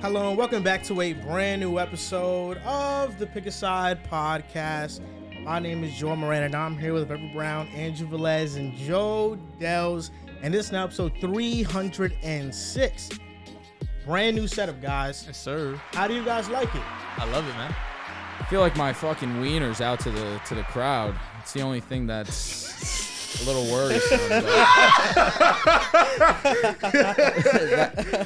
Hello and welcome back to a brand new episode of the Pick a Side podcast. My name is Joe Moran and I'm here with Pepper Brown, Andrew Velez, and Joe Dehls. And this is now episode 306. Brand new setup, guys. Yes, sir. How do you guys like it? I love it, man. I feel like my fucking wiener's out to the crowd. It's the only thing that's a little worrisome.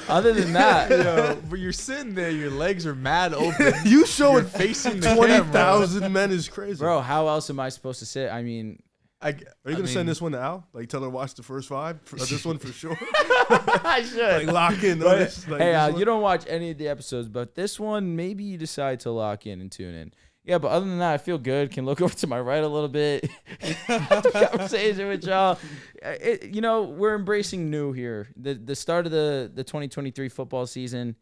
Other than that, Yo, but you're sitting there, your legs are mad open. You showing facing the 20,000 men is crazy. bro, how else am I supposed to sit? I mean, Are you going to send this one to Al? Like, tell her to watch the first five? This one for sure? I should. Like, lock in on this. Like, Hey, this one? you don't watch any of the episodes, but this one, maybe you decide to lock in and tune in. Yeah, but other than that, I feel good. Can look over to my right a little bit. Have a conversation with y'all. We're embracing new here. The start of the 2023 football season,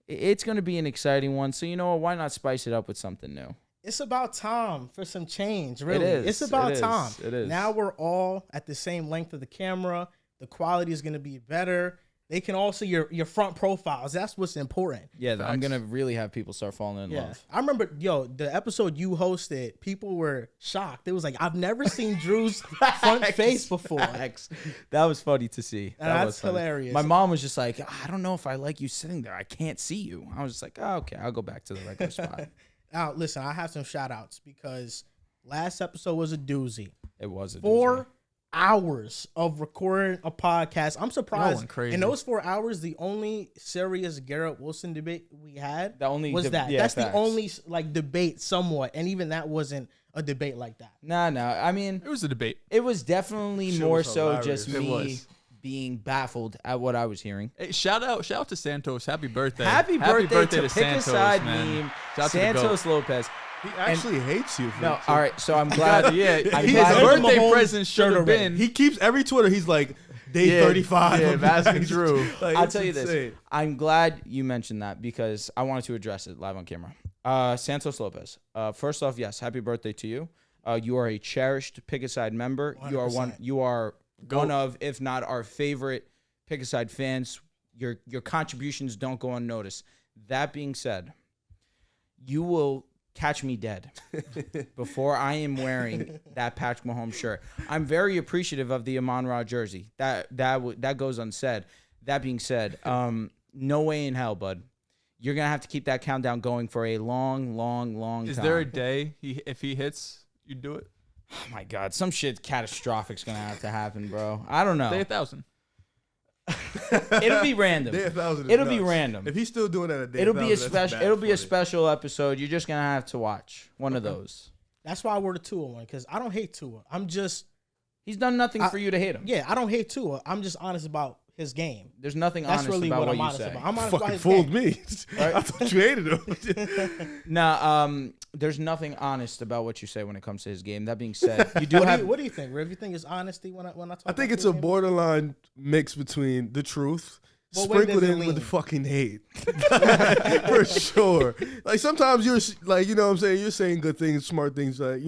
it's going to be an exciting one. So, why not spice it up with something new? It's about time for some change, really. It is. It's about time. It is. Now we're all at the same length of the camera. The quality is going to be better. They can all see your front profiles. That's what's important. Yeah, I'm going to really have people start falling in love. I remember, the episode you hosted, people were shocked. It was like, I've never seen Drew's front face before. Facts. That was funny to see. That's hilarious. My mom was just like, I don't know if I like you sitting there. I can't see you. I was just like, oh, okay, I'll go back to the regular spot. Now, listen, I have some shout outs because last episode was a doozy. It was a 4 hours of recording a podcast. I'm surprised. Crazy. In those 4 hours, the only serious Garrett Wilson debate we had was that. Yeah, That's facts. the only debate somewhat. And even that wasn't a debate like that. No. I mean, It was a debate. it was definitely Shit more was so hilarious. just It me was. being baffled at what I was hearing. Hey, shout out to Santos. Happy birthday. Happy birthday to Pick a Santos, Side man. meme, Shout out to the GOAT. Santos Lopez. He actually hates you. For No, it, all right, so I'm glad. Yeah, I'm his glad- birthday Mahomes present should shirt have already. been. He keeps every Twitter, he's like, day 35. Yeah, of asking guys. Drew. Like, I'll it's tell you this. insane. I'm glad you mentioned that because I wanted to address it live on camera. Santos Lopez. First off, yes, happy birthday to you. You are a cherished Pick a Side member. 100%. You are one of, if not our favorite Pick a Side fans. Your contributions don't go unnoticed. That being said, you will catch me dead before I am wearing that Patrick Mahomes shirt. I'm very appreciative of the Amon-Ra jersey. That goes unsaid. That being said, no way in hell, bud. You're gonna have to keep that countdown going for a long time. Is there a day if he hits, you do it? Oh my God, some shit catastrophic's gonna have to happen, bro. I don't know. Day 1,000. It'll be random. Day 1,000 is It'll be nuts. random. If he's still doing that at day It'll be a 1,000, that's special. bad It'll be a funny. special episode. You're just gonna have to watch one of those. That's why I wore the Tua one because I don't hate Tua. He's done nothing for you to hate him. Yeah, I don't hate Tua. I'm just honest about his game. There's nothing That's honest really about what what I'm you honest say. about. I'm honest about Fucking his fooled game. me. I thought you hated him. No, there's nothing honest about what you say when it comes to his game. That being said, you do have. What do you think, Rev? You think it's honesty when I talk? I think about it's a Tua's game? borderline mix between the truth, Well, where sprinkled does it in with lean? the fucking hate. For sure. Like sometimes you're like, you know what I'm saying? You're saying good things, smart things, like,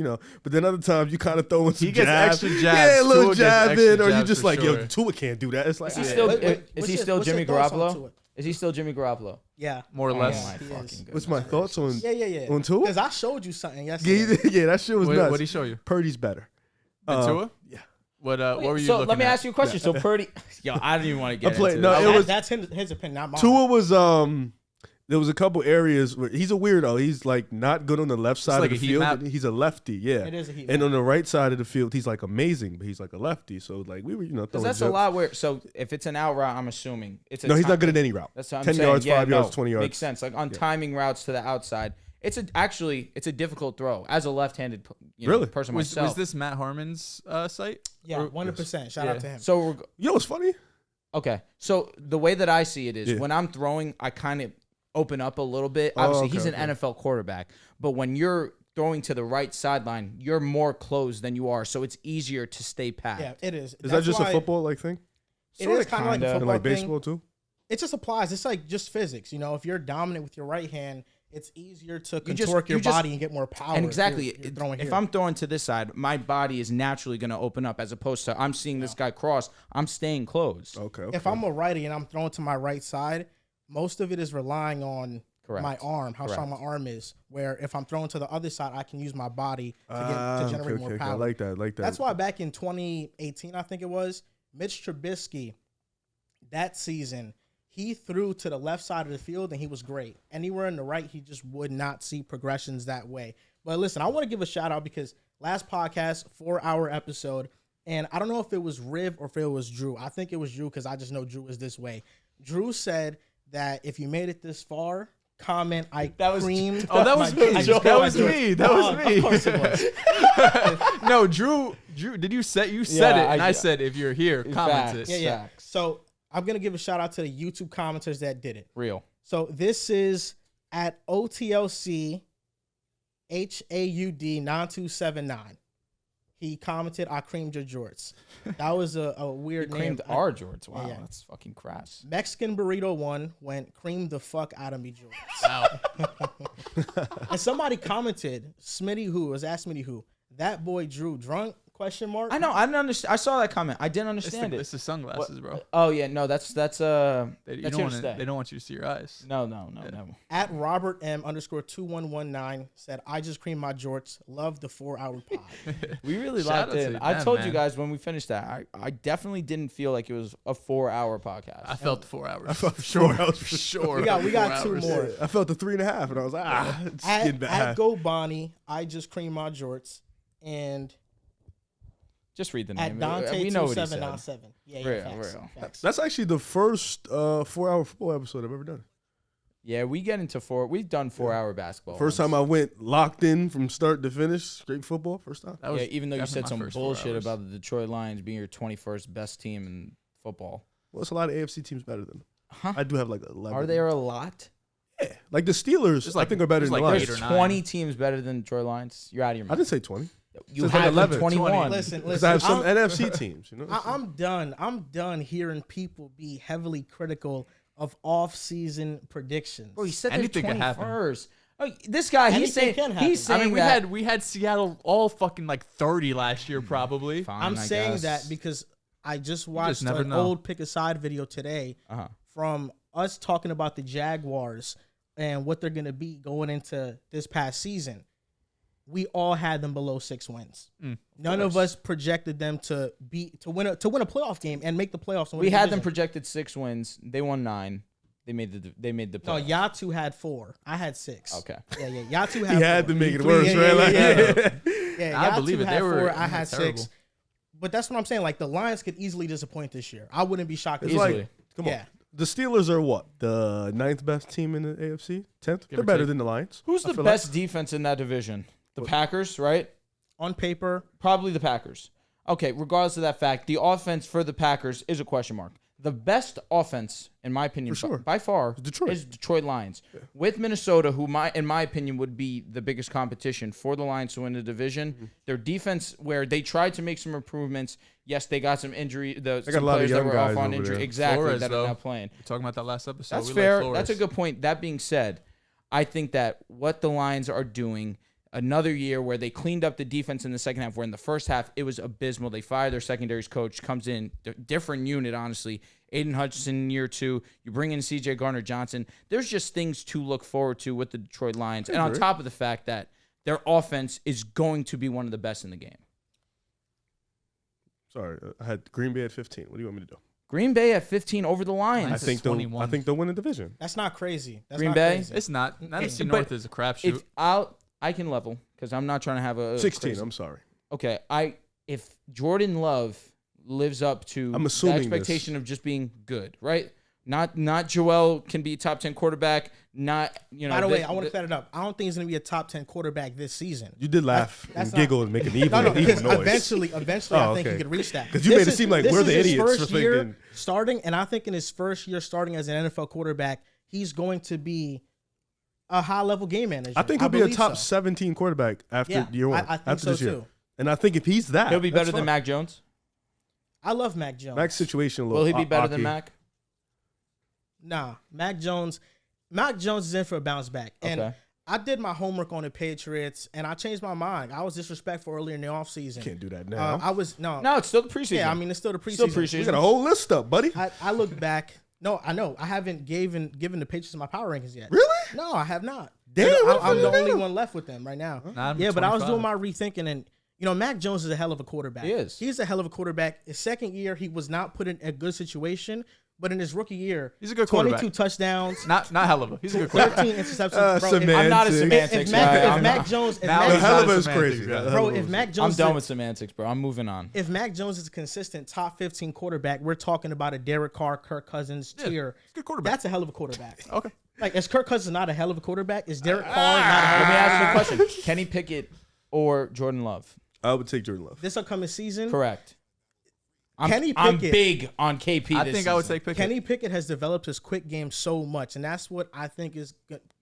but then other times you kind of throw in some He gets jabs. extra jabs. Yeah, a little Tua gets jab extra in, or you jabs just for like, yo, sure. Tua can't do that. It's like, Is he ah. still? Wait, Is what's he your- still what's your Jimmy thoughts on Garoppolo? Tua? Is he still Jimmy Garoppolo? Yeah. More or Oh less. my he fucking is. goodness What's my thoughts on Yeah. on Tua? Because I showed you something yesterday. Yeah, that shit was What nuts. did he show you? Purdy's better. Than Tua? Yeah. What were you So looking let me at? ask you a question. So Purdy, yo, I don't even want to get played- into no, it. it was- That's his opinion, not mine. Tua was there was a couple areas where he's a weirdo. He's like not good on the left side like of a the heat field. map. He's a lefty, yeah. It is a heat And map. on the right side of the field, he's like amazing, but he's like a lefty. So like we were, Because throwing that's a jokes. lot where. So if it's an out route, I'm assuming it's a No, he's ti- not good at any route. That's what I'm 10 saying. yards, Yeah, 5 yards, no, 20 yards. Makes sense. Like on timing routes to the outside, it's a difficult throw as a left-handed Really? person Was myself. this Matt Harmon's site? Yeah, Or- 100%. Shout out to him. So You know what's funny? okay, so the way that I see it is Yeah. when I'm throwing, I kind of open up a little bit. Oh, Obviously, okay, he's an okay. NFL quarterback, but when you're throwing to the right sideline, you're more closed than you are, so it's easier to stay packed. Yeah, it is. Is that just a football like thing? It is kind of like a kinda. football And like thing. baseball too? It just applies. It's like just physics. If you're dominant with your right hand, it's easier to You just- contort your you just- body and get more power. And if exactly, you're throwing if here. I'm throwing to this side, my body is naturally going to open up as opposed to I'm seeing this guy cross, I'm staying closed. Okay. if I'm a righty and I'm throwing to my right side, most of it is relying on Correct. my arm, how strong my Correct. arm is. Where if I'm throwing to the other side, I can use my body to generate more power. I like that. That's why back in 2018, I think it was, Mitch Trubisky, that season, he threw to the left side of the field and he was great. Anywhere in the right, he just would not see progressions that way. But listen, I want to give a shout out because last podcast, 4-hour episode, and I don't know if it was Riv or if it was Drew. I think it was Drew because I just know Drew is this way. Drew said that if you made it this far, comment That was creamed. Oh, that was my me. George. That was me. That was me. Of course it was. No, Drew, did you said it, and I said if you're here, comment it. Yeah. So I'm gonna give a shout out to the YouTube commenters that did it. Real. So this is at OTLC HAUD 9279. He commented, "I creamed your jorts." That was a weird name. Creamed our Jorts. Wow, Yeah. that's fucking crass. Mexican Burrito 1 went, "Creamed the fuck out of me, jorts." Wow. And somebody commented, Smitty who, was asked Smitty who, "That boy Drew drunk?" Question mark. I know. I didn't understand. I saw that comment. I didn't understand It's the it. sunglasses, bro. Oh yeah, no, that's They that's don't here want to to. stay. They don't want you to see your eyes. No. At Robert M _2119 said, "I just creamed my jorts. Love the 4-hour pod." We really Shout locked out in. to I them, told you man. guys when we finished that. I definitely didn't feel like it was a 4-hour podcast. I felt the 4 hours. I felt sure. I was for sure. We got 2 4 hours. more. I felt the 3.5, and I was like, it's getting At bad. Go Bonnie, I just creamed my jorts. And Just read the at name. Dante We know what he said. 2797. Yeah, Real, facts, real. facts. That's actually the first 4-hour football episode I've ever done. Yeah, we get into 4. We've done 4-hour basketball. First time I went locked in from start to finish, straight football. First time. That was Yeah, even though you definitely said my some first 4 bullshit hours. about the Detroit Lions being your 21st best team in football. Well, it's a lot of AFC teams better than them. Huh? I do have like 11. Are there a lot? Yeah. Like the Steelers, There's I like- think are better there's than the like Lions. 8 or There's 9. 20 teams better than Detroit Lions. You're out of your I mind. didn't say 20. You Says had like 11. 21. Listen, Because I have some I'm- NFC teams. You know. I'm done. I'm done hearing people be heavily critical of off-season predictions. Bro, he said Anything they're could happen. 21st. Oh, this guy, Anything he's saying can happen. he's saying I mean, that. we had Seattle all fucking like 30 last year, probably. Fine, I'm I saying guess. that because I just watched never an know. old Pick a Side video today Uh-huh. from us talking about the Jaguars and what they're going to be going into this past season. We all had them below 6 wins. None of us projected them to win a playoff game and make the playoffs. And win We the had them division. projected 6 wins. They won 9. They made the No, playoffs. Yatu had 4. I had 6. Okay. Yeah. Yatu had He had 4. to make it 3, worse, right? Like, Yeah, I Yatu believe it. had They were 4. I had terrible. 6. But that's what I'm saying. Like the Lions could easily disappoint this year. I wouldn't be shocked. It's if Easily. like, come on. Yeah. The Steelers are what? The 9th best team in the AFC? 10th? They're or better take. than the Lions. Who's I the feel best defense in that division? The Packers, right? On paper, Probably the Packers. Okay, regardless of that fact, the offense for the Packers is a question mark. The best offense, in my opinion, For sure. by far, Detroit. is Detroit Lions. With Minnesota, who, in my opinion, would be the biggest competition for the Lions to win the division. Mm-hmm. Their defense, where they tried to make some improvements. Yes, they got some injury. got Some a lot of players that young were guys off on over injury. there. Exactly, Flores, that though. are not playing. We're talking about that last episode. That's We fair. Like That's a Flores. good point. That being said, I think that what the Lions are doing, another year where they cleaned up the defense in the second half, where in the first half it was abysmal. They fired their secondaries coach, comes in, different unit, honestly. Aiden Hutchinson in year 2. You bring in C.J. Gardner-Johnson. There's just things to look forward to with the Detroit Lions. And on top of the fact that their offense is going to be one of the best in the game. Sorry, I had Green Bay at 15. What do you want me to do? Green Bay at 15 over the Lions. I Lions think is they'll 21. win the division. that's not crazy. That's Green not Bay? crazy. It's not. NFC But North is a crapshoot. I can level because I'm not trying to have a 16. crazy- I'm sorry. Okay, if Jordan Love lives up to I'm the assuming expectation of just being good, right? Not Joel can be a top 10 quarterback. Not By the way, I want to clear it up. I don't think he's going to be a top 10 quarterback this season. You did laugh That's and not- giggle and make an evil, No, because noise. eventually, Oh, I think okay. he could reach that. 'Cause you made it seem like this we're is the his idiots first for year thinking- starting, and I think in his first year starting as an NFL quarterback, he's going to be a high-level game manager. I think he'll be a believe top so. 17 quarterback after Yeah, year 1. I think after so this year. too. And I think if he's that, he'll be that's better than fine. Mac Jones. I love Mac Jones. Mac's situation a little Will he be better than rocky. Mac? Nah, Mac Jones is in for a bounce back. And Okay. I did my homework on the Patriots, and I changed my mind. I was disrespectful earlier in the offseason. Can't do that now. I was no. No, it's still the preseason. Yeah, I mean it's still the preseason. Still We preseason. got a whole list up, buddy. I look back No, I know. I haven't given the Patriots my power rankings yet. Really? No, I have not. Damn, I'm the only one left with them right now. Nah, Yeah, but I was 25. doing my rethinking, and Mac Jones is a hell of a quarterback. He is. He's a hell of a quarterback. His second year, he was not put in a good situation, but in his rookie year, He's a good 22 quarterback. touchdowns, Not hell of a. He's a good quarterback. 13 interceptions. Bro, if, I'm not a Semantics. semantics if guy. Mac Jones, if Now Mac, The he's hell not of a it is semantics crazy. guy. bro, if Mac I'm Jones, done with semantics, bro. I'm moving on. if Mac Jones is a consistent top 15 quarterback, we're talking about a Derek Carr, Kirk Cousins tier. He's a good quarterback. That's a hell of a quarterback. Okay. Like, is Kirk Cousins not a hell of a quarterback? Is Derek Carr not a hell Let of me a ask you a question: Kenny Pickett or Jordan Love? I would take Jordan Love. this upcoming season? Correct. Kenny I'm Pickett- big on KP. I this think I would season. take Pickett. Kenny Pickett has developed his quick game so much, and that's what I think is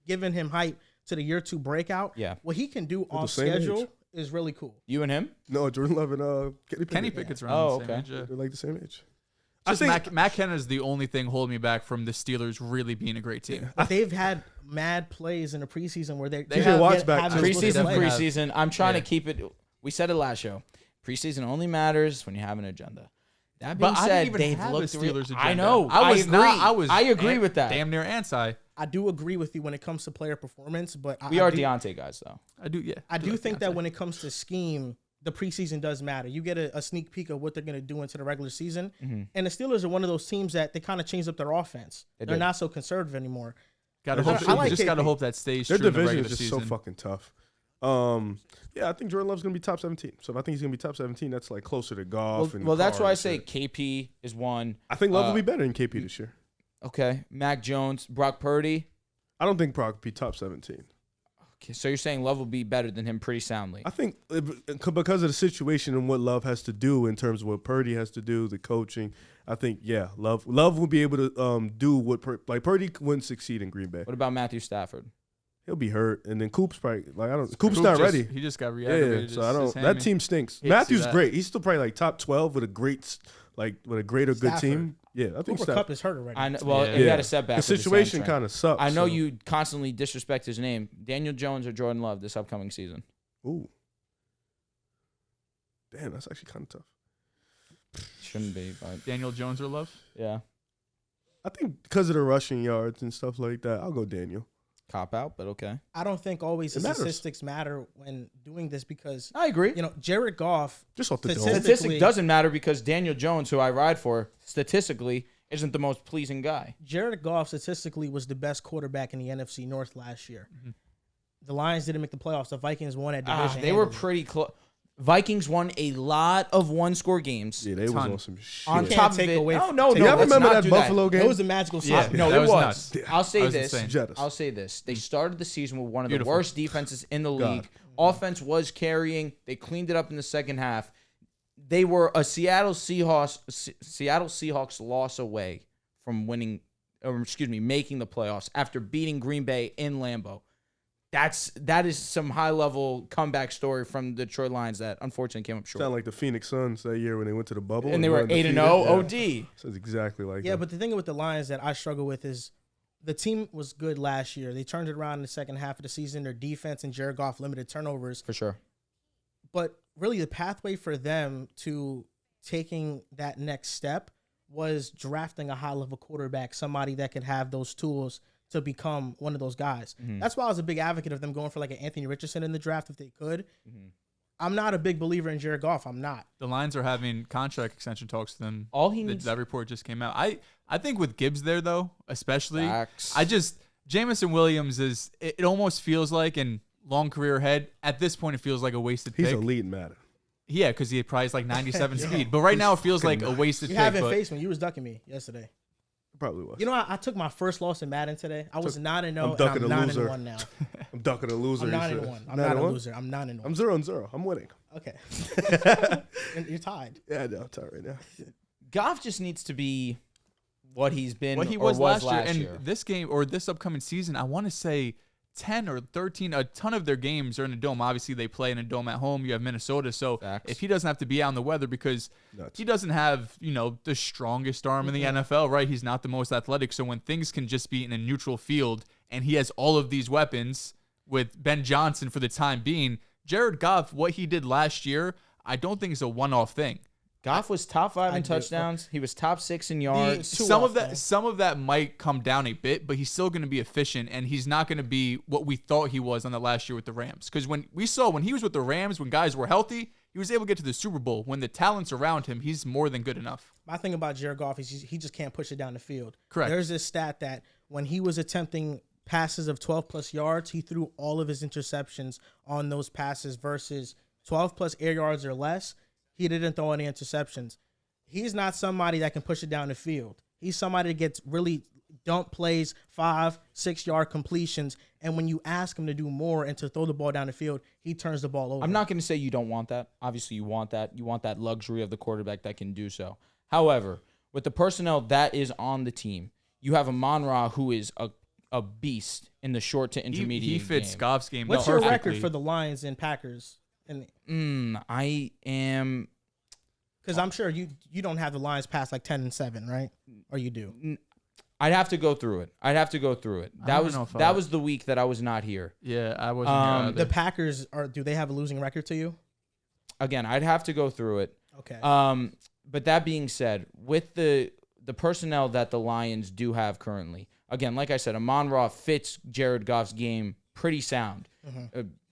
giving him hype to the year 2 breakout. Yeah. What he can do the off same schedule age. is really cool. You and him. No, Jordan Love and Kenny Pickett. Kenny Pickett's around Oh, the same okay. age. Yeah. They're like the same age. Just Matt Canada is the only thing holding me back from the Steelers really being a great team. But they've had mad plays in the preseason where they TJ Watt's back, have too. his Preseason, play. preseason. I'm trying Yeah. to keep it. We said it last show. Preseason only matters when you have an agenda. That being But I said, didn't even they've have looked a Steelers agenda. I know. I was agree. not. I agree with that. Damn near anti. I do agree with you when it comes to player performance, but We I are do, Deontay guys, though. I do. Yeah. I do like think that Deontay. when it comes to scheme, the preseason does matter. You get a sneak peek of what they're going to do into the regular season. And the Steelers are one of those teams that they kind of changed up their offense. They're did. not so conservative anymore. Gotta I hope. like Just gotta KP. hope that stays Their true in the division regular is just season. so fucking tough. Yeah, I think Jordan Love's gonna be top 17. So if I think he's gonna be top 17, that's like closer to Goff. Well, that's Carr why I and say shit. KP is one. I think Love will be better than KP this year. Okay, Mac Jones, Brock Purdy. I don't think Brock will be top 17. Okay, so you're saying Love will be better than him pretty soundly. I think because of the situation and what Love has to do in terms of what Purdy has to do, the coaching. I think Love will be able to do what Purdy wouldn't succeed in Green Bay. What about Matthew Stafford? He'll be hurt, and then Coop's probably Coop's not ready. He just got Yeah, reactivated. so I don't. his That hammy. team stinks. Hate to see Matthew's that. great. He's still probably like top 12 with a great or good Stafford. team. Yeah, I think Cooper Stafford. Cup is hurt already. I know. Well, Yeah. he had a setback. The with his situation hamstring. kind of sucks. I know so- you constantly disrespect his name. Daniel Jones or Jordan Love this upcoming season. Ooh, damn, that's actually kind of tough. Shouldn't be, but Daniel Jones or Love? yeah, I think because of the rushing yards and stuff like that, I'll go Daniel. cop out, but okay. I don't think always the It matters. statistics matter when doing this because, I agree. Jared Goff, Just off the dome. Statistically- Statistic doesn't matter because Daniel Jones, who I ride for, statistically isn't the most pleasing guy. Jared Goff statistically was the best quarterback in the NFC North last year. The Lions didn't make the playoffs. The Vikings won at division. They were handily. pretty close. Vikings won a lot of one-score games. Yeah, they was Ton. on some shit. On Can't top of take it, away no, from- no, Y'all let's remember not that do Buffalo game? It was a magical Yeah. season. No, That it was was. nuts. I'll say That was this. insane. Jealous. I'll say this. They started the season with one of Beautiful. the worst defenses in the God. league. Offense was carrying. They cleaned it up in the second half. They were a Seattle Seahawks loss away from winning, making the playoffs after beating Green Bay in Lambeau. That is some high level comeback story from the Detroit Lions that unfortunately came up short. Sound like the Phoenix Suns that year when they went to the bubble And they were were 8-0 undefeated. OD. Sounds exactly like Yeah, that. but the thing with the Lions that I struggle with is the team was good last year. They turned it around in the second half of the season. Their defense and Jared Goff limited turnovers. For sure. But really, the pathway for them to taking that next step was drafting a high-level quarterback, somebody that could have those tools to become one of those guys. That's why I was a big advocate of them going for like an Anthony Richardson in the draft if they could. I'm not a big believer in Jared Goff. I'm not. The Lions are having contract extension talks to them. All he needs- That report just came out. I think with Gibbs there though, especially, Facts. Jamison Williams it almost feels like, and long career ahead, at this point it feels like a wasted He's pick. elite in Madden. Yeah, because he probably is like 97 speed. But right now it feels like a wasted You pick. haven't but faced me. You was ducking me yesterday. Probably was. You know, I took my first loss in Madden today. I was 9-0, and I'm ducking I'm a 9-1 loser. now. I'm ducking a loser. I'm you 9-1. said. I'm not a 9-1? loser. I'm 9-1. I'm 0-0. I'm winning. Okay. And you're tied. Yeah, I know. I'm tired right now. Goff just needs to be what he's been what he or was last year. last And year. this game or this upcoming season, I want to say 10 or 13, a ton of their games are in a dome. Obviously, they play in a dome at home. You have Minnesota. So Facts. if he doesn't have to be out in the weather because Nuts. he doesn't have, the strongest arm in the NFL, right? He's not the most athletic. So when things can just be in a neutral field and he has all of these weapons with Ben Johnson for the time being, Jared Goff, what he did last year, I don't think is a one-off thing. Goff was top 5 in do. touchdowns. He was top 6 in yards. Too Some often. of that might come down a bit, but he's still going to be efficient, and he's not going to be what we thought he was on the last year with the Rams. Because when he was with the Rams, when guys were healthy, he was able to get to the Super Bowl. When the talent's around him, he's more than good enough. My thing about Jared Goff is he just can't push it down the field. Correct. There's this stat that when he was attempting passes of 12-plus yards, he threw all of his interceptions on those passes versus 12-plus air yards or less. He didn't throw any interceptions. He's not somebody that can push it down the field. He's somebody that gets really dump plays, 5-6 yard completions, and when you ask him to do more and to throw the ball down the field, he turns the ball over. I'm not going to say you don't want that. Obviously, you want that. You want that luxury of the quarterback that can do so. However, with the personnel that is on the team, you have a Monra who is a beast in the short to intermediate He fits game. Goff's game What's perfectly. your record for the Lions and Packers? And I am... because I'm sure you don't have the Lions past like 10-7, right? Or you do? I'd have to go through it. That was the week that I was not here. Yeah, I wasn't here either. The Packers do they have a losing record to you? Again, I'd have to go through it. Okay. But that being said, with the personnel that the Lions do have currently, again, like I said, Amon-Ra fits Jared Goff's game pretty sound.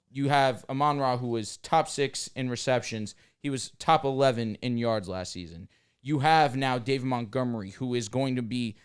You have Amon-Ra, who was top 6 in receptions. He was top 11 in yards last season. You have now David Montgomery, who is going to be,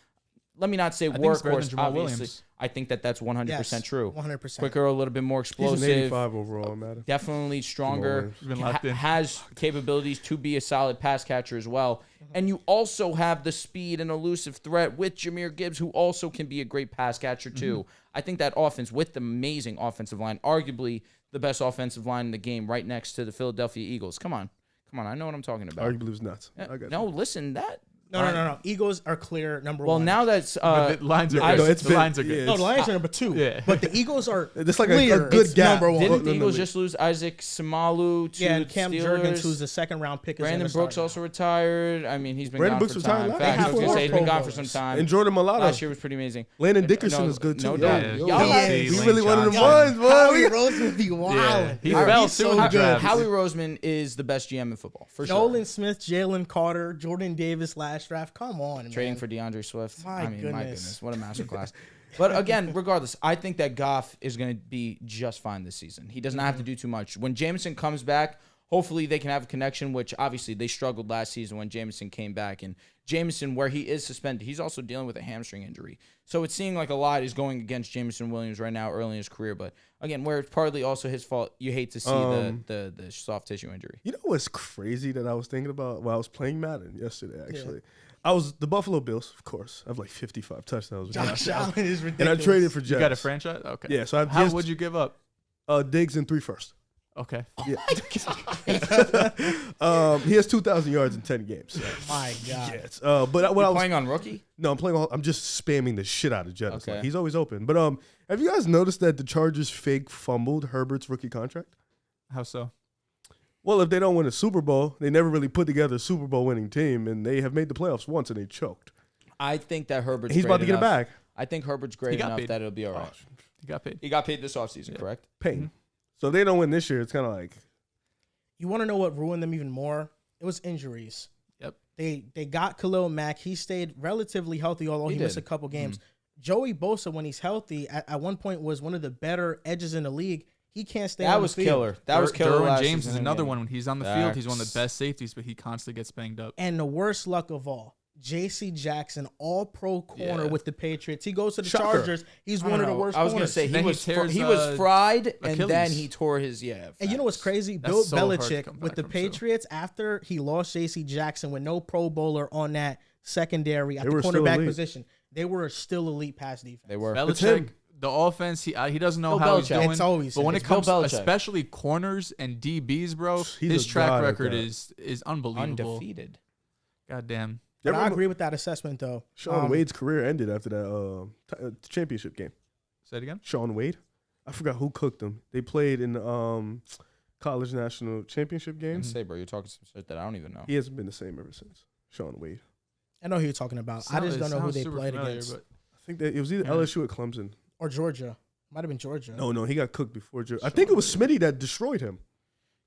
let me not say think he's better than workhorse, Jamal obviously. Williams. I think that's 100% Yes, true. 100%. Quicker, a little bit more He's explosive. an 85 overall, Madden. Definitely stronger. Been left in. Has capabilities to be a solid pass catcher as well. And you also have the speed and elusive threat with Jahmyr Gibbs, who also can be a great pass catcher too. I think that offense with the amazing offensive line, arguably the best offensive line in the game, right next to the Philadelphia Eagles. Come on, I know what I'm talking about. Arguably was nuts. I got No, you. listen, that. No. Eagles are clear number Well, one. now that's But the lines are I- good. no, it's the been- lines are good. yeah, no, the Lions are number 2. Yeah. But the Eagles are It's like clear. a good It's gap. number one. didn't the No, Eagles wait. just lose Isaac Samalu to Yeah, and the Cam Steelers? Jurgens, who's the second-round pick, is Brandon in the Brooks starting also retired. I mean, he's been Brandon gone Brooks for time. retired Facts. last I was year. gonna say he's been Pro gone for Bowlers. some time. And Jordan Mailata. Last year was pretty amazing. Landon Dickerson No, is good too. no Yeah. doubt. Yeah, Y'all Lane have- Johnson, We really one of them Lane ones, boy. Howie Roseman be wilding. He All right, fell he's too so in the good. draft. Howie Roseman is the best GM in football, for sure. Nolan Smith, Jalen Carter, Jordan Davis last draft. Come on, Trading man. for DeAndre Swift. My my goodness. goodness. What a masterclass. But again, regardless, I think that Goff is going to be just fine this season. He does not have to do too much. When Jameson comes back, hopefully they can have a connection, which obviously they struggled last season when Jameson came back. And Jameson, where he is suspended, he's also dealing with a hamstring injury. So it's seeming like a lot is going against Jameson Williams right now early in his career. But again, where it's partly also his fault, you hate to see the soft tissue injury. You know what's crazy that I was thinking about while I was playing Madden yesterday, actually? I was the Buffalo Bills, of course. I have like 55 touchdowns. with Josh Allen is ridiculous. And I traded for Jets. You got a franchise? Okay. Yeah, so I have How just, would you give up? Diggs and 3 first. Okay. Yeah. He has 2,000 yards in 10 games. So. My God. Yeah, it's, but what I You was playing on rookie? no, I'm playing. I'm just spamming the shit out of Jets. Okay. Like, he's always open. But have you guys noticed that the Chargers fake fumbled Herbert's rookie contract? How so? Well, if they don't win a Super Bowl, they never really put together a Super Bowl winning team, and they have made the playoffs once and they choked. I think that Herbert's He's great about to get it enough. back. I think Herbert's great He got enough paid. that it'll be all right. He got paid. He got paid this offseason, correct? Pain. So if they don't win this year, it's kind of like You want to know what ruined them even more? It was injuries. Yep. They got Khalil Mack. He stayed relatively healthy, although He he missed did. a couple games. Joey Bosa, when he's healthy, at one point was one of the better edges in the league. He can't stay That on was the field. killer. That was killer. Derwin last James is season another again. one. When he's on the field, he's one of Facts. the best safeties, but he constantly gets banged up. And the worst luck of all, J.C. Jackson, all-pro corner Yeah. with the Patriots. He goes to the Shocker. Chargers. He's I one of don't the know. worst I was corners. gonna say Then he tears, he was fried, and then Achilles. he tore his And you know what's crazy? That's Bill so hard to Belichick come with back the from, so. Patriots, after he lost J.C. Jackson with no Pro Bowler on that secondary at They the were still cornerback elite. position, they were still elite pass defense. They were. It's Belichick, him. the offense, he doesn't know Bill how he's Belichick. doing. It's always but when him. it It's Bill comes, Belichick. especially corners and DBs, bro, He's his a track god at record that. is unbelievable. Undefeated. God damn. But I remember agree with that assessment, though. Sean Wade's career ended after that championship game. Say it again. Sean Wade. I forgot who cooked them. They played in the college national championship game. And say, bro, you're talking some shit that I don't even know. He hasn't been the same ever since. Sean Wade. I know who you're talking about. I just don't know who they played against. But I think that it was either Yeah. LSU or Clemson. Or Georgia. Might have been Georgia. No, he got cooked before Georgia. I think it was Smitty that destroyed him.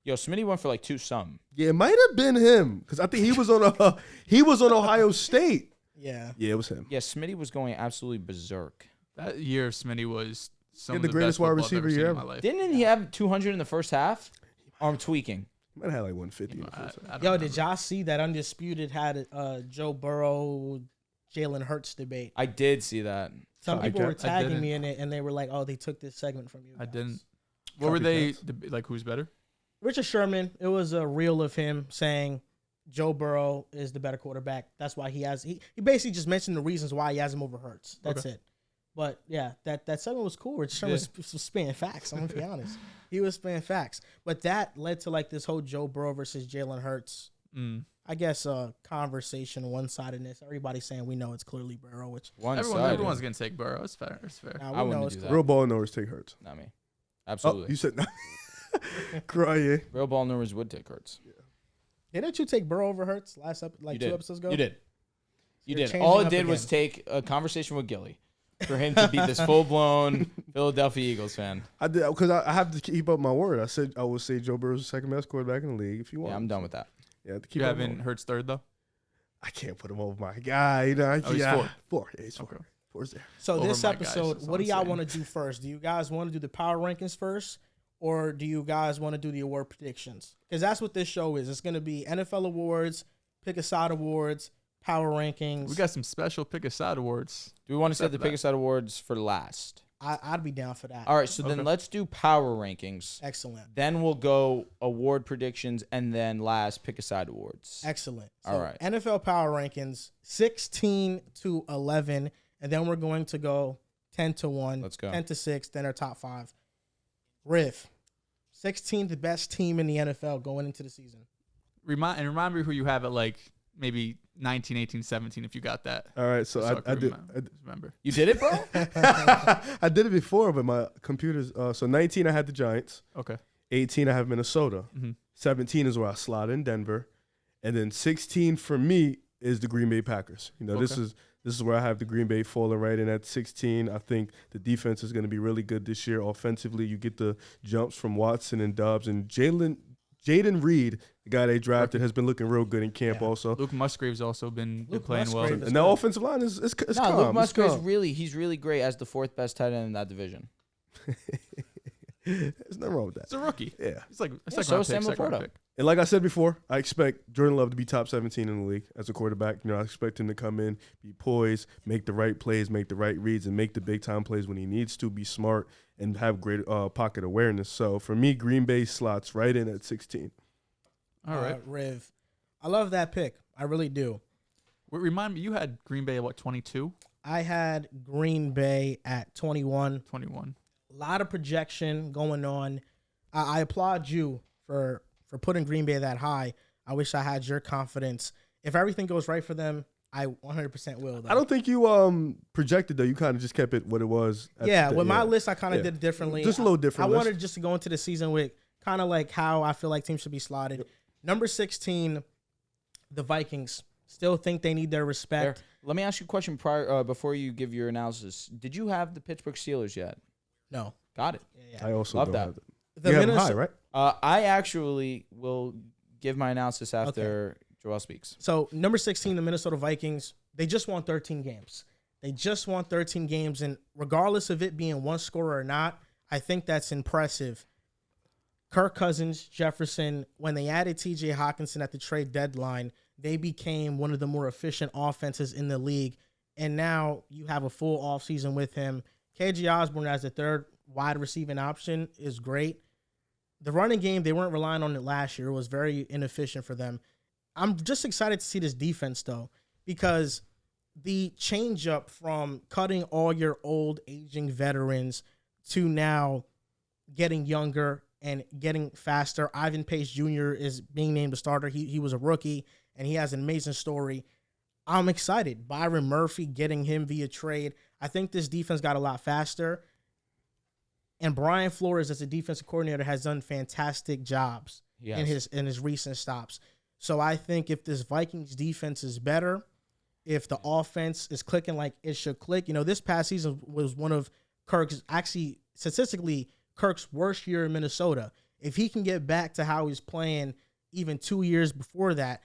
Yo, Smitty went for like 2 some. Yeah, it might have been him because I think he was on Ohio State. Yeah. Yeah, it was him. Yeah, Smitty was going absolutely berserk. That year of Smitty was some Yeah, of the the greatest best wide football I've ever receiver seen you in ever- my life. Didn't he have 200 in the first half? Or I'm tweaking. Might have had like 150. in the I first half. don't Yo, remember. did y'all see that Undisputed had Joe Burrow, Jalen Hurts debate? I did see that. Some people were I tagging didn't. me in it, and they were like, "Oh, they took this segment from you." I guys." didn't. What were they? Copycats. Like, who's better? Richard Sherman. It was a reel of him saying Joe Burrow is the better quarterback. That's why he basically just mentioned the reasons why he has him over Hurts. That's it. But yeah, that segment was cool. Richard Sherman was spitting facts. I'm gonna be honest. He was spitting facts. But that led to like this whole Joe Burrow versus Jalen Hurts. I guess conversation, one-sidedness. Everybody's saying we know it's clearly Burrow, which Everyone's gonna take Burrow. It's fair. It's fair. now I we know wouldn't it's do clear. that. Real ball knowers take Hurts. Not me. Oh, Absolutely. you said no. Crying. Real ball numbers would take Hurts. Didn't you take Burrow over Hurts last You 2 did. episodes ago? You did. You You're did. All changing it up did was again. take a conversation with Gilly for him to be this full-blown Philadelphia Eagles fan. I did because I have to keep up my word. I said I would say Joe Burrow's the second best quarterback in the league. If you want, Yeah, I'm done with that. Yeah, I have to keep You up my haven't word. Hurts third though. I can't put him over my guy. You know, Oh, he's four. 4. Yeah, he's 4. Okay. 4's there. So Over this my guys, episode, that's what what do I'm y'all saying. want to do first? Do you guys want to do the power rankings first, or do you guys want to do the award predictions? Because that's what this show is. It's going to be NFL awards, pick a side awards, power rankings. We got some special pick a side awards. Do we want to Except set the for Pick that. a Side Awards for last? I'd be down for that. All right, so then Okay. let's do power rankings. Excellent. Then we'll go award predictions, and then last Pick a Side Awards. Excellent. So All right. NFL power rankings 16 to 11, and then we're going to go 10 to 1. Let's go. 10 to 6, then our top 5. Riff, 16th best team in the NFL going into the season. Remind me who you have at like maybe 19, 18, 17 if you got that. All right, so Just I can did. remember. You did it, bro? I did it before, but my computer's. So 19, I had the Giants. Okay. 18, I have Minnesota. Mhm. 17 is where I slot in Denver, and then 16 for me is the Green Bay Packers. You know, this Okay. is where I have the Green Bay falling right in at 16. I think the defense is going to be really good this year. Offensively, you get the jumps from Watson and Dobbs, and Jaden Reed, the guy they drafted, has been looking real good in camp Yeah. also. Luke Musgrave's also been Luke playing well. Musgrave is And that good. offensive line is No, calm. Luke It's Musgrave's calm. he's really great as the 4th best tight end in that division. There's nothing wrong with that. It's a rookie. Yeah. It's like a Yeah, second so round is Sam pick, second round Laporta. pick. And like I said before, I expect Jordan Love to be top 17 in the league as a quarterback. You know, I expect him to come in, be poised, make the right plays, make the right reads, and make the big time plays when he needs to, be smart, and have great pocket awareness. So for me, Green Bay slots right in at 16. All right. Riv. I love that pick. I really do. Remind me, you had Green Bay at what, 22, I had Green Bay at 21. 21? A lot of projection going on. I applaud you for putting Green Bay that high. I wish I had your confidence. If everything goes right for them, I 100% will. Though. I don't think you projected, though. You kind of just kept it what it was. With my list, I kind of did it differently. Just a little different I list. wanted just to go into the season with kind of like how I feel like teams should be slotted. Number 16, the Vikings. Still think they need their respect. Let me ask you a question before you give your analysis. Did you have the Pittsburgh Steelers yet? No. Got it. I also Love don't that. have it. The You have them high, Minnesota, right? I actually will give my analysis after Joel speaks. So number 16, the Minnesota Vikings, they just won 13 games. And regardless of it being one score or not, I think that's impressive. Kirk Cousins, Jefferson, when they added TJ Hawkinson at the trade deadline, they became one of the more efficient offenses in the league. And now you have a full offseason with him. KJ Osborne as the third wide receiving option is great. The running game, they weren't relying on it last year. It was very inefficient for them. I'm just excited to see this defense, though, because the change up from cutting all your old aging veterans to now getting younger and getting faster. Ivan Pace Jr. is being named a starter. He was a rookie, and he has an amazing story. I'm excited. Byron Murphy, getting him via trade. I think this defense got a lot faster. And Brian Flores, as a defensive coordinator, has done fantastic jobs in his recent stops. So I think if this Vikings defense is better, if the offense is clicking like it should click, this past season was one of statistically, Kirk's worst year in Minnesota. if he can get back to how he's playing even 2 years before that,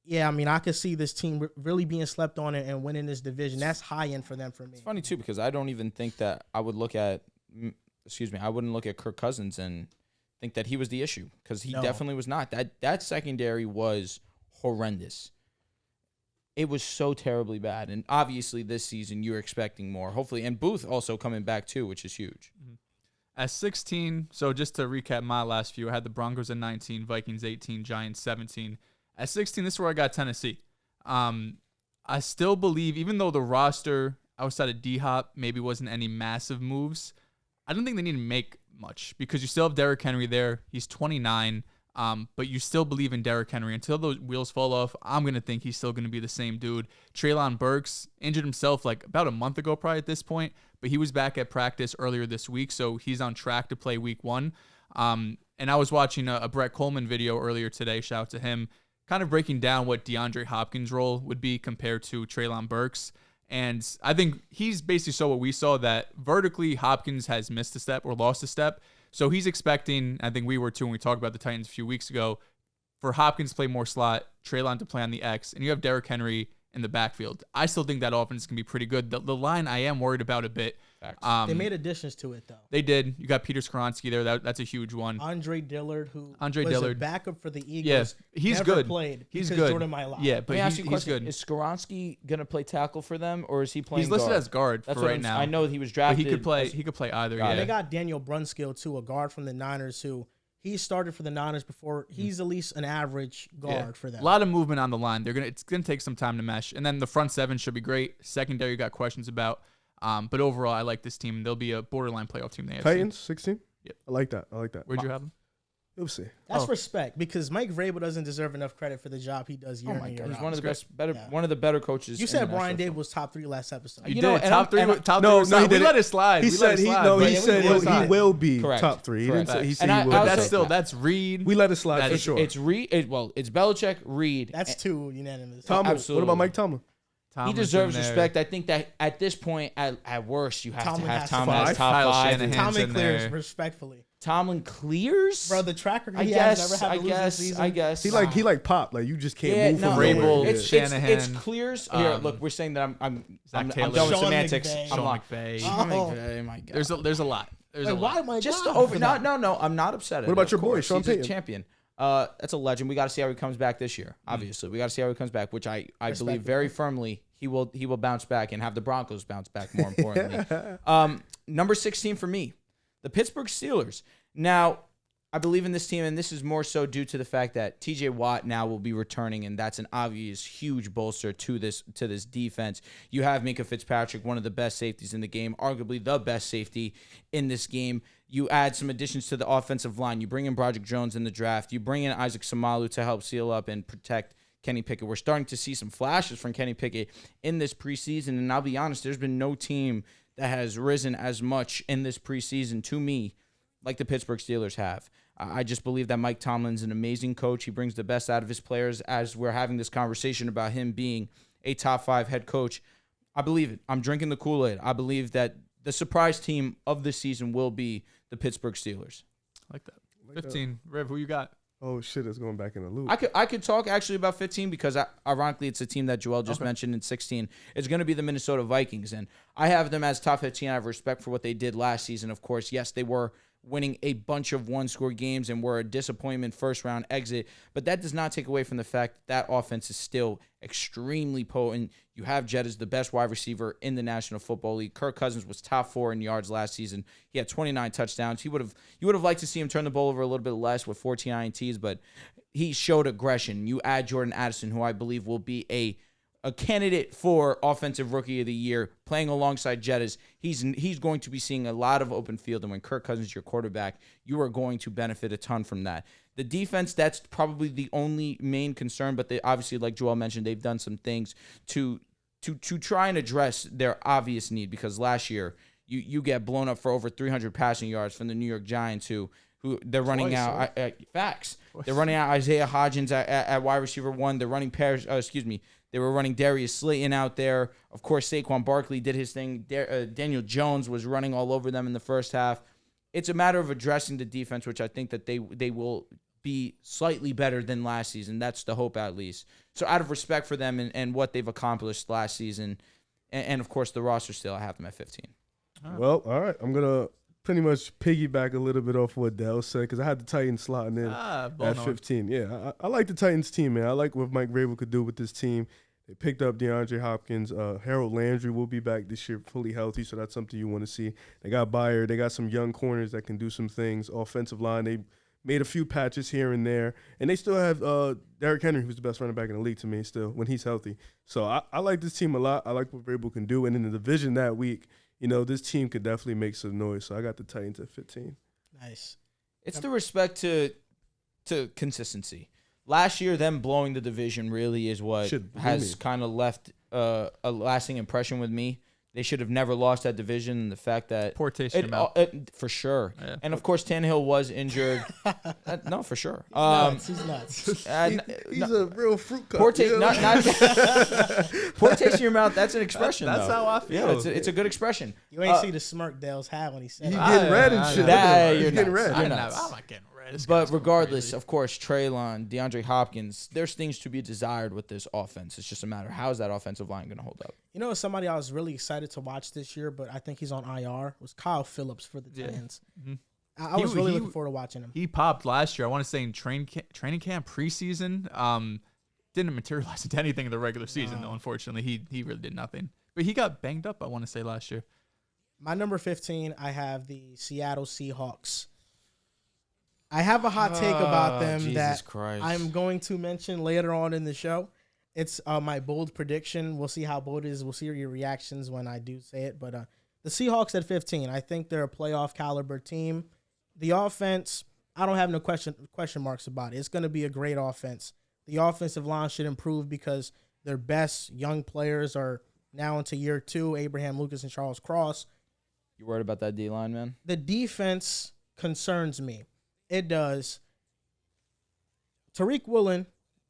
yeah, I mean, I could see this team really being slept on and winning this division. That's high end for them for me. It's funny, too, because I don't even think that I would look at I wouldn't look at Kirk Cousins and think that he was the issue, because he definitely was not. That secondary was horrendous. It was so terribly bad. And obviously this season you're expecting more, hopefully. And Booth also coming back too, which is huge. At 16, so just to recap my last few, I had the Broncos at 19, Vikings 18, Giants 17. At 16, this is where I got Tennessee. I still believe, even though the roster outside of D-Hop maybe wasn't any massive moves, I don't think they need to make much, because you still have Derrick Henry there. He's 29, but you still believe in Derrick Henry. Until those wheels fall off, I'm going to think he's still going to be the same dude. Treylon Burks injured himself like about a month ago probably at this point, but he was back at practice earlier this week, so he's on track to play week 1. And I was watching a Brett Coleman video earlier today, shout out to him, kind of breaking down what DeAndre Hopkins' role would be compared to Treylon Burks. And I think he's basically saw what we saw, that vertically Hopkins has missed a step or lost a step. So he's expecting, I think we were too when we talked about the Titans a few weeks ago, for Hopkins to play more slot, Treylon to play on the X, and you have Derrick Henry in the backfield. I still think that offense can be pretty good. The line I am worried about a bit. They made additions to it, though. They did. You got Peter Skoronski there. That's a huge one. Andre Dillard, who was a backup for the Eagles. Yeah, he's never good. Played he's because good. Jordan Mailata. Yeah, but Let me ask you a he's question. good. Is Skoronski going to play tackle for them, or is he playing He's listed guard? as guard That's for what right now. I know he was But drafted. he could play either. Got Yeah. And they got Daniel Brunskill, too, a guard from the Niners, who he started for the Niners before. He's at least an average guard for them. A lot of movement on the line. It's gonna take some time to mesh. And then the front seven should be great. Secondary, you got questions about. But overall, I like this team. They'll be a borderline playoff team. Titans 16. Yep. I like that. Where'd you have them? We'll see. That's respect, because Mike Vrabel doesn't deserve enough credit for the job he does year in and year He's out. one of the one of the better coaches. You said Brian Dable was top 3 last episode. You know, did. and Top three. I'm- Top No, three. no, he We didn't. let it slide. He We let said it he slide. no. But He yeah, said we let it slide. he will be Correct. top 3. He didn't say he said And he I will. But also- that's still Reed. We let it slide for It's sure. it's Belichick, Reed. That's 2 unanimous. Tomlin. absolutely. What about Mike Tomlin? He Tomlin's deserves in there. respect. I think that at this point, at worst, you have Tomlin to have has to Tomlin five. as top Kyle 5. Shanahan's Tommy in clears, there. respectfully. Tomlin clears? Bro, the tracker I he has guess. never had I to lose this guess. season. I guess. He like Pop. Like you just can't Yeah, move no, from Vrabel, nowhere. it's Shanahan, clears. Here, look, we're saying that I'm Zach done Taylor. with Sean semantics. McVay. I'm Sean not. McVay. Sean Oh. McVay, my God. There's a lot. There's a Like, why lot. am I Just down over. for that? No. I'm not upset. What about your boy, Sean He's a Payton? champion. That's a legend. We got to see how he comes back this year. Obviously, we got to see how he comes back, which I believe very firmly he will bounce back and have the Broncos bounce back. More importantly, number 16 for me, the Pittsburgh Steelers. Now, I believe in this team, and this is more so due to the fact that T.J. Watt now will be returning, and that's an obvious huge bolster to this defense. You have Minka Fitzpatrick, one of the best safeties in the game, arguably the best safety in this game. You add some additions to the offensive line. You bring in Broderick Jones in the draft. You bring in Isaac Samalu to help seal up and protect Kenny Pickett. We're starting to see some flashes from Kenny Pickett in this preseason, and I'll be honest, there's been no team that has risen as much in this preseason to me like the Pittsburgh Steelers have. I just believe that Mike Tomlin's an amazing coach. He brings the best out of his players. As we're having this conversation about him being a top 5 head coach, I believe it. I'm drinking the Kool-Aid. I believe that the surprise team of the season will be the Pittsburgh Steelers. Like that. 15. Rev, who you got? Oh shit, it's going back in the loop. I could talk actually about 15 because ironically it's a team that Joel just mentioned in 16. It's going to be the Minnesota Vikings, and I have them as top 15. I have respect for what they did last season. Of course, yes, they were winning a bunch of one-score games and were a disappointment first-round exit, but that does not take away from the fact that offense is still extremely potent. You have Jett as the best wide receiver in the National Football League. Kirk Cousins was top 4 in yards last season. He had 29 touchdowns. You would have liked to see him turn the ball over a little bit less with 14 INTs, but he showed aggression. You add Jordan Addison, who I believe will be a candidate for Offensive Rookie of the Year, playing alongside Jettas. He's going to be seeing a lot of open field, and when Kirk Cousins is your quarterback, you are going to benefit a ton from that. The defense, that's probably the only main concern, but they obviously, like Joel mentioned, they've done some things to try and address their obvious need, because last year you get blown up for over 300 passing yards from the New York Giants, who they're running out facts. They're running out Isaiah Hodgins at wide receiver 1. They're running They were running Darius Slayton out there. Of course, Saquon Barkley did his thing. Daniel Jones was running all over them in the first half. it's a matter of addressing the defense, which I think that they will be slightly better than last season. That's the hope, at least. So out of respect for them and what they've accomplished last season, and of course the roster still, I have them at 15. Well, all right. I'm going to pretty much piggyback a little bit off what Dehls said because I had the Titans slotting in at 15. Yeah, I like the Titans team, man. I like what Mike Vrabel could do with this team. They picked up DeAndre Hopkins. Harold Landry will be back this year fully healthy, so that's something you want to see. They got Bayer. They got some young corners that can do some things. Offensive line, they made a few patches here and there. And they still have Derrick Henry, who's the best running back in the league to me still when he's healthy. So I like this team a lot. I like what Vrabel can do. And in the division that week, this team could definitely make some noise. So I got the Titans at 15. Nice. It's the respect to consistency. Last year, them blowing the division really is what has kind of left a lasting impression with me. They should have never lost that division. And the fact that poor taste in your mouth. For sure. Yeah. And of course, Tannehill was injured. No, for sure. He's nuts. He's a real fruit cup. Poor taste, poor taste in your mouth. That's an expression. That's though. how I feel. Yeah, it's a good expression. You ain't see the smirk Dehls had when he said He's it. getting red and shit. You're getting red. You're I'm nuts. not getting red. But regardless, of course, Treylon, DeAndre Hopkins, there's things to be desired with this offense. It's just a matter of how's that offensive line going to hold up. Somebody I was really excited to watch this year, but I think he's on IR, was Kyle Phillips for the Titans. Mm-hmm. I was really looking forward to watching him. He popped last year. I want to say in training camp, preseason. Didn't materialize into anything in the regular season, though, unfortunately. He really did nothing. But he got banged up, I want to say, last year. My number 15, I have the Seattle Seahawks. I have a hot take about them I'm going to mention later on in the show. It's my bold prediction. We'll see how bold it is. We'll see your reactions when I do say it. But the Seahawks at 15, I think they're a playoff caliber team. The offense, I don't have no question marks about it. It's going to be a great offense. The offensive line should improve because their best young players are now into year 2, Abraham Lucas and Charles Cross. You worried about that D-line, man? The defense concerns me. It does. Tariq Woolen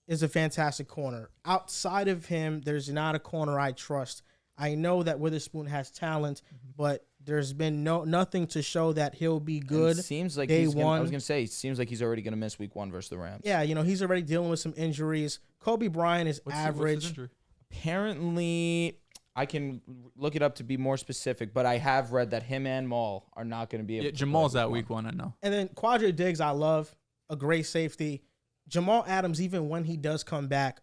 is a fantastic corner. Outside of him, there's not a corner I trust. I know that Witherspoon has talent, but there's been nothing to show that he'll be good. It seems like day I was one. going to say, it seems like he's already going to miss week 1 versus the Rams. Yeah, he's already dealing with some injuries. Kobe Bryant is average. What's his injury? Apparently, I can look it up to be more specific, but I have read that him and Maul are not going to be able to Jamal's play out week 1, I know. And then Quadre Diggs, I love. A great safety. Jamal Adams, even when he does come back,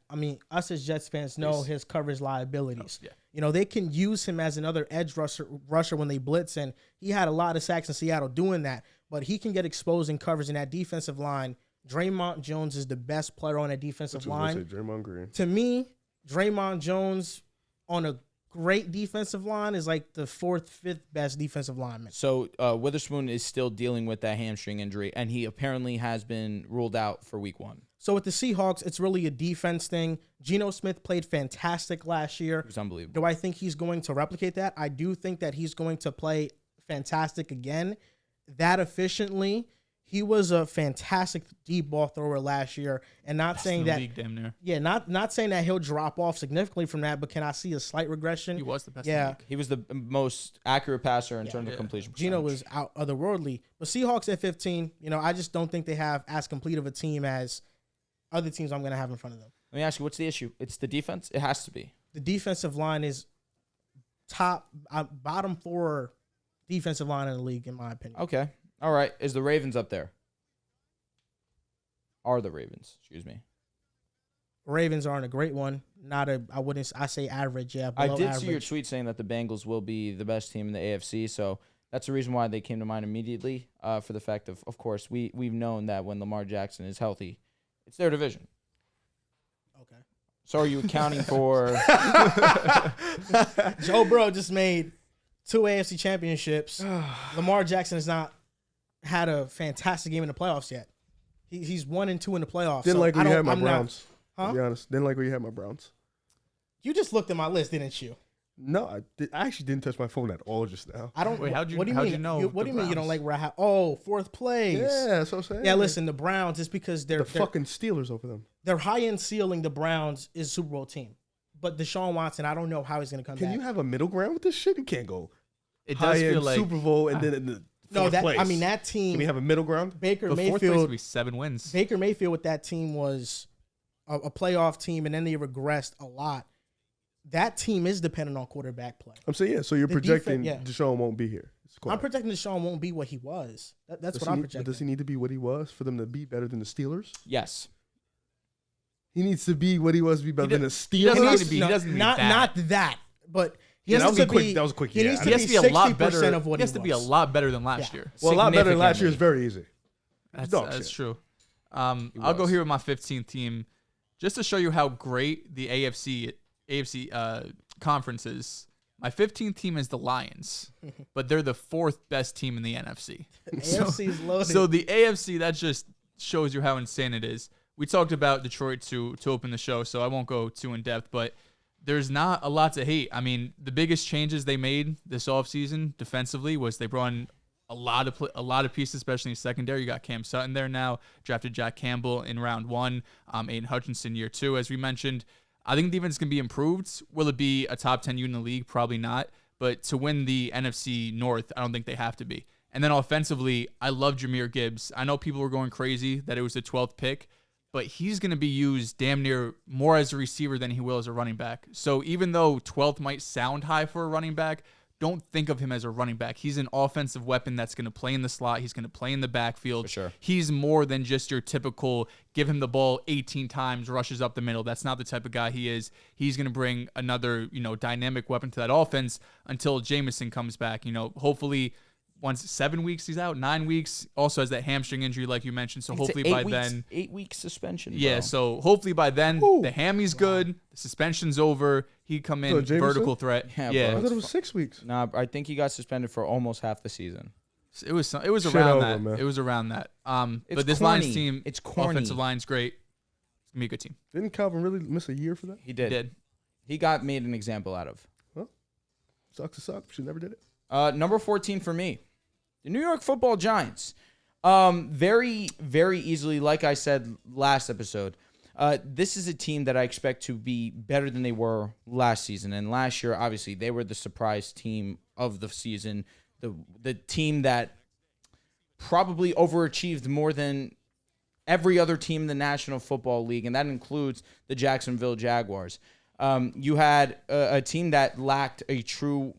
us as Jets fans know his coverage liabilities. Oh, yeah. They can use him as another edge rusher when they blitz, and he had a lot of sacks in Seattle doing that. But he can get exposed in coverage in that defensive line. Draymond Jones is the best player on that defensive line. Draymond Green. To me, Draymond Jones on a great defensive line is like the 4th, 5th best defensive lineman. So Witherspoon is still dealing with that hamstring injury, and he apparently has been ruled out for week 1. So with the Seahawks, it's really a defense thing. Geno Smith played fantastic last year. It was unbelievable. Do I think he's going to replicate that? I do think that he's going to play fantastic again, that efficiently. He was a fantastic deep ball thrower last year, and not saying that league, damn near. Yeah, not saying that he'll drop off significantly from that, but can I see a slight regression? He was the best. Yeah, in the league. He was the most accurate passer in terms of completion percentage. Geno was out otherworldly. But Seahawks at 15, I just don't think they have as complete of a team as other teams I'm going to have in front of them. Let me ask you, what's the issue? It's the defense? It has to be. The defensive line is bottom 4 defensive line in the league, in my opinion. Okay. All right. Is the Ravens up there? Are the Ravens? Excuse me. Ravens aren't a great one. I say average, yeah. I did average. see your tweet saying that the Bengals will be the best team in the AFC, so that's the reason why they came to mind immediately, for the fact of course, we've known that when Lamar Jackson is healthy, it's their division. Okay. So are you accounting for... Joe Burrow just made 2 AFC championships. Lamar Jackson has not had a fantastic game in the playoffs yet. He's 1 and 2 in the playoffs. Didn't like where you had my Browns. Huh? To be honest, didn't like where you had my Browns. You just looked at my list, didn't you? No, I actually didn't touch my phone at all just now. I don't. Wait, what do you mean? know? What do you mean you don't like where I have? Oh, 4th place. Yeah, that's what I'm saying. Yeah, listen, the Browns is because they're fucking Steelers over them. They're high end ceiling. The Browns is Super Bowl team, but Deshaun Watson, I don't know how he's going to come back. Can you have a middle ground with this shit? You can't go It does feel high-end like Super Bowl and then in the No, fourth place. I mean that team. Can we have a middle ground? Baker The fourth place would Mayfield. be 7 wins. Baker Mayfield with that team was a playoff team, and then they regressed a lot. That team is dependent on quarterback play. I'm saying, yeah. So you're The projecting defense, Deshaun won't be here. It's quiet. I'm projecting Deshaun won't be what he was. That's what I'm projecting. But does he need to be what he was for them to be better than the Steelers? Yes. He needs to be what he was to be better than the He doesn't Steelers. need to be. He doesn't need not that. but he Yeah, has to be. that was a quick. He Yeah. needs He has to be a lot better. of what He has to be a lot better than last year. Well, a lot better than last year is Significantly. very easy. That's true. I'll go was. here with my 15th team, just to show you how great the AFC conference is. My 15th team is the Lions, but they're the 4th best team in the NFC. AFC is loaded. So the AFC, that just shows you how insane it is. We talked about Detroit to open the show, so I won't go too in depth, but there's not a lot to hate. I mean, the biggest changes they made this offseason defensively was they brought in a lot of pieces, especially in secondary. You got Cam Sutton there now, drafted Jack Campbell in round 1, Aiden Hutchinson year 2, as we mentioned. I think defense can be improved. Will it be a top 10 unit in the league? Probably not. But to win the NFC North, I don't think they have to be. And then offensively, I love Jahmyr Gibbs. I know people were going crazy that it was the 12th pick, but he's going to be used damn near more as a receiver than he will as a running back. So even though 12th might sound high for a running back, don't think of him as a running back. He's an offensive weapon that's going to play in the slot. He's going to play in the backfield. For sure. He's more than just your typical give him the ball 18 times, rushes up the middle. That's not the type of guy he is. He's going to bring another, dynamic weapon to that offense until Jameson comes back. Hopefully once 7 weeks he's out, 9 weeks. Also has that hamstring injury like you mentioned. So hopefully by then 8-week suspension. yeah, bro. so hopefully by then the hammy's good, the suspension's over. He come in Jameson? vertical threat. Yeah, I bro. thought it was 6 weeks. Nah, I think he got suspended for almost half the season. It was Shit around over, that. man. It was around that. It's But this corny. Lions team, It's corny. offensive line's great. It's gonna be a good team. Didn't Calvin really miss a year for that? He did. He got made an example out of. Sucks to suck. She never did it. Number 14 for me, the New York Football Giants. Very, very easily, like I said last episode, this is a team that I expect to be better than they were last season. And last year, obviously, they were the surprise team of the season, the team that probably overachieved more than every other team in the National Football League, and that includes the Jacksonville Jaguars. You had a team that lacked a true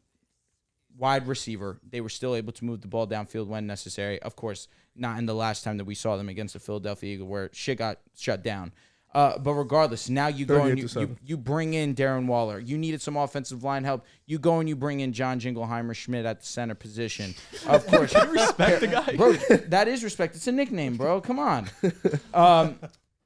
wide receiver. They were still able to move the ball downfield when necessary. Of course, not in the last time that we saw them against the Philadelphia Eagles where shit got shut down. But regardless, now you go and you bring in Darren Waller. You needed some offensive line help. You go and you bring in John Jingleheimer Schmidt at the center position. Of course. You respect the guy. Bro, that is respect. It's a nickname, bro. Come on.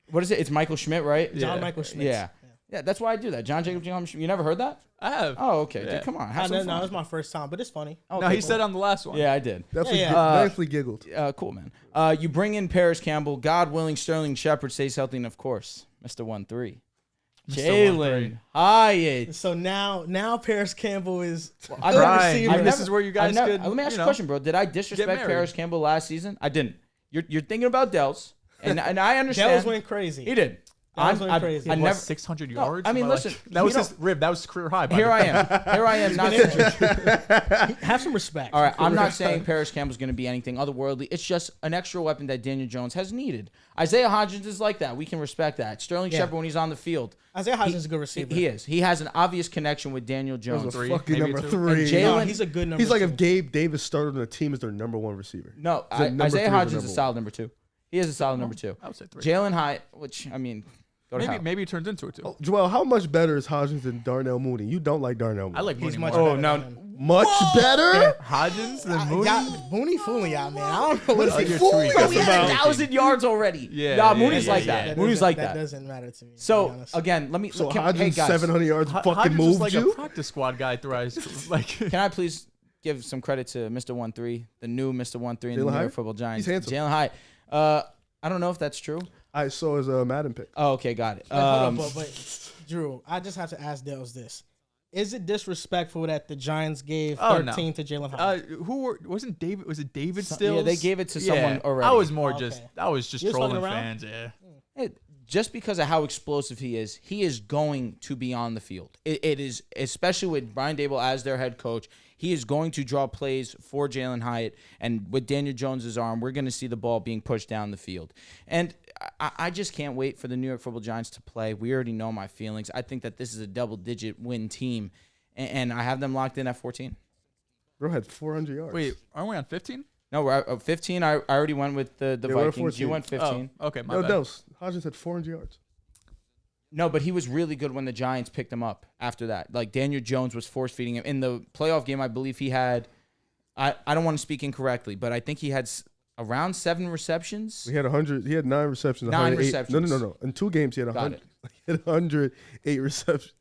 What is it? It's Michael Schmidt, right? John Michael Schmidt. Yeah, that's why I do that. John Jacob Schmidt. You never heard that? I have. Oh, okay. Yeah. Dude, come on. No, Have some no, fun. it was my first time, but it's funny. No, he said on the last one. Yeah, I did. Definitely Yeah. nicely giggled. Cool, man. You bring in Paris Campbell. God willing, Sterling Shepard stays healthy, and of course, Mr. 1-3. Jalen Hyatt. So now Paris Campbell is I good never- receiver. This is where you guys could. Let me ask you a question, bro. Did I disrespect married. Paris Campbell last season? I didn't. You're thinking about Dehls, and I Dehls understand. went crazy. He did. Dehls went crazy. I What, never. 600 No, yards. I mean, Am like- listen, that was you his rib. That was career high. By Here the way. I am. Here I am. Not. Have some respect. All right, I'm not saying Paris Campbell's going to be anything otherworldly. It's just an extra weapon that Daniel Jones has needed. Isaiah Hodgins is like that. We can respect that. Sterling Shepard, when he's on the field, Isaiah Hodgins is a good receiver. he is. He has an obvious connection with Daniel That Jones. was a Three, fucking maybe number two. 3. And Jalen- No, he's a good number. He's like if two. Gabe Davis started on the team as their number 1 receiver. No, He's a number Isaiah 3 or Hodgins is a number solid number 2. He is a solid number 2. I would say 3. Jalen Hyatt, which I mean, go to hell. Maybe it turns into it too. Oh, Joel, how much better is Hodgins than Darnell Mooney? You don't like Darnell Mooney. I like He's Mooney much more. better. no. than him. much better. Hodgins than Mooney. Mooney fooling y'all, man. I don't know what Oh, he's you're Bro, tweaking. he had 1,000 yards already. Yeah, Nah, yeah, Mooney's yeah, like yeah. that. Mooney's like That that. doesn't matter to me. to be So honest. again, let me. So hey Hodgins guys, 700 yards fucking Hodgins moved was like you. a practice squad guy throughout his like. Can I please give some credit to Mr. 1-3, the new Mr. 1-3 in the Jalen New York Hyatt? Football Giants? He's handsome. Jalen Hyatt. I don't know if that's true. I saw his Madden pick. Oh, okay, got it. Wait, hold on, but Drew, I just have to ask Dehls this. Is it disrespectful that the Giants gave 13 to Jalen Hyatt? Wasn't David? Was it David Stills? Yeah, they gave it to someone already. I was more Okay. just. I was just You was trolling fucking around? fans. Yeah. Hey, just because of how explosive he is going to be on the field. It is, especially with Brian Dable as their head coach. He is going to draw plays for Jalen Hyatt, and with Daniel Jones' arm, we're going to see the ball being pushed down the field. And I just can't wait for the New York Football Giants to play. We already know my feelings. I think that this is a double-digit win team, and I have them locked in at 14. Bro had 400 yards. Wait, aren't we on 15? No, we're at 15. I already went with the we're at Vikings. You 14. went 15. Oh, okay, my No, bad. Dehls. Hodgins had 400 yards. No, but he was really good when the Giants picked him up after that. Like, Daniel Jones was force-feeding him. In the playoff game, I believe he had, I don't want to speak incorrectly, but I think he had around 7 receptions. He had 100. He had 9 receptions. 9 108 receptions. No. In 2 games, he had 100. it. He had 108 receptions.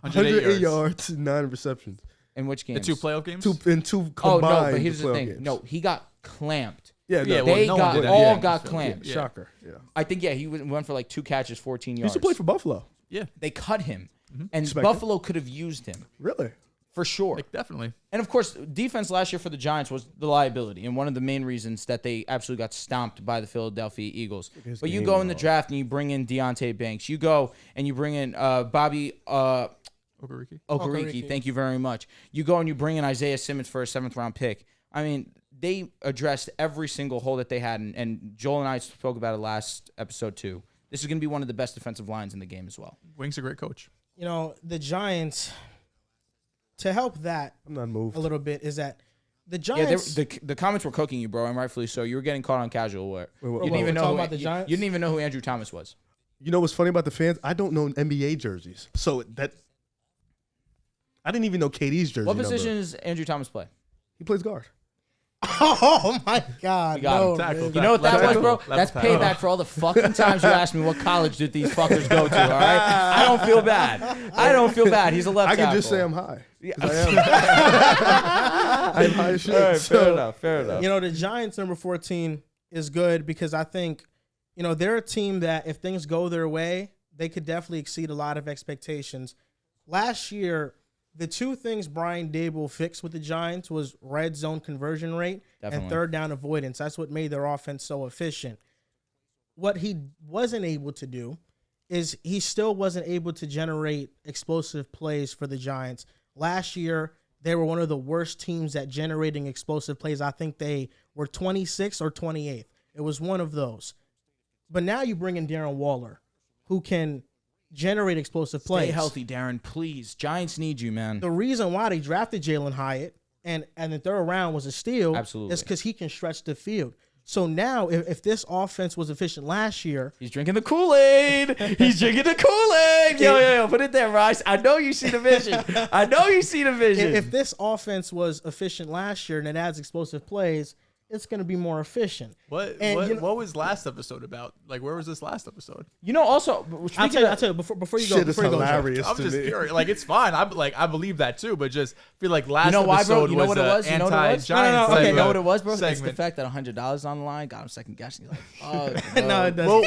108 yards, 9 receptions. In which The games? 2 playoff games? In two Oh, combined. no, but here's the playoff thing. games. No, he got clamped. Yeah, Yeah, no. well, They no one did that. all Yeah. got Yeah. clamped. Yeah. Shocker. Yeah. I think, he went for like 2 catches, 14 He yards. used to play for Buffalo. Yeah, They cut him, and Expected. Buffalo could have used him Really? for sure. like, definitely. And of course, defense last year for the Giants was the liability, and one of the main reasons that they absolutely got stomped by the Philadelphia Eagles. His But you game, go in the though. draft and you bring in Deontay Banks. You go and you bring in Bobby Okereke. Okereke. Thank you very much. You go and you bring in Isaiah Simmons for a 7th-round pick. I mean, they addressed every single hole that they had, and Joel and I spoke about it last episode too. This is going to be one of the best defensive lines in the game as well. Wing's a great coach. You know, the Giants, to help that I'm not moved. a little bit, is that the Yeah, Giants. the comments were cooking you, bro, and rightfully so. You were getting caught on casual wear. Wait, You what- didn't we're even know talking who, about the Giants? you didn't even know who Andrew Thomas was. You know what's funny about the fans? I don't know NBA jerseys. So that I didn't even know KD's jersey What number. position does Andrew Thomas play? He plays guard. Oh my God! You got no, him. Tackle, man. You know what that was, bro? Tackle. That's Tackle. payback for all the fucking times you asked me what college did these fuckers go to, all right? I don't feel bad. I don't feel bad. He's a left I tackle. can just say I'm high. Yeah. 'Cause I am. I'm high as shit. All right, fair So- enough, fair enough. You know, the Giants number 14 is good because I think, you know, they're a team that if things go their way, they could definitely exceed a lot of expectations. Last year, the 2 things Brian Dable fixed with the Giants was red zone conversion rate Definitely. and 3rd down avoidance. That's what made their offense so efficient. What he wasn't able to do is he still wasn't able to generate explosive plays for the Giants. Last year, they were one of the worst teams at generating explosive plays. I think they were 26th or 28th. It was one of those. But now you bring in Darren Waller, who can generate explosive plays. Stay healthy, Darren, please. Giants need you, man. The reason why they drafted Jalen Hyatt and the 3rd round was a steal Absolutely. is because he can stretch the field. So now, if this offense was efficient last year, He's drinking the Kool-Aid. He's drinking the Kool-Aid. Yo, put it there, Rice. I know you see the vision. I know you see the vision. if this offense was efficient last year and it adds explosive plays, it's going to be more efficient. What was last episode about? Like, where was this last episode? You know, also, I'll tell you before you go. Shit is Before you go, Joe. hilarious I'm to just me. curious. Like, it's fine. I believe that too, but just feel like last You know why, bro? episode You know was what it was? You know what it was? anti-Giants. No, okay, okay, you know what it was, bro? It's the segment. fact that $100 on the line got him second guessing. He's like, oh, No, it doesn't. Well,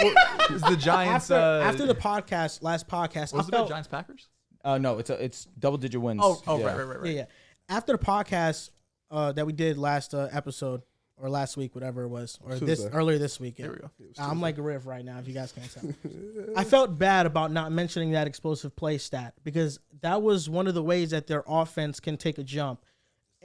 is the Giants after the last podcast, was I it felt Giants Packers? no, it's double-digit wins. Oh, Yeah. right. yeah. After the podcast that we did last episode or last week, whatever it was, or Tuesday. earlier this week. Yeah. There we go. I'm like a riff right now, if you guys can't tell. I felt bad about not mentioning that explosive play stat because that was one of the ways that their offense can take a jump.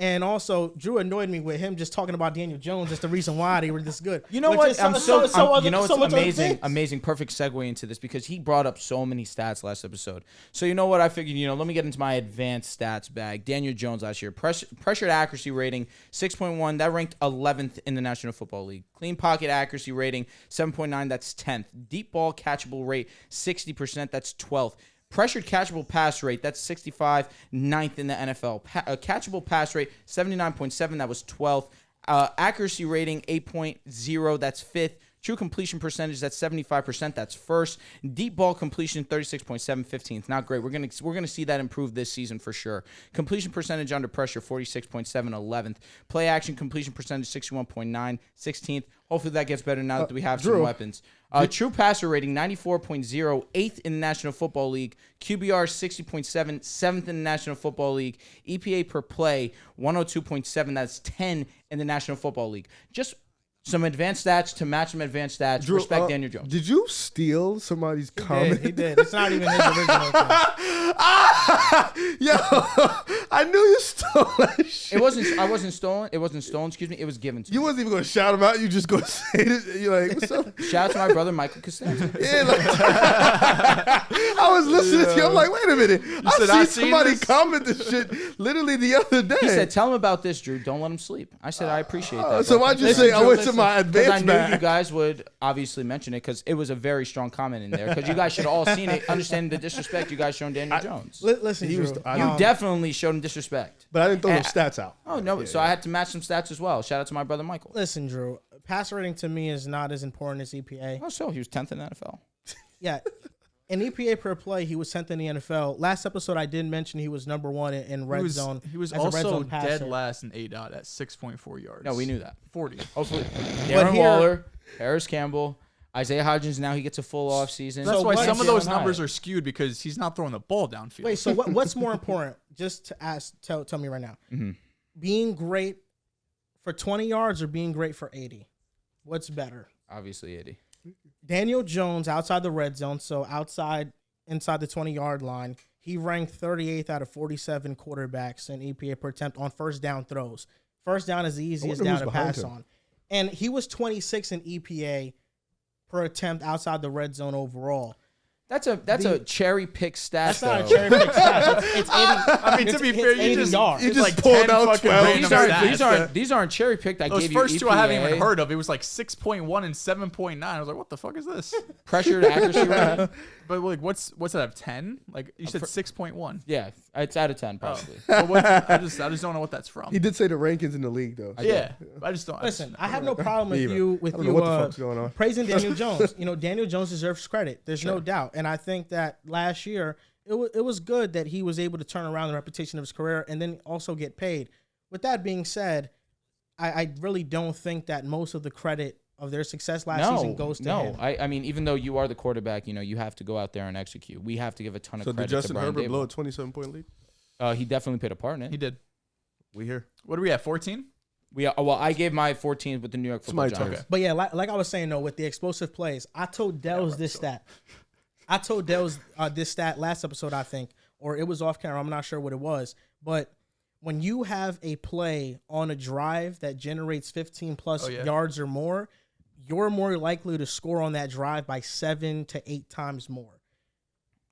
And also, Drew annoyed me with him just talking about Daniel Jones. That's the reason why they were this good. You know Which what? is You know much it's other amazing, things. amazing, perfect segue into this because he brought up so many stats last episode. So you know what? I figured, let me get into my advanced stats bag. Daniel Jones last year, pressured accuracy rating 6.1. That ranked 11th in the National Football League. Clean pocket accuracy rating 7.9. That's 10th. Deep ball catchable rate 60%. That's 12th. Pressured catchable pass rate, that's 65, 9th in the NFL. Catchable pass rate, 79.7, that was 12th. Accuracy rating, 8.0, that's 5th. True completion percentage, that's 75%, that's 1st. Deep ball completion, 36.7, 15th. Not great. We're gonna see that improve this season for sure. Completion percentage under pressure, 46.7, 11th. Play action completion percentage, 61.9, 16th. Hopefully that gets better now that we have some Drew, weapons. True passer rating, 94.0, 8th in the National Football League. QBR, 60.7, 7th in the National Football League. EPA per play, 102.7, that's 10 in the National Football League. Just some advanced stats to match some advanced stats. Drew, Respect Daniel Jones. Did you steal somebody's comment? He did. It's not even his original thing. Yo, I knew you stole that shit. I wasn't stolen. It wasn't stolen. Excuse me. It was given to You me. wasn't even gonna shout him out. You just gonna say this. You're like, what's up? Shout out to my brother Michael Costanza. Yeah, like, I was listening to you. I'm like, wait a minute. said, I "I see seen somebody this?" comment this shit literally the other day. He said, "Tell him about this, Drew. Don't let him sleep." I said, "I appreciate that." so bro. why'd you Listen, say I Drew, went to listen. my 'Cause advanced I knew bag? you guys would obviously mention it because it was a very strong comment in there. Because you guys should have all seen it, understanding the disrespect you guys shown Daniel Jones. Listen, Drew, You definitely showed him disrespect. But I didn't throw no And- stats out. Oh no! So I had to match some stats as well. Shout out to my brother Michael. listen, Drew. Passer rating to me is not as important as EPA. Oh, so he was 10th in the NFL. Yeah. In EPA per play, he was 10th in the NFL. Last episode, I did mention he was number one in red zone. He was as a red also zone passer. dead last in ADOT at 6.4 yards. No, we knew that. 40. Hopefully, But Darren here- Waller, Harris Campbell, Isaiah Hodgins. Now he gets a full off season. That's So why what- some of Jalen those numbers Hyatt. are skewed because he's not throwing the ball downfield. Wait, so what's more important? Just to ask, tell me right now. Mm-hmm. Being great for 20 yards or being great for 80? What's better? Obviously, Eddie. Daniel Jones outside the red zone, so inside the 20-yard line, he ranked 38th out of 47 quarterbacks in EPA per attempt on first down throws. First down is the easiest wonder down who's to behind pass him. on. And he was 26 in EPA per attempt outside the red zone overall. That's a cherry pick stat. That's not a though. cherry pick stat. It's 80. I mean, to be fair, it's 80 you just yards. You it's just like pulled 10 out fucking 12. random stats. These aren't cherry picked. I Those gave you first two I haven't even EPA. heard of. It was like 6.1 and 7.9. I was like, what the fuck is this? Pressure to accuracy rating. But like, what's that have 10? Like you said 6.1. Yeah, it's out of 10 probably. But what, I just don't know what that's from. He did say the rankings in the league though. Yeah, I just don't. Listen, I have no problem with Me either. you I don't know what the fuck's going on. praising Daniel Jones. You know, Daniel Jones deserves credit. There's no doubt. And I think that last year it was good that he was able to turn around the reputation of his career and then also get paid. With that being said, I really don't think that most of the credit of their success last season goes to him. I mean, even though you are the quarterback, you have to go out there and execute. We have to give a ton of So credit did Justin to Brian Herbert blow a Dable. 27-point lead? He definitely played a part in it. He did. We here. What are we at? 14? I gave my 14 with the New York Football Somebody Giants. But yeah, like I was saying though, with the explosive plays, I told Dehls this stat. I told Dehls this stat last episode, I think, or it was off camera. I'm not sure what it was, but when you have a play on a drive that generates 15 plus yards or more, you're more likely to score on that drive by 7 to 8 times more.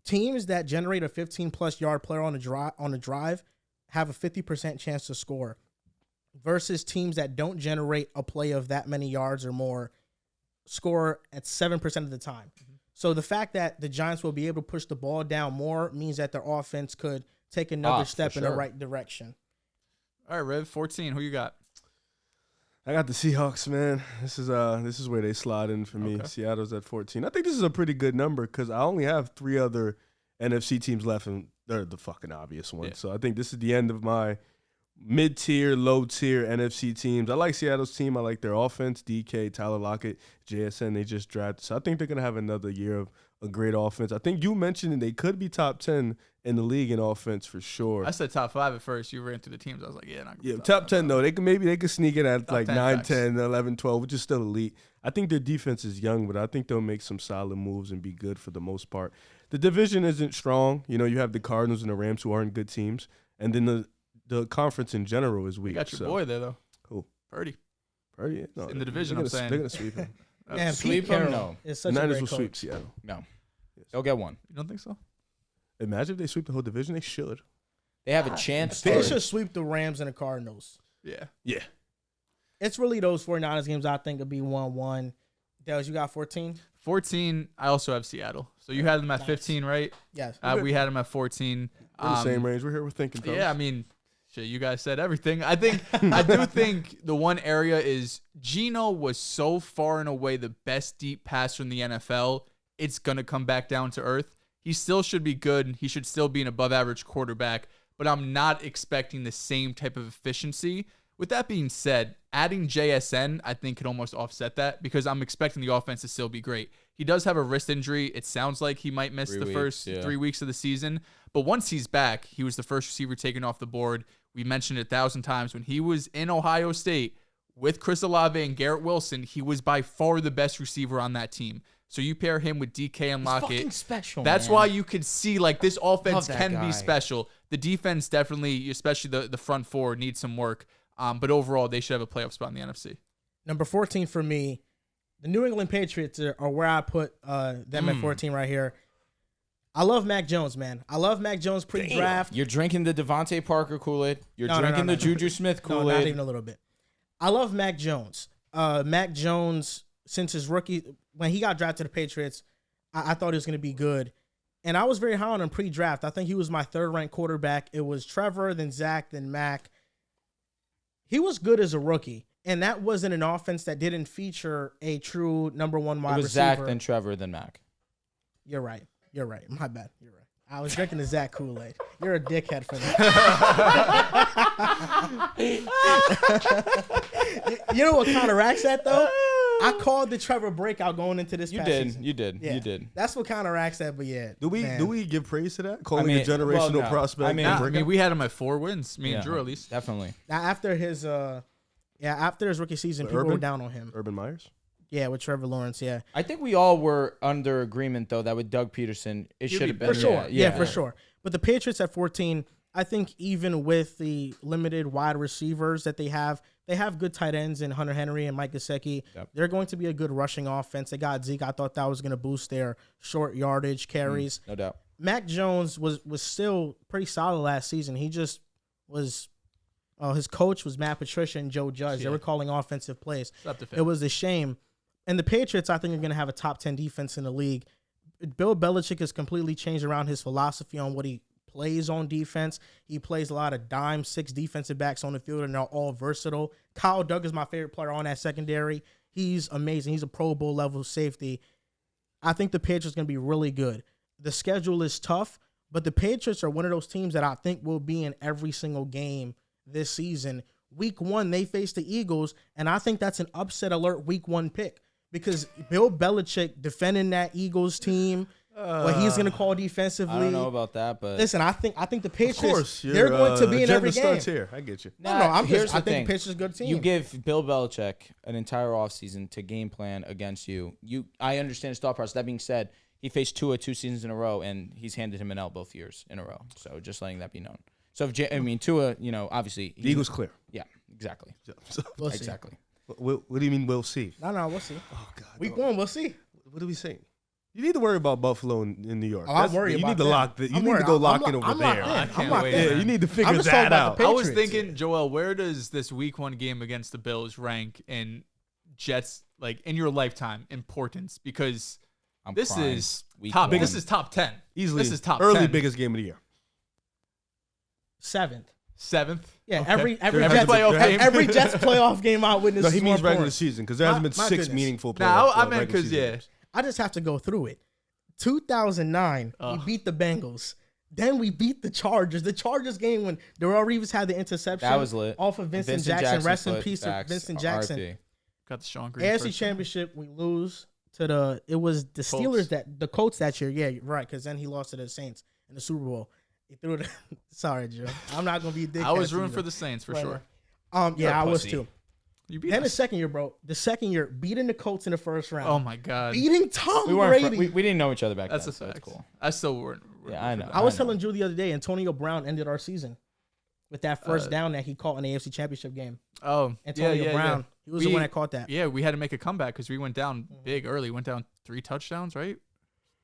Teams that generate a 15 plus yard player on a drive have a 50% chance to score, versus teams that don't generate a play of that many yards or more score at 7% of the time. So the fact that the Giants will be able to push the ball down more means that their offense could take another step in the right direction. All right, Rev, 14. Who you got? I got the Seahawks, man. This is where they slide in for me. Okay. Seattle's at 14. I think this is a pretty good number because I only have 3 other NFC teams left, and they're the fucking obvious ones. Yeah. So I think this is the end of my mid-tier, low-tier NFC teams. I like Seattle's team. I like their offense. DK, Tyler Lockett, JSN, they just drafted. So I think they're going to have another year of a great offense. I think you mentioned that they could be top 10 in the league in offense for sure. I said top 5 at first. You ran through the teams. I was like, yeah, not Yeah, top 10 though. They could sneak it at Top like 10 9, facts. 10, 11, 12, which is still elite. I think their defense is young, but I think they'll make some solid moves and be good for the most part. The division isn't strong. You know, you have the Cardinals and the Rams who aren't good teams, and then the conference in general is weak. You got your so. boy there though. Who? Purdy. Purdy, yeah. No, In the division, they're I'm gonna- saying. they're gonna sweep him. And Sweep Pete him? Carroll No. is The such a Niners great will coach. sweep Seattle. No. They'll get one. You don't think so? Imagine if they sweep the whole division. They should. They have a chance. They to. should sweep the Rams and the Cardinals. Yeah. Yeah. It's really those 49ers games I think will be 1-1. Dales, you got 14? 14, I also have Seattle. So you had them at Nice. 15, right? Yes. We had them at 14. We're in the same range. We're here. We're thinking. Fellas. Yeah, I mean, shit, you guys said everything. I do think the one area is Geno was so far and away the best deep passer in the NFL. It's going to come back down to earth. He still should be good. He should still be an above average quarterback, but I'm not expecting the same type of efficiency. With that being said, adding JSN, I think, could almost offset that because I'm expecting the offense to still be great. He does have a wrist injury. It sounds like he might miss the first 3 weeks of the season. But once he's back, he was the first receiver taken off the board. We mentioned it 1,000 times. When he was in Ohio State, with Chris Olave and Garrett Wilson, he was by far the best receiver on that team. So you pair him with DK and Lockett. Fucking special. That's man. why you could see like this offense Love that can guy. be special. The defense definitely, especially the front four, needs some work. But overall, they should have a playoff spot in the NFC. Number 14 for me, the New England Patriots are where I put them at 14 right here. I love Mac Jones, man. I love Mac Jones pre-draft. You're drinking the Devontae Parker Kool-Aid. You're drinking the Juju Smith No, Kool-Aid. not even a little bit. I love Mac Jones. Mac Jones, since his rookie, when he got drafted to the Patriots, I thought he was going to be good. And I was very high on him pre-draft. I think he was my third-ranked quarterback. It was Trevor, then Zach, then Mac. He was good as a rookie. And that wasn't an offense that didn't feature a true number one wide It was receiver. Zach, then Trevor, then Mac. You're right. My bad. You're right. I was drinking the Zach Kool-Aid. You're a dickhead for that. You know what counteracts that, though? I called the Trevor breakout going into this past season. You did. Yeah. You did. That's what counteracts that, but yeah. Do we give praise to that? Calling a generational well, no. prospect. I mean, a I breakout? mean, we had him at 4 wins. Me and Yeah, Drew, at least. Definitely. Now, after his rookie season, But people were Urban? down on him. Urban Myers. Yeah, with Trevor Lawrence, yeah. I think we all were under agreement, though, that with Doug Peterson, it should have been. For sure. Yeah, For sure. But the Patriots at 14, I think even with the limited wide receivers that they have good tight ends in Hunter Henry and Mike Gesicki. Yep. They're going to be a good rushing offense. They got Zeke. I thought that was going to boost their short yardage carries. No doubt. Mac Jones was still pretty solid last season. He just was his coach was Matt Patricia and Joe Judge. They Yeah. were calling offensive plays. Up to It was a shame. And the Patriots, I think, are going to have a top 10 defense in the league. Bill Belichick has completely changed around his philosophy on what he plays on defense. He plays a lot of dime 6 defensive backs on the field, and they're all versatile. Kyle Duggar is my favorite player on that secondary. He's amazing. He's a Pro Bowl level safety. I think the Patriots are going to be really good. The schedule is tough, but the Patriots are one of those teams that I think will be in every single game this season. Week 1, they face the Eagles, and I think that's an upset alert week 1 pick. Because Bill Belichick defending that Eagles team, what he's going to call defensively. I don't know about that, but Listen, I think the Patriots, Of course, they're going to be in every game. starts here. I get you. I here's the think thing. the Patriots are a good team. You give Bill Belichick an entire offseason to game plan against you. I understand his thought process. That being said, he faced Tua 2 seasons in a row, and he's handed him an L both years in a row. So just letting that be known. So if Tua, obviously The Eagles clear. Yeah, exactly. So, We'll see. Exactly. what do you mean we'll see? No, we'll see. Oh God. Week 1, we'll see. What are we saying? You need to worry about Buffalo in New York. Oh, I'm worried You about need to them. lock. You I'm need worried. to go I'm lock lo- in over I'm there. locked in. I I'm can't locked wait, in. Yeah, man. you need to figure I'm just that talking about out. the I was Patriots. thinking, Joel, where does this week 1 game against the Bills rank in Jets, like in your lifetime importance? Because I'm this crying. is Week top. 1. This is top 10. Easily, This is top early 10. biggest game of the year. 7th. 7th. Yeah, Okay. every Every Jets playoff game. every Jets playoff game I witnessed. No, he is means more regular important. season because there hasn't been My 6 goodness. meaningful playoffs. Now I meant regular because season games. I just have to go through it. 2009, we beat the Bengals. Then we beat the Chargers. The Chargers game when Darrell Reeves had the interception. That was lit. Off of Vincent Jackson. Rest in foot, peace to facts. Vincent Jackson. RIP. got the Sean Green AFC first. Championship, we lose to it was the Steelers the Colts that year. Yeah, right. Because then he lost to the Saints in the Super Bowl. He threw it. Sorry, Joe. I'm not gonna be a dickhead. I was to rooting you. for the Saints for sure. Yeah, You're a I was pussy. too. You beat Then the us. second year, bro. The second year, beating the Colts in the first round. Oh my God. Beating Tom We weren't. Brady. We didn't know each other back That's then. a so fact. that's cool. I still weren't. Yeah, I know. I was know. telling Drew the other day, Antonio Brown ended our season with that first down that he caught in the AFC Championship game. Oh, Antonio Brown. He was the one that caught that. Yeah, we had to make a comeback because we went down big early. Went down 3 touchdowns, right?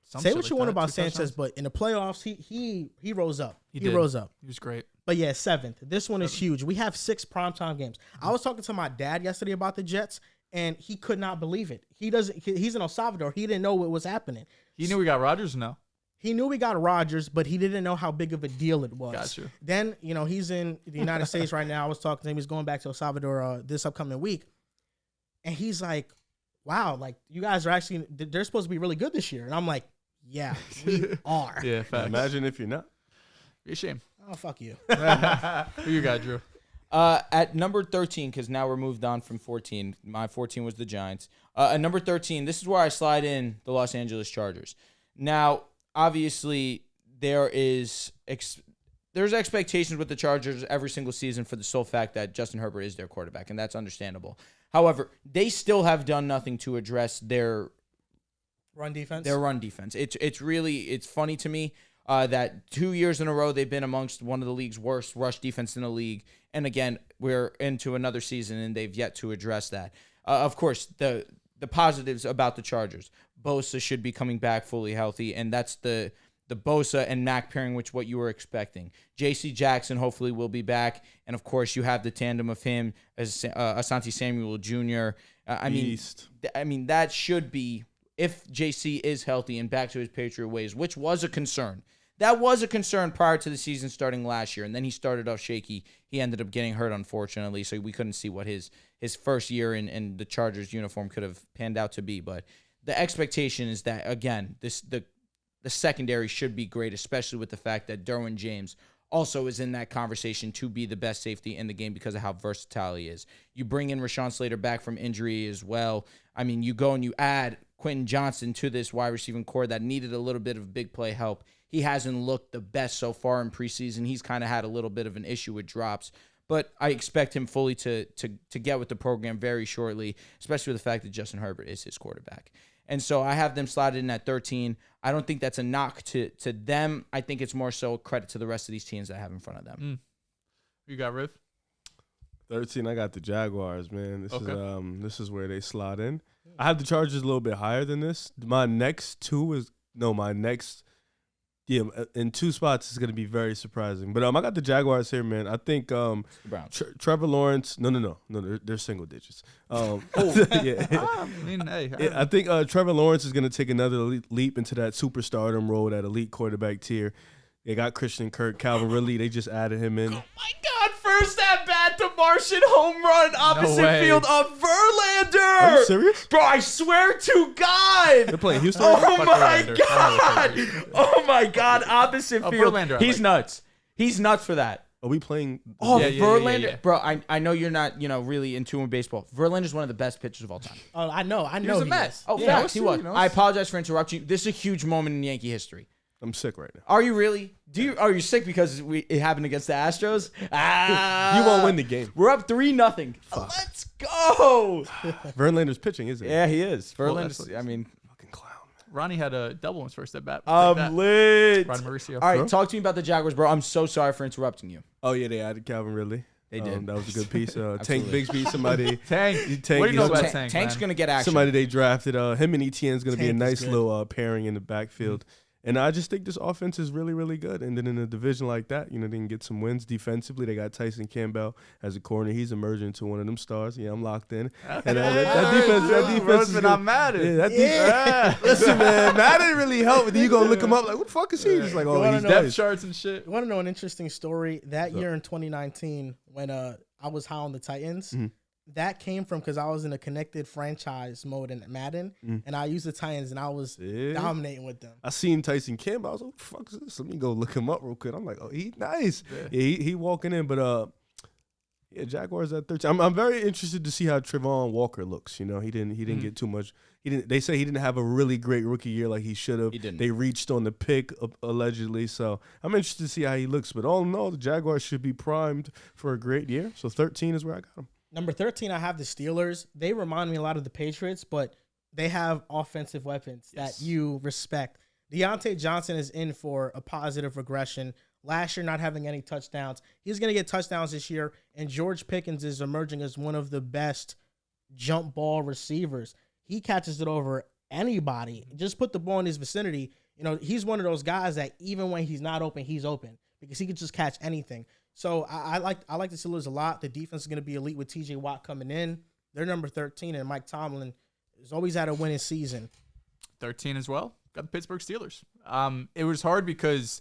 Some Say shit what like you want that, about 2 Sanchez, touchdowns. but in the playoffs, he rose up. He did. rose up. He was great. But yeah, 7th. This one is huge. We have 6 primetime games. I was talking to my dad yesterday about the Jets, and he could not believe it. He's in El Salvador. He didn't know what was happening. He knew we got Rodgers now. He knew we got Rodgers, but he didn't know how big of a deal it was. Got you. Then, he's in the United States right now. I was talking to him. He's going back to El Salvador this upcoming week. And he's like, wow, like, you guys are actually, they're supposed to be really good this year. And I'm like, yeah, we are. Yeah, facts. Imagine if you're not. Be a shame. Oh, fuck you. Who you got, Drew? At number 13, because now we're moved on from 14. My 14 was the Giants. At number 13, this is where I slide in the Los Angeles Chargers. Now, obviously, there is there's expectations with the Chargers every single season for the sole fact that Justin Herbert is their quarterback, and that's understandable. However, they still have done nothing to address their run defense. It's funny to me that 2 years in a row they've been amongst one of the league's worst rush defense in the league, and again we're into another season and they've yet to address that. Of course, the positives about the Chargers, Bosa should be coming back fully healthy, and that's the Bosa and Mac pairing, which what you were expecting. J.C. Jackson hopefully will be back, and of course you have the tandem of him as Asante Samuel Jr. I mean that should be, if J.C. is healthy and back to his Patriot ways, which was a concern. That was a concern prior to the season starting last year, and then he started off shaky. He ended up getting hurt, unfortunately, so we couldn't see what his first year in the Chargers uniform could have panned out to be. But the expectation is that, again, the secondary should be great, especially with the fact that Derwin James also is in that conversation to be the best safety in the game because of how versatile he is. You bring in Rashawn Slater back from injury as well. I mean, you go and you add Quentin Johnson to this wide receiving core that needed a little bit of big play help. He hasn't looked the best so far in preseason. He's kind of had a little bit of an issue with drops, but I expect him fully to get with the program very shortly, especially with the fact that Justin Herbert is his quarterback. And so I have them slotted in at 13. I don't think that's a knock to them. I think it's more so a credit to the rest of these teams that I have in front of them. You got Riv? 13, I got the Jaguars, man. This is where they slot in. I have the Chargers a little bit higher than this. My next in two spots is going to be very surprising. But I got the Jaguars here, man. I think Trevor Lawrence. No, they're single digits. I think Trevor Lawrence is going to take another leap into that superstardom role, that elite quarterback tier. They got Christian Kirk, Calvin Ridley. They just added him in. Oh my God! First at bat to Martian home run opposite field of Verlander. Are you serious, bro? I swear to God. They're playing Houston. Oh my God! Oh my God! Opposite field. Verlander, He's nuts. He's nuts for that. Are we playing? Oh, yeah, Verlander, yeah. Bro. I know you're not really in tune with baseball. Verlander's one of the best pitchers of all time. Oh, I know. He was a Met. Oh, yeah, he was. I apologize for interrupting you. This is a huge moment in Yankee history. I'm sick right now. Are you really? Are you sick because it happened against the Astros? You won't win the game. We're up 3-0. Let's go. Verlander's pitching, isn't he? Yeah, he is. Verlander's. Fucking clown. Ronnie had a double on his first at bat. I'm lit. Ronnie Mauricio. All right, talk to me about the Jaguars, bro. I'm so sorry for interrupting you. Oh yeah, they added Calvin Ridley. They did. That was a good piece. Tank Bigsby, somebody. Tank. What do you know about Tank? Tank's gonna get action. Somebody they drafted. Him and Etienne's gonna be a nice good. little pairing in the backfield. And I just think this offense is really, really good. And then in a division like that, they can get some wins defensively. They got Tyson Campbell as a corner. He's emerging into one of them stars. Yeah, I'm locked in. And that defense is good. I'm mad at. Listen, man, that didn't really help. Then you gonna look him up like, what the fuck is he? Just like, he's depth charts and shit. You want to know an interesting story? That year in 2019, when I was high on the Titans. Mm-hmm. That came from because I was in a connected franchise mode in Madden, and I used the Titans, and I was dominating with them. I seen Tyson Campbell. I was like, what the fuck is this? Let me go look him up real quick. I'm like, oh, he's nice. Yeah, he walking in. But, Jaguars at 13. I'm very interested to see how Trevon Walker looks. He didn't get too much. They say he didn't have a really great rookie year like he should have. He didn't. They reached on the pick, allegedly. So I'm interested to see how he looks. But all in all, the Jaguars should be primed for a great year. So 13 is where I got him. Number 13, I have the Steelers. They remind me a lot of the Patriots, but they have offensive weapons that you respect. Deontay Johnson is in for a positive regression. Last year, not having any touchdowns. He's going to get touchdowns this year, and George Pickens is emerging as one of the best jump ball receivers. He catches it over anybody. Just put the ball in his vicinity. He's one of those guys that even when he's not open, he's open because he can just catch anything. So I like the Steelers a lot. The defense is going to be elite with T.J. Watt coming in. They're number 13, and Mike Tomlin is always at a winning season. 13 as well. Got the Pittsburgh Steelers. It was hard because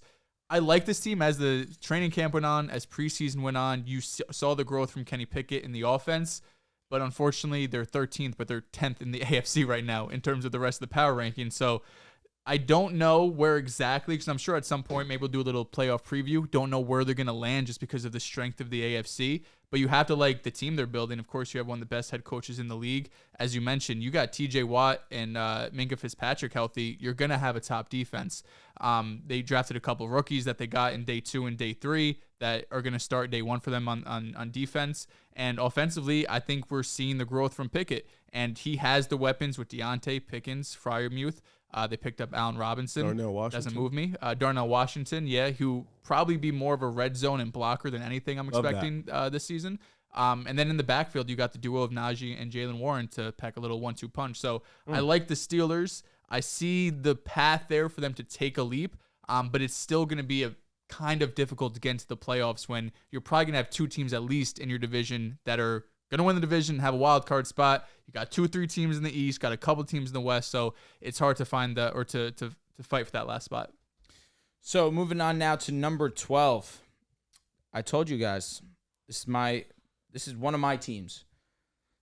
I like this team as the training camp went on, as preseason went on. You saw the growth from Kenny Pickett in the offense, but unfortunately they're 13th, but they're 10th in the AFC right now in terms of the rest of the power ranking. So I don't know where exactly, because I'm sure at some point maybe we'll do a little playoff preview. Don't know where they're going to land just because of the strength of the AFC. But you have to like the team they're building. Of course, you have one of the best head coaches in the league. As you mentioned, you got TJ Watt and Minka Fitzpatrick healthy. You're going to have a top defense. They drafted a couple of rookies that they got in day 2 and day 3 that are going to start day 1 for them on defense. And offensively, I think we're seeing the growth from Pickett. And he has the weapons with Deontay, Pickens, Freiermuth. They picked up Allen Robinson. Darnell Washington. Doesn't move me. Darnell Washington, yeah, who probably be more of a red zone and blocker than anything I'm expecting this season. And then in the backfield, you got the duo of Najee and Jalen Warren to pack a little 1-2 punch. So I like the Steelers. I see the path there for them to take a leap, but it's still going to be a kind of difficult to get into the playoffs when you're probably going to have 2 teams at least in your division that are going to win the division, have a wild card spot. You got 2 or 3 teams in the East, got a couple teams in the West, so it's hard to find to fight for that last spot. So moving on now to number 12. I told you guys this is one of my teams.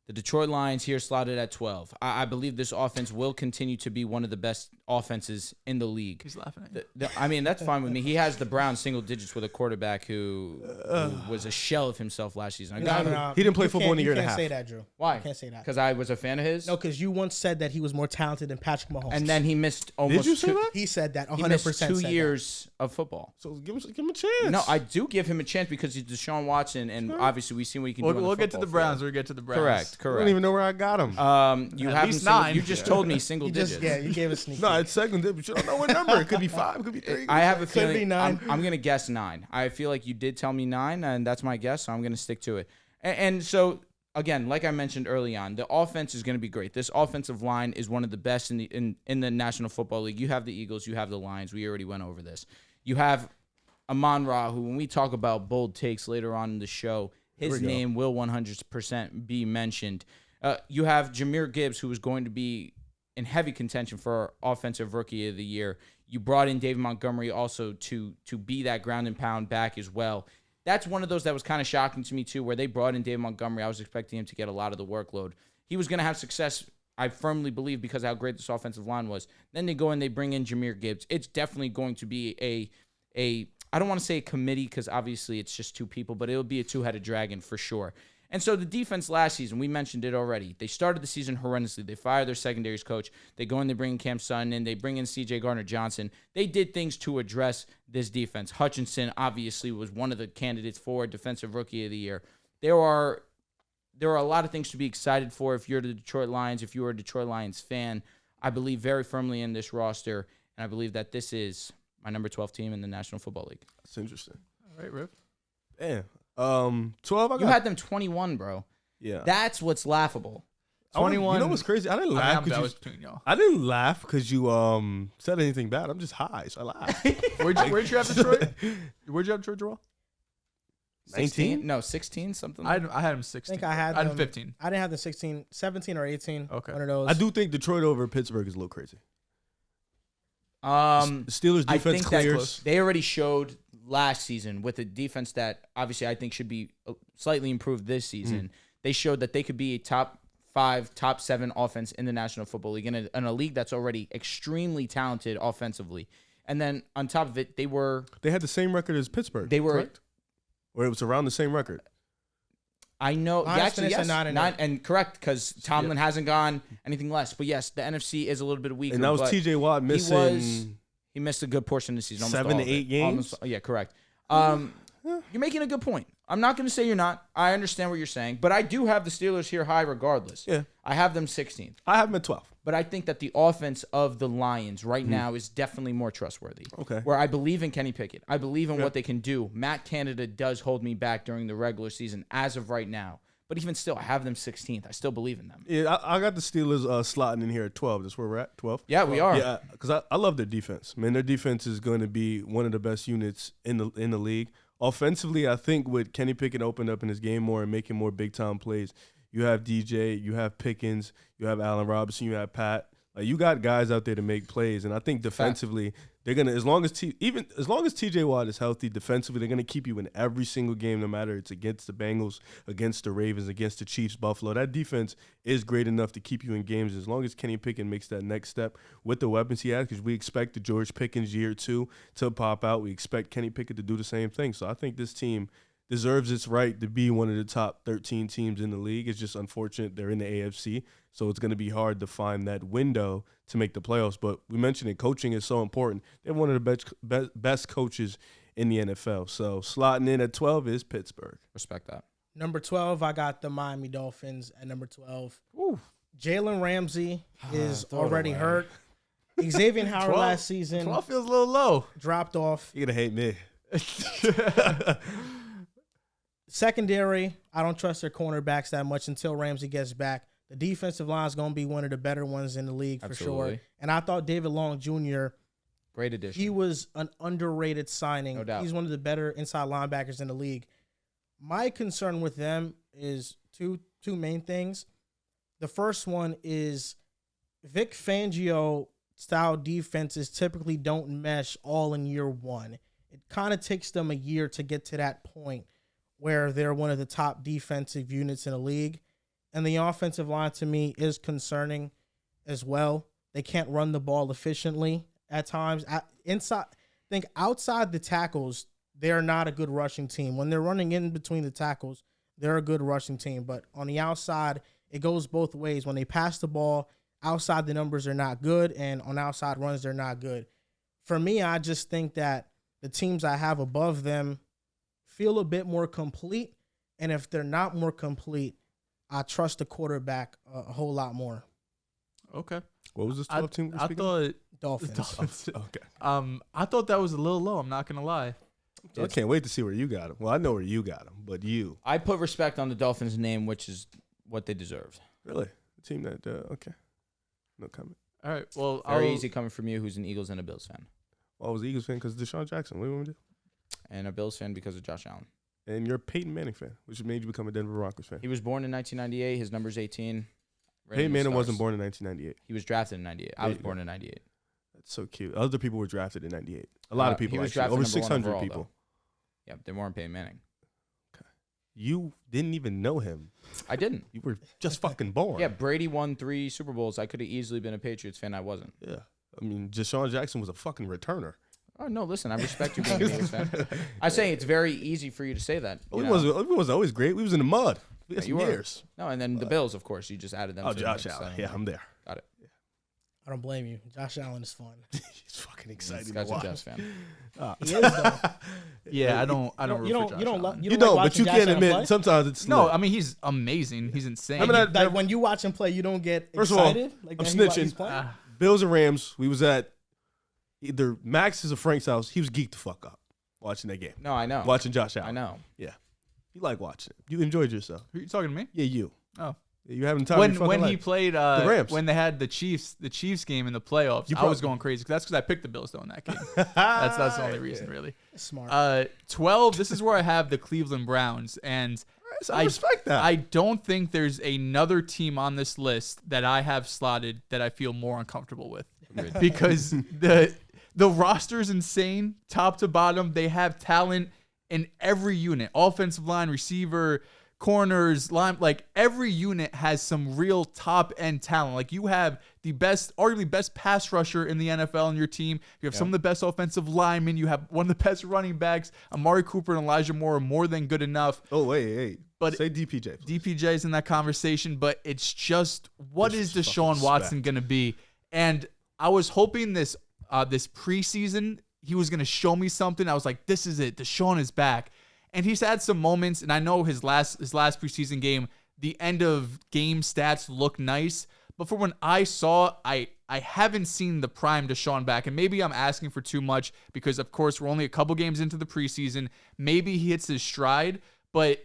The Detroit Lions here slotted at 12. I believe this offense will continue to be one of the best offenses in the league. He's laughing at you. I mean, that's fine with me. He has the Browns single digits with a quarterback who was a shell of himself last season. No. He didn't play football in a year and a You half. can't say that, Drew. Why? You can't say that. Because I was a fan of his? No, because you once said that he was more talented than Patrick Mahomes. And then he missed almost Did you say that? He said that 100%. He missed 2 said years of football. So give him a chance. No, I do give him a chance because he's Deshaun Watson, and obviously we've seen what he can do. We'll get to the Browns. We'll get to the Browns. Correct. I don't even know where I got him. You At have least him single, 9. You just told me single He digits. just, yeah, you gave a sneak. No, peek. it's second digit, but you don't know what number. It could be 5, it could be 3. I have a Could feeling be 9. I'm going to guess 9. I feel like you did tell me 9, and that's my guess, so I'm going to stick to it. And so, again, like I mentioned early on, the offense is going to be great. This offensive line is one of the best in the National Football League. You have the Eagles, you have the Lions. We already went over this. You have Amon-Ra, who when we talk about bold takes later on in the show, his name will 100% be mentioned. You have Jahmyr Gibbs, who is going to be in heavy contention for Offensive Rookie of the Year. You brought in David Montgomery also to be that ground and pound back as well. That's one of those that was kind of shocking to me too, where they brought in David Montgomery. I was expecting him to get a lot of the workload. He was going to have success, I firmly believe, because of how great this offensive line was. Then they go and they bring in Jahmyr Gibbs. It's definitely going to be a I don't want to say a committee because obviously it's just 2 people, but it'll be a 2-headed dragon for sure. And so the defense last season, we mentioned it already. They started the season horrendously. They fired their secondaries coach. They go and they bring in Cam Sutton and they bring in C.J. Gardner-Johnson. They did things to address this defense. Hutchinson obviously was one of the candidates for Defensive Rookie of the Year. There are a lot of things to be excited for if you're the Detroit Lions, if you're a Detroit Lions fan. I believe very firmly in this roster, and I believe that this is my number 12 team in the National Football League. That's interesting. All right, Riv. Damn. 12. You had them 21, bro. Yeah. That's what's laughable. 21. You know what's crazy? I didn't laugh that because was between y'all. I didn't laugh because you said anything bad. I'm just high, so I laughed. Where'd you have Detroit? Where'd you have Detroit, Joel? 16? No, 16, something I like had him 16. I think I had him them 15. I didn't have the 16, 17 or 18. Okay. One of those. I do think Detroit over Pittsburgh is a little crazy. that. The Steelers I defense think clears. that they already showed last season with a defense that obviously I think should be slightly improved this season. They showed that they could be a top 5, top 7 offense in the National Football League in a league that's already extremely talented offensively. And then on top of it, They had the same record as Pittsburgh. They were- correct? Or it was around the same record. I know, Lions actually, finished yes, at 9-8. and correct, because Tomlin hasn't gone anything less. But yes, the NFC is a little bit weaker. And that was but TJ Watt missing. he missed a good portion of the season. Almost 7 all to of 8 it. games? Yeah, correct. You're making a good point. I'm not going to say you're not. I understand what you're saying, but I do have the Steelers here high regardless. Yeah. I have them 16th. I have him at 12. But I think that the offense of the Lions right now is definitely more trustworthy. Okay. Where I believe in Kenny Pickett. I believe in what they can do. Matt Canada does hold me back during the regular season as of right now. But even still, I have them 16th. I still believe in them. Yeah, I got the Steelers slotting in here at 12. That's where we're at, 12. Yeah, we are. Yeah, because I love their defense. Man, their defense is going to be one of the best units in the league. Offensively, I think with Kenny Pickett opened up in his game more and making more big-time plays, you have DJ, you have Pickens, you have Allen Robinson, you have Pat. Like, you got guys out there to make plays, and I think defensively they're gonna, as long as TJ Watt is healthy, defensively they're gonna keep you in every single game, no matter it's against the Bengals, against the Ravens, against the Chiefs, Buffalo. That defense is great enough to keep you in games as long as Kenny Pickett makes that next step with the weapons he has. Because we expect the George Pickens year 2 to pop out. We expect Kenny Pickett to do the same thing. So I think this team deserves its right to be one of the top 13 teams in the league. It's just unfortunate they're in the AFC, so it's going to be hard to find that window to make the playoffs. But we mentioned it, coaching is so important. They're one of the best coaches in the NFL. So slotting in at 12 is Pittsburgh. Respect that. Number 12, I got the Miami Dolphins at number 12. Ooh. Jalen Ramsey is already hurt. Xavier Howard last season 12 feels a little low. dropped off. You're going to hate me. Secondary, I don't trust their cornerbacks that much until Ramsey gets back. The defensive line is going to be one of the better ones in the league for sure. And I thought David Long Jr., great addition. he was an underrated signing. No doubt. He's one of the better inside linebackers in the league. My concern with them is two main things. The first one is Vic Fangio style defenses typically don't mesh all in year one. It kind of takes them a year to get to that point where they're one of the top defensive units in the league. And the offensive line, to me, is concerning as well. They can't run the ball efficiently at times. Outside the tackles, they're not a good rushing team. When they're running in between the tackles, they're a good rushing team. But on the outside, it goes both ways. When they pass the ball, outside the numbers are not good, and on outside runs, they're not good. For me, I just think that the teams I have above them feel a bit more complete, and if they're not more complete, I trust the quarterback a whole lot more. Okay. What was this 12 team? I thought Dolphins. Okay. I thought that was a little low. I'm not gonna lie. I can't wait to see where you got him. Well, I know where you got him, but you. I put respect on the Dolphins' name, which is what they deserved. Really? A team that, okay. No comment. All right. Well, Very easy coming from you, who's an Eagles and a Bills fan. Well, I was an Eagles fan because of Deshaun Jackson. What do you want me to do? And a Bills fan because of Josh Allen. And you're a Peyton Manning fan, which made you become a Denver Broncos fan. He was born in 1998. His number's 18. Peyton Manning wasn't born in 1998. He was drafted in 98. I was born in 98. That's so cute. Other people were drafted in 98. A lot of people, he was actually. Over drafted number 600 1 people. overall, yeah, they weren't Peyton Manning. You didn't even know him. I didn't. You were just fucking born. Yeah, Brady won 3 Super Bowls. I could have easily been a Patriots fan. I wasn't. Yeah. I mean, Deshaun Jackson was a fucking returner. Oh, no, listen, I respect you being an Eagles fan. I'm saying it's very easy for you to say that. We wasn't always great. We was in the mud. We had you some were. years. No, and then the Bills, of course. You just added them. Oh, to Josh the mix, Allen. so, Yeah, I'm there. Got it. I don't blame you. Josh Allen is fun. He's fucking exciting to Scott's a watch. Jets fan. He is, though. Yeah, I don't. You don't You don't, but watching you Josh can't Allen admit play? sometimes it's No, lit. I mean he's amazing. He's insane. I mean, Like when you watch him play, you don't get First of all, excited. Like I'm that snitching. he's playing? Bills and Rams, we was at either Max's or Frank's house. He was geeked the fuck up watching that game. No, I know. Watching Josh Allen. I know. Yeah. You like watching it. You enjoyed yourself. Are you talking to me? Yeah, you. Oh. You having time of your When fucking he life. played The Rams. when they had the Chiefs game in the playoffs, I was going crazy because I picked the Bills though in that game. that's the only reason really. Smart. 12. This is where I have the Cleveland Browns, and So I respect that. I don't think there's another team on this list that I have slotted that I feel more uncomfortable with because the roster's insane, top to bottom. They have talent in every unit, offensive line, receiver, corners, line, like every unit has some real top end talent. Like you have the best, arguably best pass rusher in the NFL on your team. You have some of the best offensive linemen. You have one of the best running backs. Amari Cooper and Elijah Moore are more than good enough. Oh, wait. But say DPJ. Please. DPJ's in that conversation, but it's just what is This is Deshaun fucking Watson respect. going to be? And I was hoping this preseason he was going to show me something. I was like, this is it. Deshaun is back. And he's had some moments, and I know his last preseason game, the end of game stats look nice. But for when I saw, I haven't seen the prime Deshaun back. And maybe I'm asking for too much because, of course, we're only a couple games into the preseason. Maybe he hits his stride, but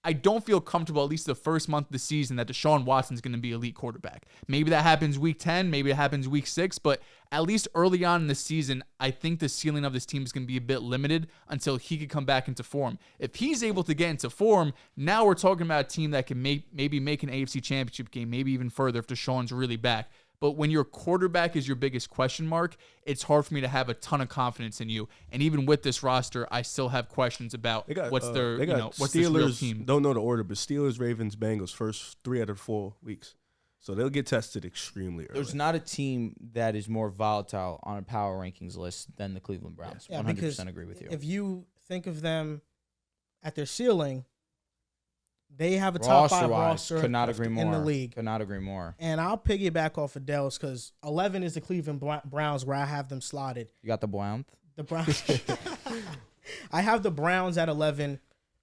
I don't feel comfortable, at least the first month of the season, that Deshaun Watson's going to be elite quarterback. Maybe that happens week 10, maybe it happens week 6, but at least early on in the season, I think the ceiling of this team is going to be a bit limited until he could come back into form. If he's able to get into form, now we're talking about a team that can maybe make an AFC Championship game, maybe even further if Deshaun's really back. But when your quarterback is your biggest question mark, it's hard for me to have a ton of confidence in you. And even with this roster, I still have questions about what's their, what's this real Steelers, team. don't know the order, but Steelers, Ravens, Bengals, first 3 out of 4 weeks. So they'll get tested extremely early. There's not a team that is more volatile on a power rankings list than the Cleveland Browns. Yeah, 100% agree with you. If you think of them at their ceiling, they have a top 5 roster could not agree more. in the league. Could not agree more. And I'll piggyback off of Dehls because 11 is the Cleveland Browns where I have them slotted. You got the Browns? The Browns. I have the Browns at 11.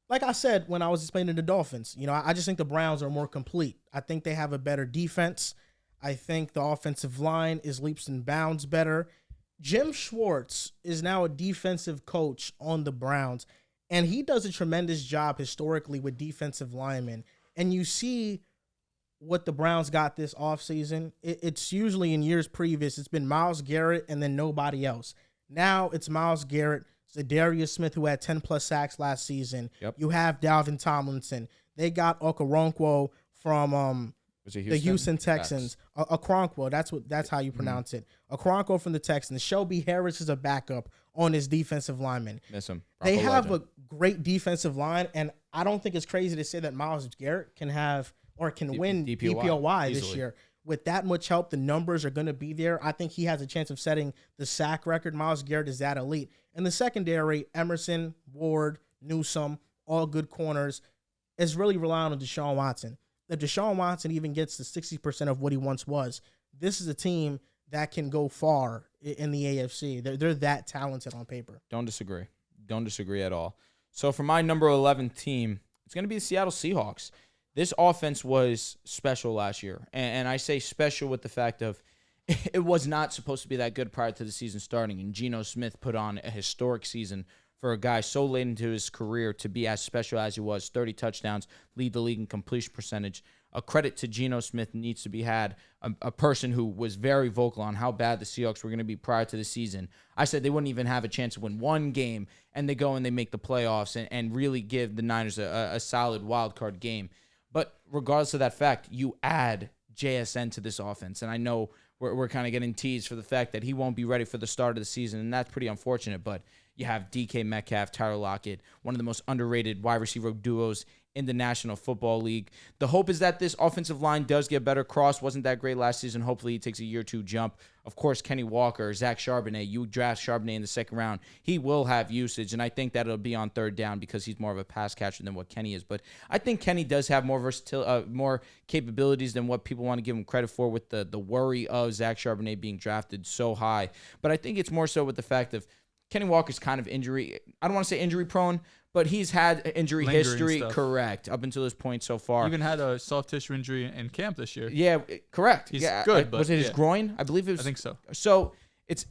Like I said when I was explaining the Dolphins, I just think the Browns are more complete. I think they have a better defense. I think the offensive line is leaps and bounds better. Jim Schwartz is now a defensive coach on the Browns, and he does a tremendous job historically with defensive linemen. And you see what the Browns got this offseason. It's usually in years previous, it's been Myles Garrett and then nobody else. Now it's Myles Garrett, Zadarius Smith, who had 10-plus sacks last season. Yep. You have Dalvin Tomlinson. They got Okoronkwo from the Houston Texans. Okoronkwo, that's how you pronounce it. Okoronkwo from the Texans. Shelby Harris is a backup on his defensive lineman. Miss him. They have a great defensive line, and I don't think it's crazy to say that Myles Garrett can win DPOY this year. With that much help, the numbers are going to be there. I think he has a chance of setting the sack record. Myles Garrett is that elite. And the secondary, Emerson, Ward, Newsome, all good corners, is really relying on Deshaun Watson. If Deshaun Watson even gets to 60% of what he once was, this is a team that can go far in the AFC. They're that talented on paper. Don't disagree. Don't disagree at all. So for my number 11 team, it's going to be the Seattle Seahawks. This offense was special last year, and I say special with the fact of it was not supposed to be that good prior to the season starting, and Geno Smith put on a historic season for a guy so late into his career to be as special as he was. 30 touchdowns, lead the league in completion percentage. A credit to Geno Smith needs to be had, a person who was very vocal on how bad the Seahawks were going to be prior to the season. I said they wouldn't even have a chance to win one game, and they go and they make the playoffs and really give the Niners a solid wild card game. But regardless of that fact, you add JSN to this offense. And I know we're kind of getting teased for the fact that he won't be ready for the start of the season, and that's pretty unfortunate. But you have DK Metcalf, Tyler Lockett, one of the most underrated wide receiver duos in the National Football League. The hope is that this offensive line does get better. Cross wasn't that great last season. Hopefully he takes a year or two jump. Of course, Kenny Walker, Zach Charbonnet, you draft Charbonnet in the second round. He will have usage, and I think that it'll be on third down because he's more of a pass catcher than what Kenny is. But I think Kenny does have more more capabilities than what people want to give him credit for with the worry of Zach Charbonnet being drafted so high. But I think it's more so with the fact of Kenny Walker's kind of injury. I don't want to say injury prone, but he's had injury Lingering history, stuff. Correct, up until this point so far. Even had a soft tissue injury in camp this year. Yeah, correct. He's yeah, good, but was it his yeah. groin? I believe it was. I think so. So it's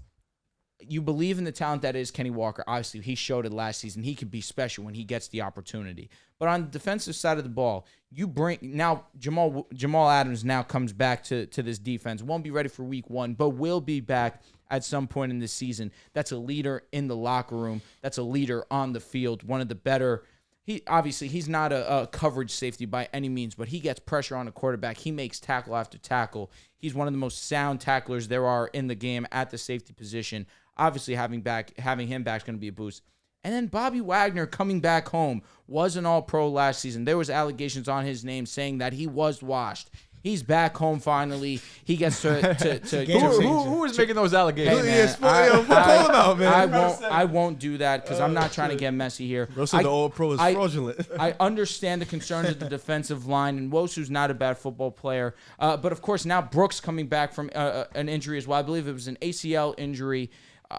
you believe in the talent that is Kenny Walker. Obviously, he showed it last season. He could be special when he gets the opportunity. But on the defensive side of the ball, you bring now Jamal Adams now comes back to this defense. Won't be ready for week 1, but will be back at some point in this season. That's a leader in the locker room. That's a leader on the field. One of the better. He's not a coverage safety by any means, but he gets pressure on the quarterback. He makes tackle after tackle. He's one of the most sound tacklers there are in the game at the safety position. Obviously, having him back is going to be a boost. And then Bobby Wagner coming back home was an all-pro last season. There was allegations on his name saying that he was washed. He's back home finally. He gets to Who was making those allegations? Hey, man, I won't do that because I'm not trying to get messy here. Bro said the old pro is fraudulent. I understand the concerns of the defensive line, and Wosu's not a bad football player. But, of course, now Brooks coming back from an injury as well. I believe it was an ACL injury.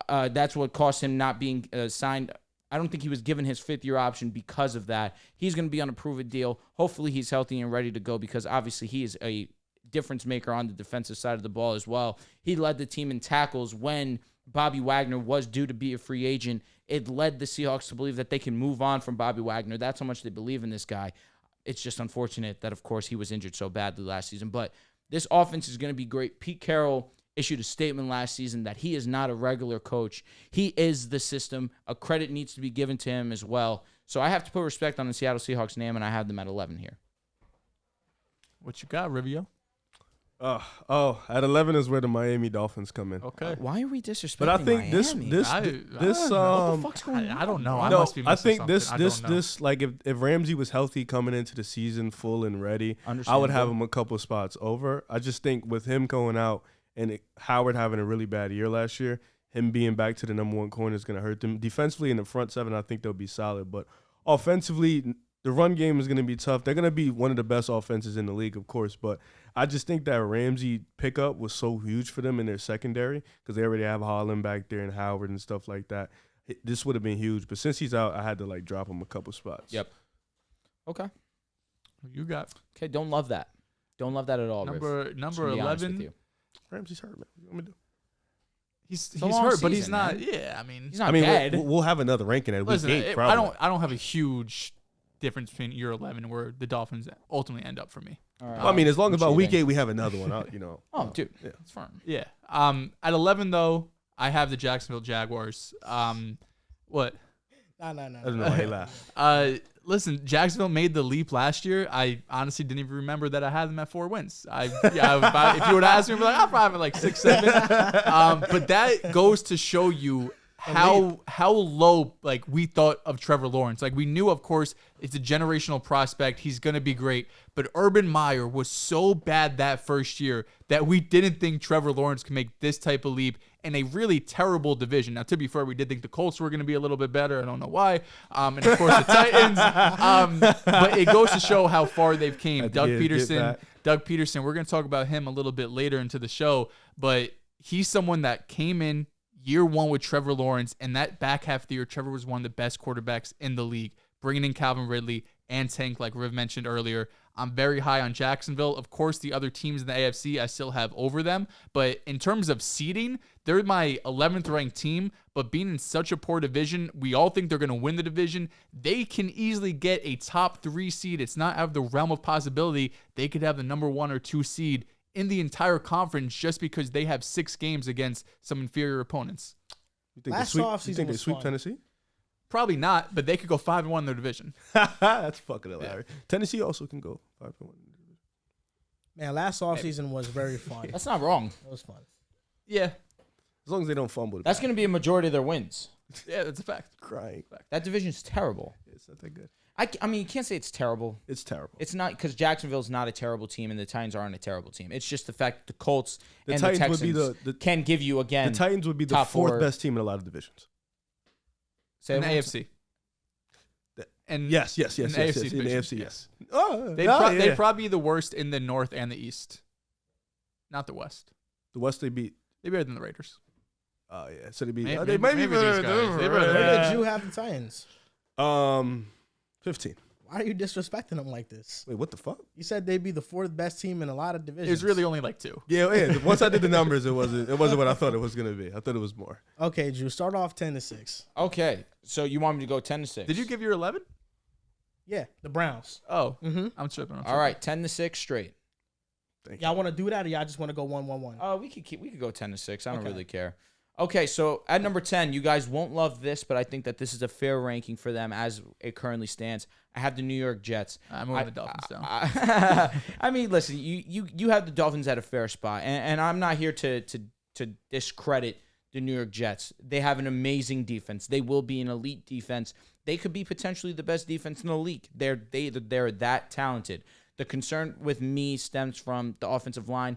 That's what cost him not being signed. I don't think he was given his fifth-year option because of that. He's going to be on a prove-it deal. Hopefully he's healthy and ready to go because obviously he is a difference maker on the defensive side of the ball as well. He led the team in tackles when Bobby Wagner was due to be a free agent. It led the Seahawks to believe that they can move on from Bobby Wagner. That's how much they believe in this guy. It's just unfortunate that, of course, he was injured so badly last season. But this offense is going to be great. Pete Carroll issued a statement last season that he is not a regular coach. He is the system. A credit needs to be given to him as well. So I have to put respect on the Seattle Seahawks name, and I have them at 11 here. What you got, Rivio? At 11 is where the Miami Dolphins come in. Okay. Why are we disrespecting But I think Miami? this What the fuck's going on? I don't know. I no, must be I missing think this something. I don't know. this like if Ramsey was healthy coming into the season full and ready, I would Understandable. have him a couple spots over. I just think with him going out and Howard having a really bad year last year, him being back to the number one corner is going to hurt them. Defensively in the front seven, I think they'll be solid, but offensively, the run game is going to be tough. They're going to be one of the best offenses in the league, of course, but I just think that Ramsey pickup was so huge for them in their secondary because they already have Holland back there and Howard and stuff like that. This would have been huge, but since he's out, I had to like drop him a couple spots. Yep. Okay. You got Okay. Don't love that. Don't love that at all. Riff. number To be honest with 11. you. Ramsey's hurt, man. What you want me to do? He's a long hurt, but he's season, not. man. Yeah, I mean, He's not bad. We'll have another ranking at listen. week 8, I probably. don't have a huge difference between year 11 and where the Dolphins ultimately end up for me. All right. Well, I mean, as long as I'm about week cheating. 8 we have another one out, you know. Oh, dude. Yeah. It's fine. Yeah. At 11 though, I have the Jacksonville Jaguars. What? No. I don't know why he laughed. Listen, Jacksonville made the leap last year. I honestly didn't even remember that I had them at 4 wins. If you would have asked me, I'd be like, I'll probably have like 6, 7. But that goes to show you how low like we thought of Trevor Lawrence. Like we knew, of course, it's a generational prospect. He's gonna be great. But Urban Meyer was so bad that first year that we didn't think Trevor Lawrence could make this type of leap in a really terrible division. Now, to be fair, we did think the Colts were going to be a little bit better. I don't know why. And, of course, the Titans. But it goes to show how far they've came. Doug Peterson, we're going to talk about him a little bit later into the show. But he's someone that came in year one with Trevor Lawrence. And that back half of the year, Trevor was one of the best quarterbacks in the league, bringing in Calvin Ridley and Tank, like Riv mentioned earlier. I'm very high on Jacksonville. Of course, the other teams in the AFC I still have over them. But in terms of seeding, they're my 11th ranked team. But being in such a poor division, we all think they're going to win the division. They can easily get a top 3 seed. It's not out of the realm of possibility. They could have the number 1 or 2 seed in the entire conference just because they have 6 games against some inferior opponents. You think Last they offseason was sweep fun. Tennessee? Probably not, but they could go 5-1 in their division. That's fucking hilarious. Tennessee also can go 5-1. Man, last offseason was very fun. That's not wrong. It was fun. Yeah. As long as they don't fumble. That's going to be a majority of their wins. Yeah, that's a fact. crying. That division's terrible. It's not that good. I mean, you can't say it's terrible. It's terrible. It's not because Jacksonville's not a terrible team and the Titans aren't a terrible team. It's just the fact that the Colts The and Titans the would Texans be the can give you, again, The Titans would be the top 4th 4. best team in a lot of divisions. say In the it once. AFC. And Yes. in In the the AFC AFC, division, yes. Oh, they'd probably be the worst in the North and the East. Not the West. The West they beat. They're better than the Raiders. Oh yeah, so they beat. Maybe- they might be maybe these better. guys. They better Where than did you have the Titans? 15. Why are you disrespecting them like this? Wait, what the fuck? You said they'd be the 4th best team in a lot of divisions. It was really only like 2. Yeah. Once I did the numbers, it wasn't what I thought it was gonna be. I thought it was more. Okay, Drew, start off 10-6. Okay, so you want me to go 10-6? Did you give your 11? Yeah, the Browns. Oh, Mm-hmm. I'm tripping. All right, 10-6 straight. Thank Y'all want to do that, or y'all just want to go 1-1-1? We could go 10-6. I don't Okay. really care. Okay, so at number 10, you guys won't love this, but I think that this is a fair ranking for them as it currently stands. I have the New York Jets. I'm moving the Dolphins down. I mean, listen, you have the Dolphins at a fair spot, and I'm not here to discredit the New York Jets. They have an amazing defense. They will be an elite defense. They could be potentially the best defense in the league. They're that talented. The concern with me stems from the offensive line.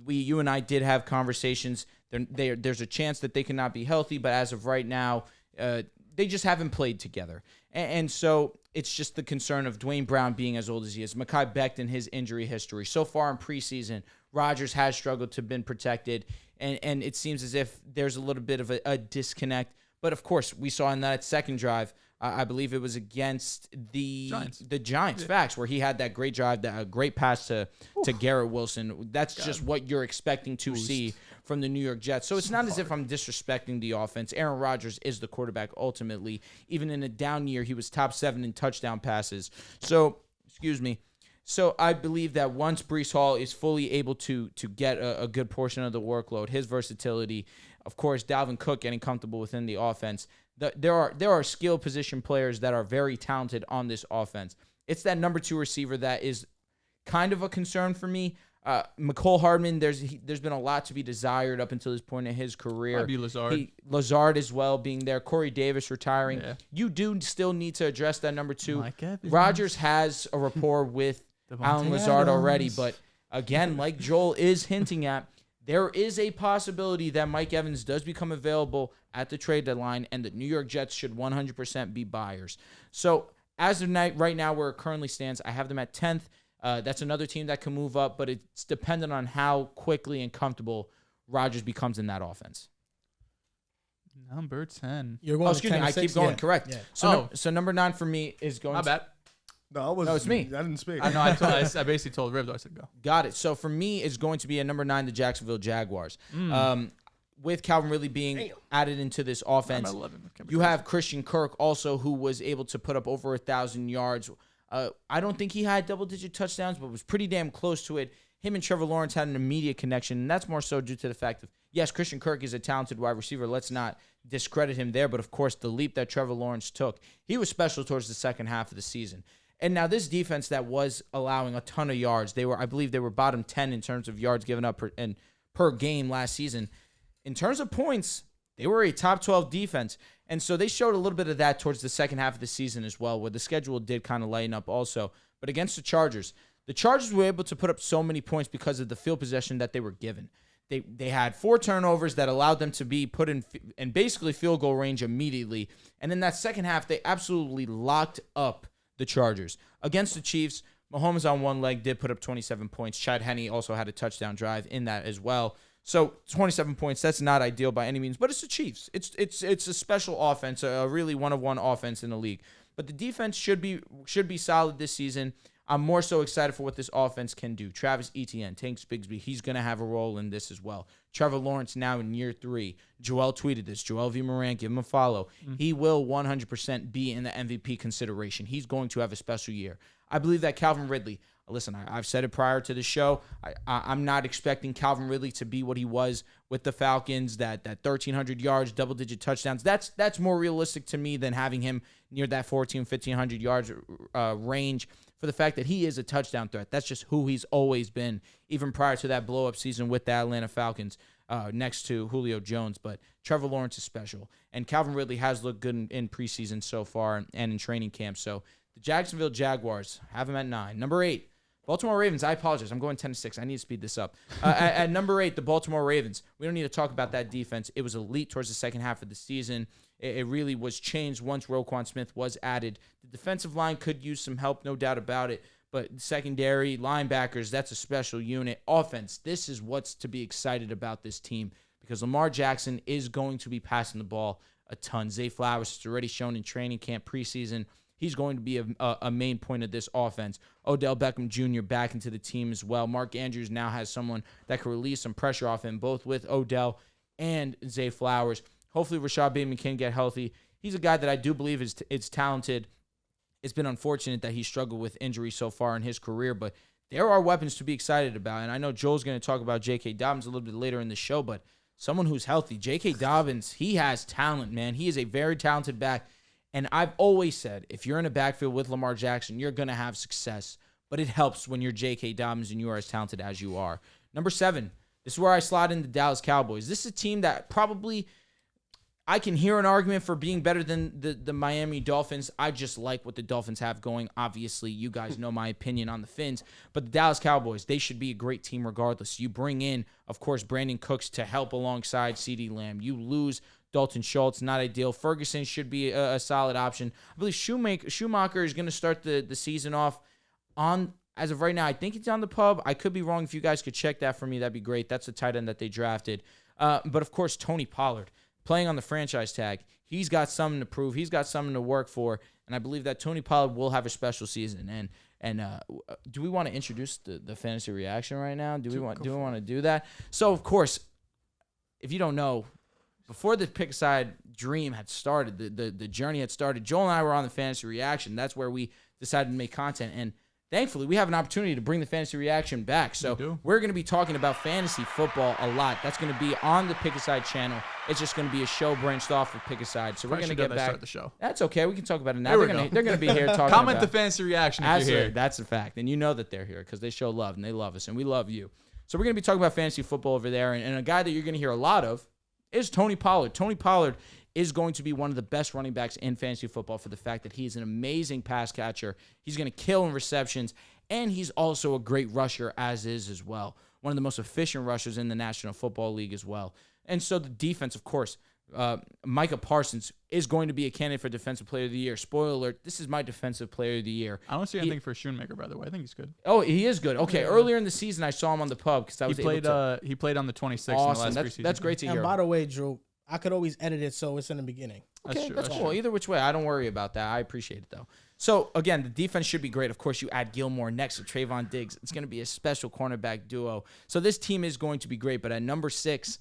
You and I did have conversations. There's a chance that they cannot be healthy, but as of right now, they just haven't played together. And so it's just the concern of Dwayne Brown being as old as he is. Mekhi Becton, his injury history. So far in preseason, Rodgers has struggled to been protected, and it seems as if there's a little bit of a disconnect. But, of course, we saw in that second drive, I believe it was against the Giants. Facts, where he had that great drive, that great pass to Garrett Wilson. That's just what you're expecting to see from the New York Jets. So it's not as if I'm disrespecting the offense. Aaron Rodgers is the quarterback ultimately. Even in a down year, he was top 7 in touchdown passes. So, So I believe that once Breece Hall is fully able to get a good portion of the workload, his versatility, of course, Dalvin Cook getting comfortable within the offense, there are skill position players that are very talented on this offense. It's that number 2 receiver that is kind of a concern for me. McCole Hardman, there's been a lot to be desired up until this point in his career. Probably Lazard. Lazard as well being there. Corey Davis retiring. Yeah. You do still need to address that number 2. Mike Evans. Rodgers has a rapport with Alan Lazard already, but again, like Joel is hinting at, there is a possibility that Mike Evans does become available at the trade deadline, and the New York Jets should 100% be buyers. So as of right now, where it currently stands, I have them at 10th. That's another team that can move up, but it's dependent on how quickly and comfortable Rodgers becomes in that offense. Number 10. You're going. Excuse me, I keep going. Yeah. Correct. Yeah. So number 9 for me is going. My bad. No, it's me. I didn't speak. I know. I basically told Rivs I said go. Got it. So for me, it's going to be a number 9, the Jacksonville Jaguars. With Calvin Ridley being added into this offense, I'm at 11. you have Christian Kirk also, who was able to put up over 1,000 yards. I don't think he had double-digit touchdowns, but was pretty damn close to it. Him and Trevor Lawrence had an immediate connection, and that's more so due to the fact of, yes, Christian Kirk is a talented wide receiver. Let's not discredit him there, but of course, the leap that Trevor Lawrence took, he was special towards the second half of the season. And now this defense that was allowing a ton of yards, I believe they were bottom 10 in terms of yards given up per game last season. In terms of points, they were a top 12 defense. And so they showed a little bit of that towards the second half of the season as well, where the schedule did kind of lighten up also. But against the Chargers were able to put up so many points because of the field possession that they were given. They had 4 turnovers that allowed them to be put in basically field goal range immediately. And in that second half, they absolutely locked up the Chargers. Against the Chiefs, Mahomes on one leg did put up 27 points. Chad Henne also had a touchdown drive in that as well. So 27 points, that's not ideal by any means, but it's the Chiefs. It's a special offense, a really one-of-one offense in the league. But the defense should be solid this season. I'm more so excited for what this offense can do. Travis Etienne, Tanks Bigsby, he's going to have a role in this as well. Trevor Lawrence now in year 3. Joel tweeted this. Joel V. Moran, give him a follow. He will 100% be in the MVP consideration. He's going to have a special year. I believe that Calvin Ridley, listen, I've said it prior to the show, I'm not expecting Calvin Ridley to be what he was with the Falcons, that 1,300 yards, double-digit touchdowns. That's more realistic to me than having him near that 1,500 yards range, for the fact that he is a touchdown threat. That's just who he's always been, even prior to that blow-up season with the Atlanta Falcons next to Julio Jones. But Trevor Lawrence is special, and Calvin Ridley has looked good in preseason so far and in training camp. So the Jacksonville Jaguars have him at 9. Number 8, Baltimore Ravens. I apologize. I'm going 10-6. I need to speed this up. At number 8, the Baltimore Ravens. We don't need to talk about that defense. It was elite towards the second half of the season. It really was changed once Roquan Smith was added. The defensive line could use some help, no doubt about it. But secondary, linebackers, that's a special unit. Offense, this is what's to be excited about this team, because Lamar Jackson is going to be passing the ball a ton. Zay Flowers has already shown in training camp preseason. He's going to be a main point of this offense. Odell Beckham Jr. back into the team as well. Mark Andrews now has someone that can release some pressure off him, both with Odell and Zay Flowers. Hopefully Rashad Bateman can get healthy. He's a guy that I do believe is talented. It's been unfortunate that he struggled with injury so far in his career, but there are weapons to be excited about. And I know Joel's going to talk about J.K. Dobbins a little bit later in the show, but someone who's healthy, J.K. Dobbins, he has talent, man. He is a very talented back. And I've always said, if you're in a backfield with Lamar Jackson, you're going to have success. But it helps when you're J.K. Dobbins and you are as talented as you are. Number 7, this is where I slot in the Dallas Cowboys. This is a team that probably, I can hear an argument for being better than the Miami Dolphins. I just like what the Dolphins have going. Obviously, you guys know my opinion on the Fins. But the Dallas Cowboys, they should be a great team regardless. You bring in, of course, Brandon Cooks to help alongside CeeDee Lamb. You lose Dalton Schultz, not ideal. Ferguson should be a solid option. I believe Schumacher is going to start the season off on, as of right now, I think it's on the pub. I could be wrong. If you guys could check that for me, that'd be great. That's the tight end that they drafted. But, of course, Tony Pollard, playing on the franchise tag. He's got something to prove. He's got something to work for. And I believe that Tony Pollard will have a special season. And do we want to introduce the fantasy reaction right now? Do we want to do that? So, of course, if you don't know, before the Pick Aside dream had started, the journey had started, Joel and I were on the fantasy reaction. That's where we decided to make content. And thankfully, we have an opportunity to bring the fantasy reaction back. So we're going to be talking about fantasy football a lot. That's going to be on the Pick Aside channel. It's just going to be a show branched off of Pick Aside. So we're going to get back. Start the show. That's okay. We can talk about it now. They're going to be here talking Comment about the fantasy reaction if you're here. That's a fact. And you know that they're here because they show love and they love us and we love you. So we're going to be talking about fantasy football over there. And a guy that you're going to hear a lot of is Tony Pollard. Tony Pollard is going to be one of the best running backs in fantasy football for the fact that he's an amazing pass catcher. He's going to kill in receptions, and he's also a great rusher as well. One of the most efficient rushers in the National Football League as well. And so the defense, of course, Micah Parsons is going to be a candidate for Defensive Player of the Year. Spoiler alert, this is my Defensive Player of the Year. I don't see anything for Schoonmaker, by the way. I think he's good. Oh, he is good. Okay, earlier in the season, I saw him on the pub because I was able to. He played on the 26th awesome. in the last preseason. That's great to hear. And by the way, Drew, I could always edit it so it's in the beginning. Okay, that's cool. True. Either which way, I don't worry about that. I appreciate it, though. So, again, the defense should be great. Of course, you add Gilmore next to Trayvon Diggs. It's going to be a special cornerback duo. So this team is going to be great. But at number 6,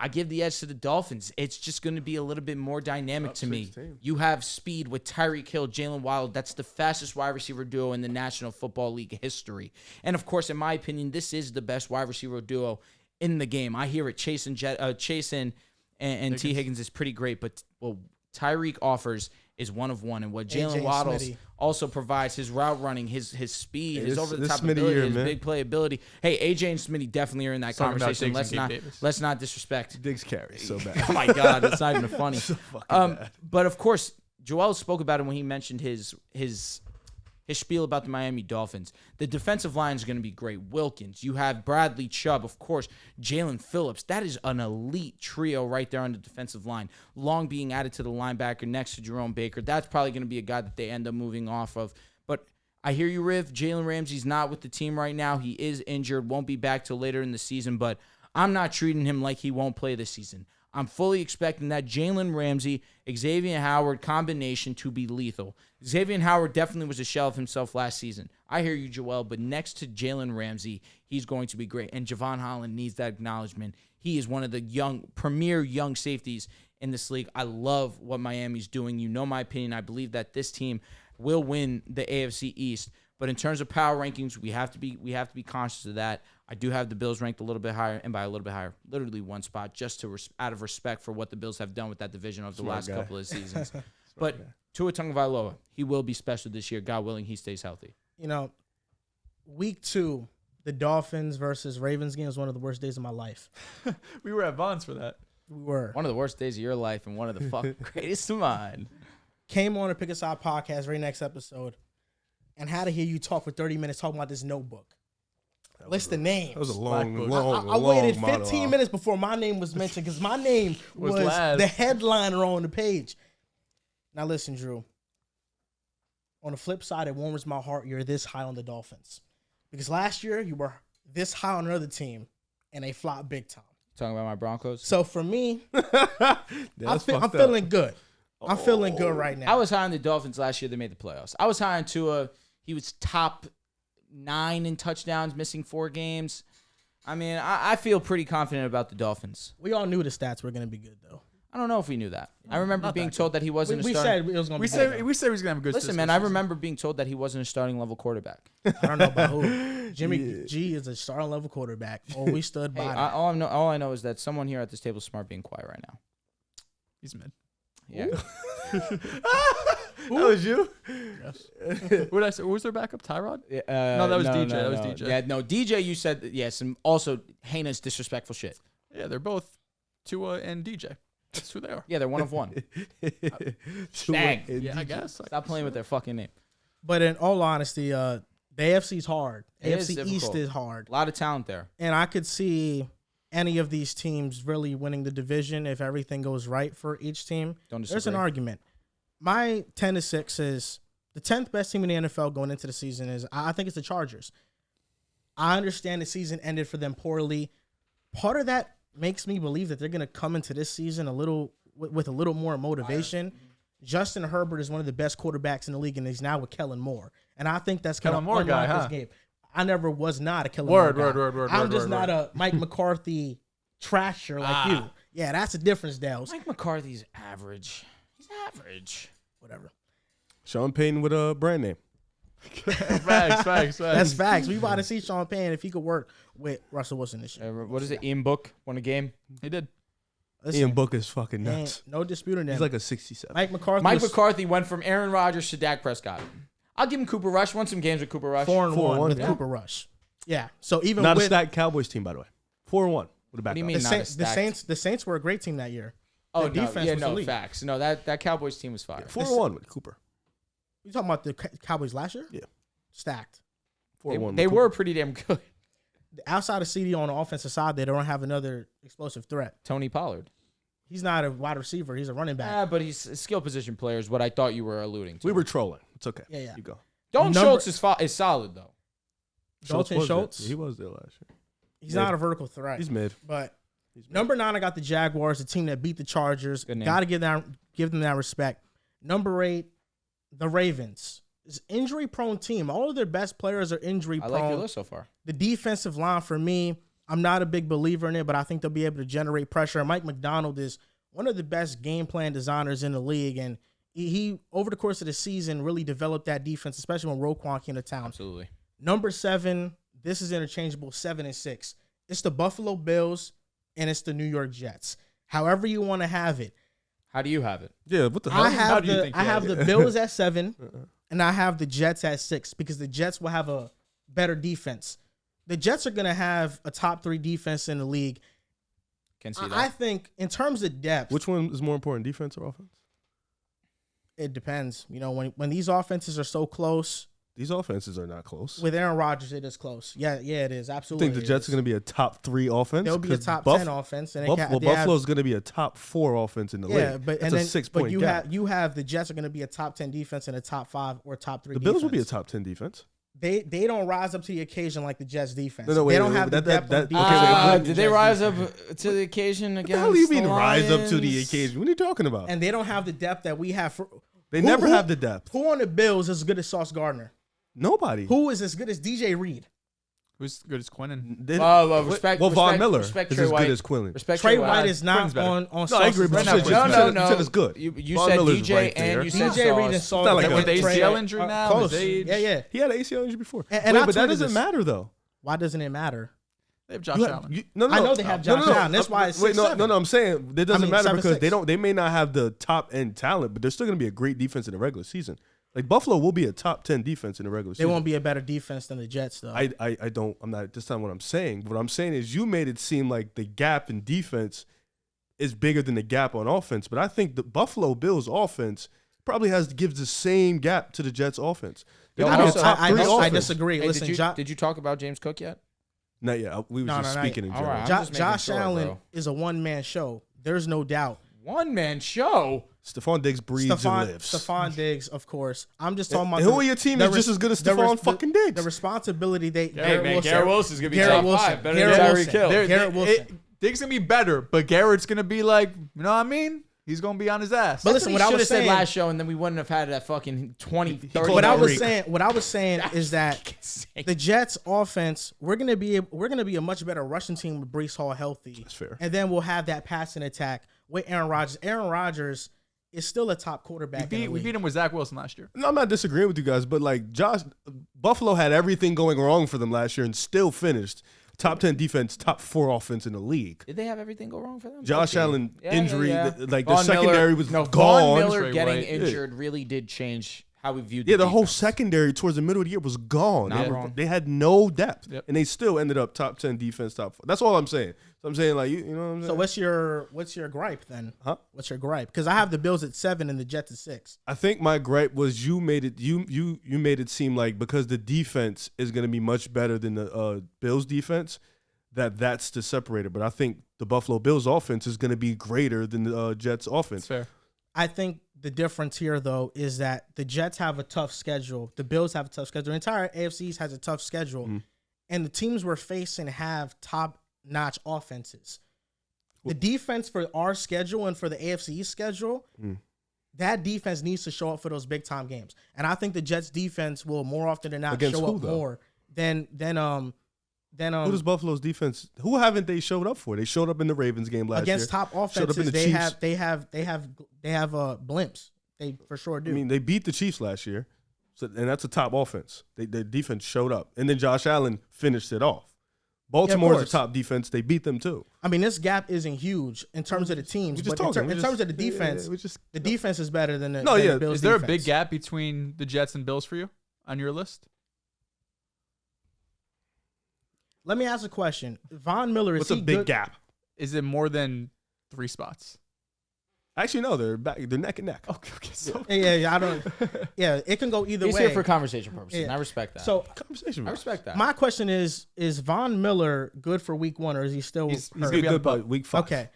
I give the edge to the Dolphins. It's just going to be a little bit more dynamic to me. You have speed with Tyreek Hill, Jalen Waddle. That's the fastest wide receiver duo in the National Football League history. And, of course, in my opinion, this is the best wide receiver duo in the game. I hear it. Chase and T. Higgins is pretty great, but Tyreek offers is one of one. And what Jalen Waddles also provides, his route running, his speed, his over-the-top ability, his big play ability. Hey, AJ and Smitty definitely are in that conversation. Let's not disrespect. Diggs carries so bad. Oh, my God. It's not even funny. So fucking bad. But, of course, Joel spoke about it when he mentioned his spiel about the Miami Dolphins. The defensive line is going to be great. Wilkins. You have Bradley Chubb, of course. Jalen Phillips. That is an elite trio right there on the defensive line. Long being added to the linebacker next to Jerome Baker. That's probably going to be a guy that they end up moving off of. But I hear you, Riv. Jalen Ramsey's not with the team right now. He is injured. Won't be back till later in the season. But I'm not treating him like he won't play this season. I'm fully expecting that Jalen Ramsey, Xavier Howard combination to be lethal. Xavier Howard definitely was a shell of himself last season. I hear you, Joel, but next to Jalen Ramsey, he's going to be great. And Javon Holland needs that acknowledgement. He is one of the premier young safeties in this league. I love what Miami's doing. You know my opinion. I believe that this team will win the AFC East. But in terms of power rankings, we have to be conscious of that. I do have the Bills ranked a little bit higher, and by a little bit higher, literally one spot, just out of respect for what the Bills have done with that division over the last couple of seasons. But Tua Tagovailoa, he will be special this year. God willing, he stays healthy. You know, week 2, the Dolphins versus Ravens game was one of the worst days of my life. We were at Vons for that. We were. One of the worst days of your life and one of the greatest of mine. Came on a Pick Aside podcast, very next episode, and had to hear you talk for 30 minutes talking about this notebook. List the names. That was a long I waited 15 minutes before my name was mentioned because my name was the headliner on the page. Now listen, Drew. On the flip side, it warms my heart you're this high on the Dolphins. Because last year, you were this high on another team, and they flopped big time. Talking about my Broncos? So for me, I'm feeling good. I'm feeling good right now. I was high on the Dolphins last year. They made the playoffs. I was high on Tua. He was top 9 in touchdowns, missing 4 games. I mean, I feel pretty confident about the Dolphins. We all knew the stats were going to be good, though. I don't know if we knew that. I remember being told that he wasn't a starting. We said it was going to be good. We said he was going to have a good Listen, man, I remember being told that he wasn't a starting level quarterback. I don't know about who. Jimmy G is a starting level quarterback. Oh, we stood by that. All I know is that someone here at this table is smart being quiet right now. He's mid. Yeah. That was you? Yes. What did I say? What was their backup? Tyrod? No, that was DJ. That was DJ. Yeah, no, DJ, you said, yes, and also heinous, disrespectful shit. Yeah, they're both Tua and DJ. That's who they are. Yeah, they're one of one. Dang. Yeah, I guess. Stop playing with their fucking name. But in all honesty, the AFC's hard. AFC East is hard. A lot of talent there. And I could see any of these teams really winning the division if everything goes right for each team. Don't disagree. There's an argument. My 10-6 is the 10th best team in the NFL going into the season is, I think it's the Chargers. I understand the season ended for them poorly. Part of that makes me believe that they're going to come into this season with a little more motivation. Justin Herbert is one of the best quarterbacks in the league, and he's now with Kellen Moore. And I think that's going to unlock this game. I never was not a Kellen Moore guy. I'm just not a Mike McCarthy trasher like you. Yeah, that's the difference, Dehls. Mike McCarthy's average. He's average. Whatever. Sean Payton with a brand name. Facts. That's facts. We about to see Sean Payne if he could work with Russell Wilson this year. What is it? Ian Book won a game. He did. Listen, Ian Book is fucking ain't nuts. no disputing that. He's like a 67. Mike McCarthy. Mike McCarthy went from Aaron Rodgers to Dak Prescott. I'll give him Cooper Rush. Won some games with Cooper Rush. 4-1 with yeah. Cooper Rush. Yeah. So even Not with a stacked Cowboys team, by the way. 4-1 with a back. do you the, mean? the Saints were a great team that year. Oh, The no. defense Yeah, was no, elite. facts. No, that Cowboys team was fire. 4-1 with Cooper. You talking about the Cowboys last year? Yeah. Stacked. 4-1. They were pretty damn good. Outside of CD on the offensive side, they don't have another explosive threat. Tony Pollard. He's not a wide receiver. He's a running back. But he's a skill position player is what I thought you were alluding to. We were trolling. It's okay. Yeah. You go. Dalton Number- Schultz is solid, though. Dalton was Schultz? there. He was there last year. He's mid. not a vertical threat. He's mid. But number 9, I got the Jaguars, the team that beat the Chargers. Good name. Got to give them that respect. Number 8, the Ravens. It's an injury-prone team. All of their best players are I injury-prone. like your list so far. The defensive line, for me, I'm not a big believer in it, but I think they'll be able to generate pressure. And Mike McDonald is one of the best game plan designers in the league, and he over the course of the season, really developed that defense, especially when Roquan came to town. Absolutely. Number 7, this is interchangeable, 7 and 6. It's the Buffalo Bills, and it's the New York Jets. However you want to have it. How do you have it? Yeah, what the hell? I How have do you think you have the it? Bills at 7, and I have the Jets at 6 because the Jets will have a better defense. The Jets are going to have a top 3 defense in the league. Can see that. I think in terms of depth, Which one is more important, defense or offense? it depends. You know, when these offenses are so close, These offenses are not close. with Aaron Rodgers, it is close. Yeah, it is. I Absolutely. think the Jets are going to be a top 3 offense. They'll be a 'cause top 10 offense. And Buffalo's going to be a top 4 offense in the yeah, league. but That's and a then 6-point you gap. you have the Jets are going to be a top 10 defense and a top 5 or top 3 The Bills defense. will be a top 10 defense. They don't rise up to the occasion like the Jets defense. No, wait, they don't wait, have the that- depth that- on defense. okay, wait, like the Did they Jets rise defense. up to the occasion What against the hell do you mean the rise up to the Lions? occasion? What are you talking about? And they don't have the depth that we have. They never have the depth. Who on the Bills is as good as Sauce Gardner? Nobody. Who is as good as DJ Reed? Who's good as Quinnen? They- Respect. Well, Von respect- Miller respect is Trey as White. good as Quillen. Respect Trey White. White is not Quinn's better. on No, I Sauce's agree, but level. you said- No, you no, said- no. you said it's good. You Von said Miller's DJ right there. and you said DJ Reed and Sauce. Sauce. Not like With the Trey- ACL injury now, close. his age. Yeah. He had an ACL injury before. And I Wait, but that tweeted doesn't this. matter, though. Why doesn't it matter? They have Josh You Allen. have- no, I know they have Josh Allen. That's why it's wait. 6'7". No. I'm saying that doesn't matter 7'6". because they may not have the top end talent, but they're still going to be a great defense in the regular season. Like Buffalo will be a top 10 defense in the regular They season. won't be a better defense than the Jets, though. I don't. I'm not. That's not what I'm saying. What I'm saying is you made it seem like the gap in defense is bigger than the gap on offense. But I think the Buffalo Bills offense probably gives the same gap to the Jets offense. They're Yo, gonna be a also- top 3 I offense. disagree. Hey, Listen, did you talk about James Cook yet? Not yet. We were No, just no, speaking in All general. right. I'm just making Josh sure, Allen bro. is a one-man show. There's no doubt. One man show. Stephon Diggs breathes and lives. Stephon Diggs, of course. I'm just talking about. And who on your team is just as good as Stephon fucking Diggs? The responsibility they. Garrett Wilson's gonna be Garrett top Wilson. 5. Better Garrett than Tyreek Wilson. Hill. Garrett Wilson. Diggs gonna be better, but Garrett's gonna be like, you know what I mean? He's gonna be on his ass. But That's listen, what what I should was have said saying last show, and then we wouldn't have had that fucking 20, 30. What I was Freak. saying is that the Jets offense, we're gonna be a much better rushing team with Breece Hall healthy. That's fair. And then we'll have that passing attack with Aaron Rodgers. Aaron Rodgers is still a top quarterback. we beat him with Zach Wilson last year. No, I'm not disagreeing with you guys, but like Buffalo had everything going wrong for them last year and still finished top 10 defense, top 4 offense in the league. Did they have everything go wrong for them? Josh Okay. Allen Yeah, injury, yeah. like the Von secondary Miller- was no, gone. Von Miller Trey getting White. injured really did change how we viewed. Yeah, the the whole defense. secondary towards the middle of the year was gone. Not They, wrong. they had no depth, Yep. and they still ended up top 10 defense, top 4. That's all I'm saying. So I'm saying, like, you know what I'm saying? So what's your gripe then? Huh? What's your gripe? Because I have the Bills at 7 and the Jets at 6. I think my gripe was you made it seem like because the defense is going to be much better than the Bills defense, that's the separator. But I think the Buffalo Bills offense is going to be greater than the Jets offense. That's fair. I think the difference here, though, is that the Jets have a tough schedule. The Bills have a tough schedule. The entire AFC East has a tough schedule. Mm-hmm. And the teams we're facing have top-notch offenses. The defense for our schedule and for the AFC East schedule, that defense needs to show up for those big-time games. And I think the Jets' defense will more often than not Against show who, up though? more than Who does Buffalo's defense? Who haven't they showed up for? They showed up in the Ravens game last year. against top Showed up in offenses. the They Chiefs. have blimps. They for sure do. I mean, they beat the Chiefs last year. So, and that's a top offense. Their defense showed up. And then Josh Allen finished it off. Baltimore is a top defense. They beat them too. I mean, this gap isn't huge in terms of the teams, but in terms of the defense, the defense is better than the Bills. Is there defense. a big gap between the Jets and Bills for you on your list? Let me ask a question. Von Miller, What's a big gap? Is it more than 3 spots? Actually, no, they're neck and neck. Okay. So Yeah, I don't. Yeah, it can go either He's way. here for conversation purposes, Yeah. and I respect that. So Conversation. I respect that. my question is Von Miller good for week 1 or is he still He's hurt? gonna be good by week 5. Okay.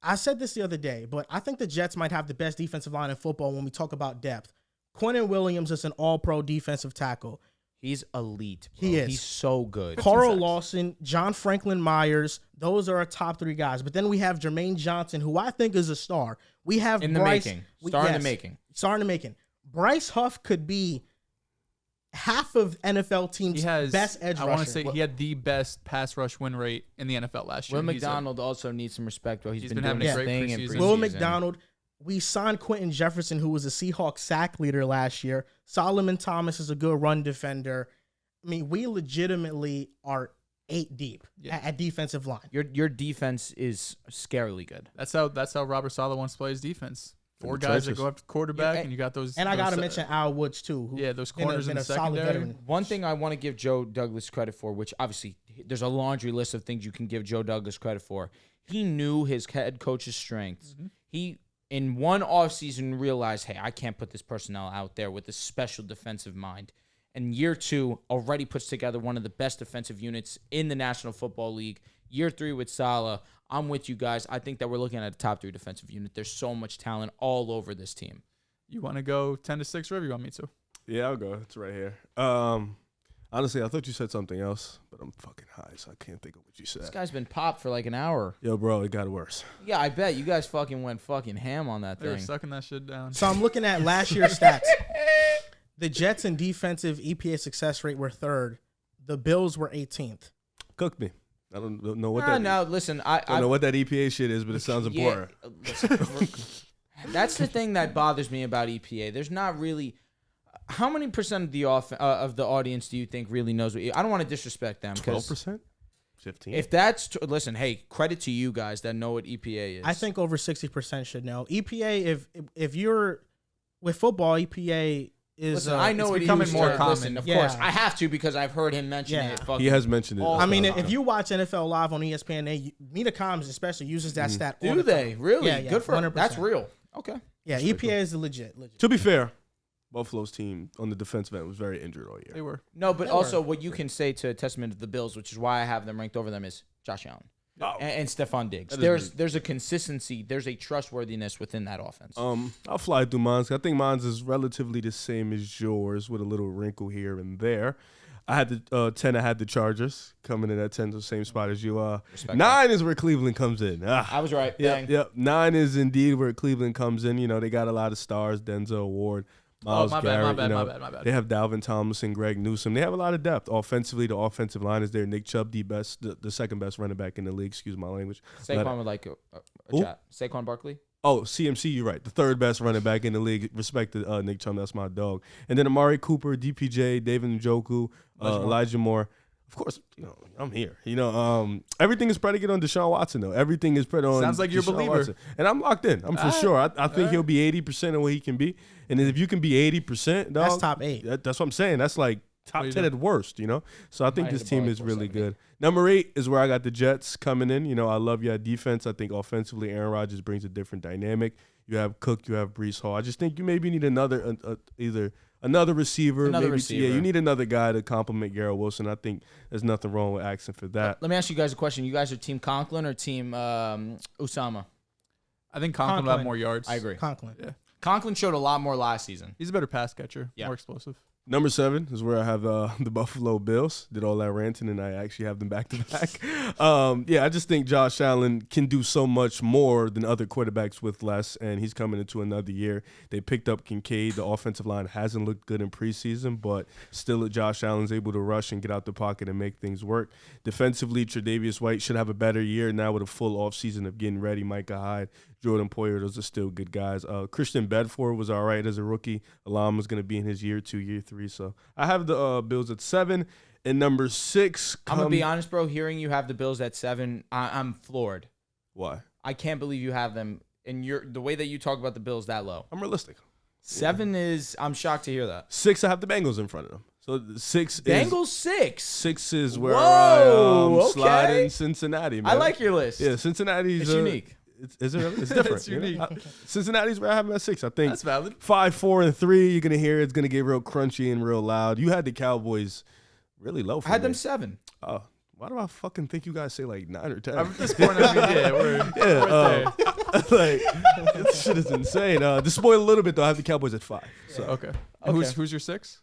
I said this the other day, but I think the Jets might have the best defensive line in football when we talk about depth. Quentin Williams is an all-pro defensive tackle. He's elite. Bro. He is. He's so good. Carl Lawson, John Franklin Myers, those are our top 3 guys. But then we have Jermaine Johnson, who I think is a star. We have in the Bryce, making. we- Star in yes, the making. Star in the making. Bryce Huff could be half of NFL teams' he has best edge rusher. I want to say he had the best pass rush win rate in the NFL last year. Will McDonald also needs some respect, bro. He's been having doing a his great thing in preseason. preseason. Will McDonald. We signed Quentin Jefferson, who was a Seahawks sack leader last year. Solomon Thomas is a good run defender. I mean, we legitimately are 8 deep at defensive line. Your defense is scarily good. That's how Robert Saleh wants to play his defense. 4 guys that go up to quarterback, and you got those. And I got to those, mention Al Woods, too. those corners in the solid secondary. veteran. One thing I want to give Joe Douglas credit for, which obviously there's a laundry list of things you can give Joe Douglas credit for. He knew his head coach's strengths. Mm-hmm. He, in one offseason, realized, hey, I can't put this personnel out there with a special defensive mind. And year 2 already puts together one of the best defensive units in the National Football League. Year 3 with Saleh, I'm with you guys. I think that we're looking at a top 3 defensive unit. There's so much talent all over this team. You want to go 10-6, wherever you want me to? Yeah, I'll go. It's right here. Honestly, I thought you said something else, but I'm fucking high, so I can't think of what you said. This guy's been popped for like an hour. Yo, bro, it got worse. Yeah, I bet. You guys fucking went fucking ham on that They were thing. sucking that shit down. So I'm looking at last year's stats. The Jets in defensive EPA success rate were 3rd. The Bills were 18th. Cook me. I don't know what that. No, listen, I don't know what that EPA shit is, but it sounds important. Listen, that's the thing that bothers me about EPA. There's not really. How many percent of the of the audience do you think really knows what? I don't want to disrespect them. 12%, 15%. If that's listen, hey, credit to you guys that know what EPA is. I think over 60% should know. EPA, if you're with football, EPA is. Listen, I know it's it becoming is, more Listen, common. of Yeah. course, I have to because I've heard him mention Yeah. it. Fucking He has mentioned it. all I mean, the time. if you watch NFL Live on ESPN, Media Comms especially uses that stat. all do the they time. really? Yeah, Good for 100%. that's real. Okay. Yeah, EPA is legit. To be fair, Buffalo's team on the defensive end was very injured all year. They were. No, but They also were. what you can say to a testament of the Bills, which is why I have them ranked over them, is Josh Allen and Stephon Diggs. That is There's a consistency, there's a trustworthiness within that offense. I'll fly through mine. I think mine's is relatively the same as yours with a little wrinkle here and there. I had the 10. I had the Chargers coming in at 10, the same spot as you. Respect 9 is where Cleveland comes in. I was right. Bang. Yep. 9 is indeed where Cleveland comes in. You know, they got a lot of stars: Denzel Ward, Myles my Garrett. bad, you know, my bad. They have Dalvin Tomlinson, Greg Newsome. They have a lot of depth. Offensively, the offensive line is there. Nick Chubb, the second best running back in the league. Excuse my language. Saquon would like a Who? chat. Saquon Barkley. Oh, CMC, you're right. The 3rd best running back in the league. Respect to Nick Chubb. That's my dog. And then Amari Cooper, DPJ, David Njoku, Elijah Moore. Of course, you know, I'm here. You know, everything is predicated on Deshaun Watson, though. Everything is predicated on Sounds like you're a Deshaun believer. Watson. And I'm locked in. I'm for sure. I think he'll be 80% of what he can be. And if you can be 80%, dog, That's top 8. That's what I'm saying. That's like top 10 at worst, you know? So I think Might this hit the team ball is like really 470. good. Number 8 is where I got the Jets coming in. You know, I love your defense. I think offensively, Aaron Rodgers brings a different dynamic. You have Cook, you have Breece Hall. I just think you maybe need another either another receiver. Another maybe, receiver. Yeah, you need another guy to complement Garrett Wilson. I think there's nothing wrong with asking for that. Let me ask you guys a question. You guys are Team Conklin or Team Usama? I think Conklin will have more yards. I agree. Conklin. Yeah. Conklin showed a lot more last season. He's a better pass catcher. Yeah. More explosive. Number 7 is where I have the Buffalo Bills. Did all that ranting, and I actually have them back to back. I just think Josh Allen can do so much more than other quarterbacks with less, and he's coming into another year. They picked up Kincaid. The offensive line hasn't looked good in preseason, but still Josh Allen's able to rush and get out the pocket and make things work. Defensively, Tre'Davious White should have a better year now with a full offseason of getting ready. Micah Hyde, Jordan Poyer, those are still good guys. Christian Bedford was all right as a rookie. Alam was going to be in his year 2, year 3. So I have the Bills at 7. And number 6. I'm going to be honest, bro. Hearing you have the Bills at 7, I'm floored. Why? I can't believe you have them. And the way that you talk about the Bills that low. I'm realistic. 7 is, I'm shocked to hear that. 6, I have the Bengals in front of them. So 6 Bengals is 6. 6 is where Whoa, I slide okay. in Cincinnati, man. I like your list. Yeah, Cincinnati's It's unique. Is it really? It's different. It's unique. Cincinnati's where I have them at 6. I think That's valid. 5, 4, and 3. You're gonna hear it's gonna get real crunchy and real loud. You had the Cowboys really low for I had me. them 7. Oh, why do I fucking think you guys say like 9 or 10? At this point, I mean, yeah, we're there. like this shit is insane. To spoil a little bit though, I have the Cowboys at 5. So Okay. Who's your 6?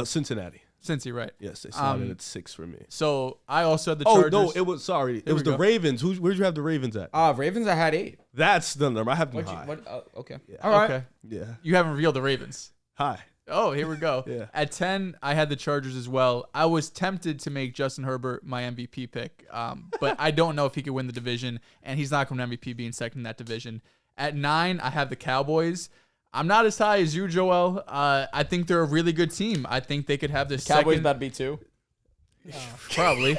Cincinnati. Cincy, right? Yes, they slotted at 6 for me. So I also had the Chargers. Oh no, it was sorry. It was the Ravens. Where'd you have the Ravens at? Ravens, I had 8. That's the number. I have them high. Okay. Yeah. All right. Okay. Yeah, You haven't revealed the Ravens. high. Oh, here we go. Yeah. At 10, I had the Chargers as well. I was tempted to make Justin Herbert my MVP pick, but I don't know if he could win the division, and he's not going to MVP being second in that division. At 9, I have the Cowboys. I'm not as high as you, Joel. I think they're a really good team. I think they could have this Cowboys second. about to be 2. Probably.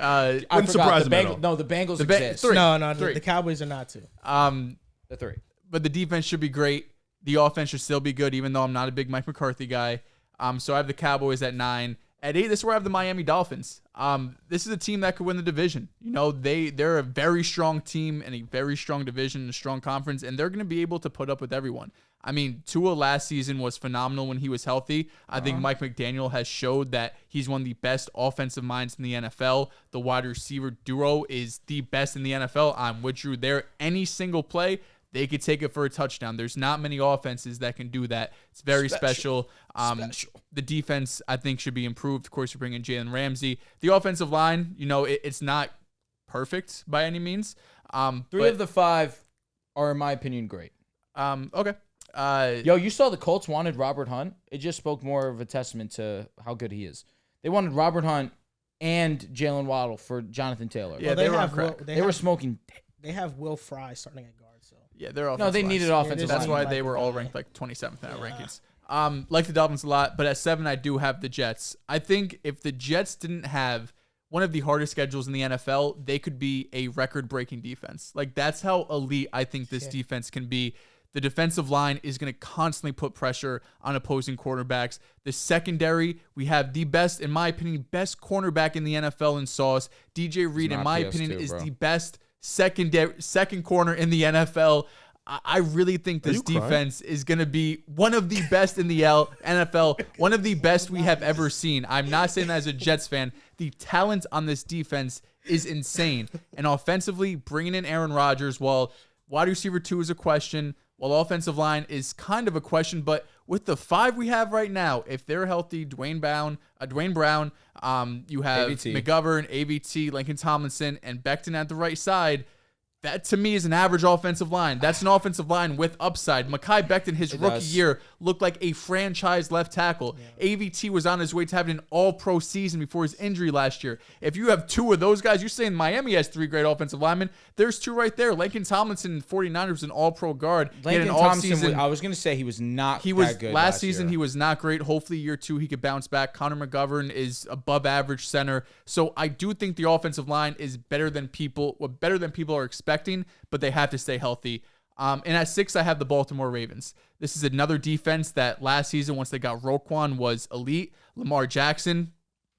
I Wouldn't surprise me at all. No, the Bengals The exist. 3. No, 3. the Cowboys are not 2. The 3. But the defense should be great. The offense should still be good, even though I'm not a big Mike McCarthy guy. So I have the Cowboys at 9. At 8, this is where I have the Miami Dolphins. This is a team that could win the division. You know, they're a very strong team and a very strong division and a strong conference, and they're going to be able to put up with everyone. I mean, Tua last season was phenomenal when he was healthy. I think Mike McDaniel has showed that he's one of the best offensive minds in the NFL. The wide receiver duo is the best in the NFL. I'm with you there. Any single play, they could take it for a touchdown. There's not many offenses that can do that. It's very special. The defense, I think, should be improved. Of course, you bring in Jalen Ramsey. The offensive line, you know, it's not perfect by any means. 3 of the 5 are, in my opinion, great. Okay. Yo, you saw the Colts wanted Robert Hunt. It just spoke more of a testament to how good he is. They wanted Robert Hunt and Jalen Waddle for Jonathan Taylor. Yeah, they were on crack. They were smoking. They have Will Fry starting at guard. So Yeah, they're offensive No, they line. needed offensive That's line. why they were all ranked like 27th in our rankings. Like the Dolphins a lot, but at 7, I do have the Jets. I think if the Jets didn't have one of the hardest schedules in the NFL, they could be a record-breaking defense. Like, that's how elite I think this defense can be. The defensive line is going to constantly put pressure on opposing quarterbacks. The secondary, we have the best, in my opinion, best cornerback in the NFL in Sauce. DJ Reed, in my opinion, is the best second corner in the NFL. I really think this defense is going to be one of the best in the NFL, one of the best we have ever seen. I'm not saying that as a Jets fan. The talent on this defense is insane. And offensively, bringing in Aaron Rodgers, while wide receiver 2 is a question, while offensive line is kind of a question, but with the 5 we have right now, if they're healthy, Dwayne Brown, you have AVT. McGovern, AVT, Lincoln Tomlinson, and Becton at the right side. That, to me, is an average offensive line. That's an offensive line with upside. Mekhi Becton, his rookie year, looked like a franchise left tackle. Yeah. AVT was on his way to having an all-pro season before his injury last year. If you have 2 of those guys, you're saying Miami has 3 great offensive linemen. There's 2 right there. Lincoln Tomlinson, 49ers, was an all-pro guard. Lincoln Tomlinson, I was going to say he was not that good last season. Year. He was not great. Hopefully, year 2, he could bounce back. Connor McGovern is above average center. So I do think the offensive line is better than people are expecting, but they have to stay healthy. And at 6, I have the Baltimore Ravens. This is another defense that last season, once they got Roquan, was elite. Lamar Jackson,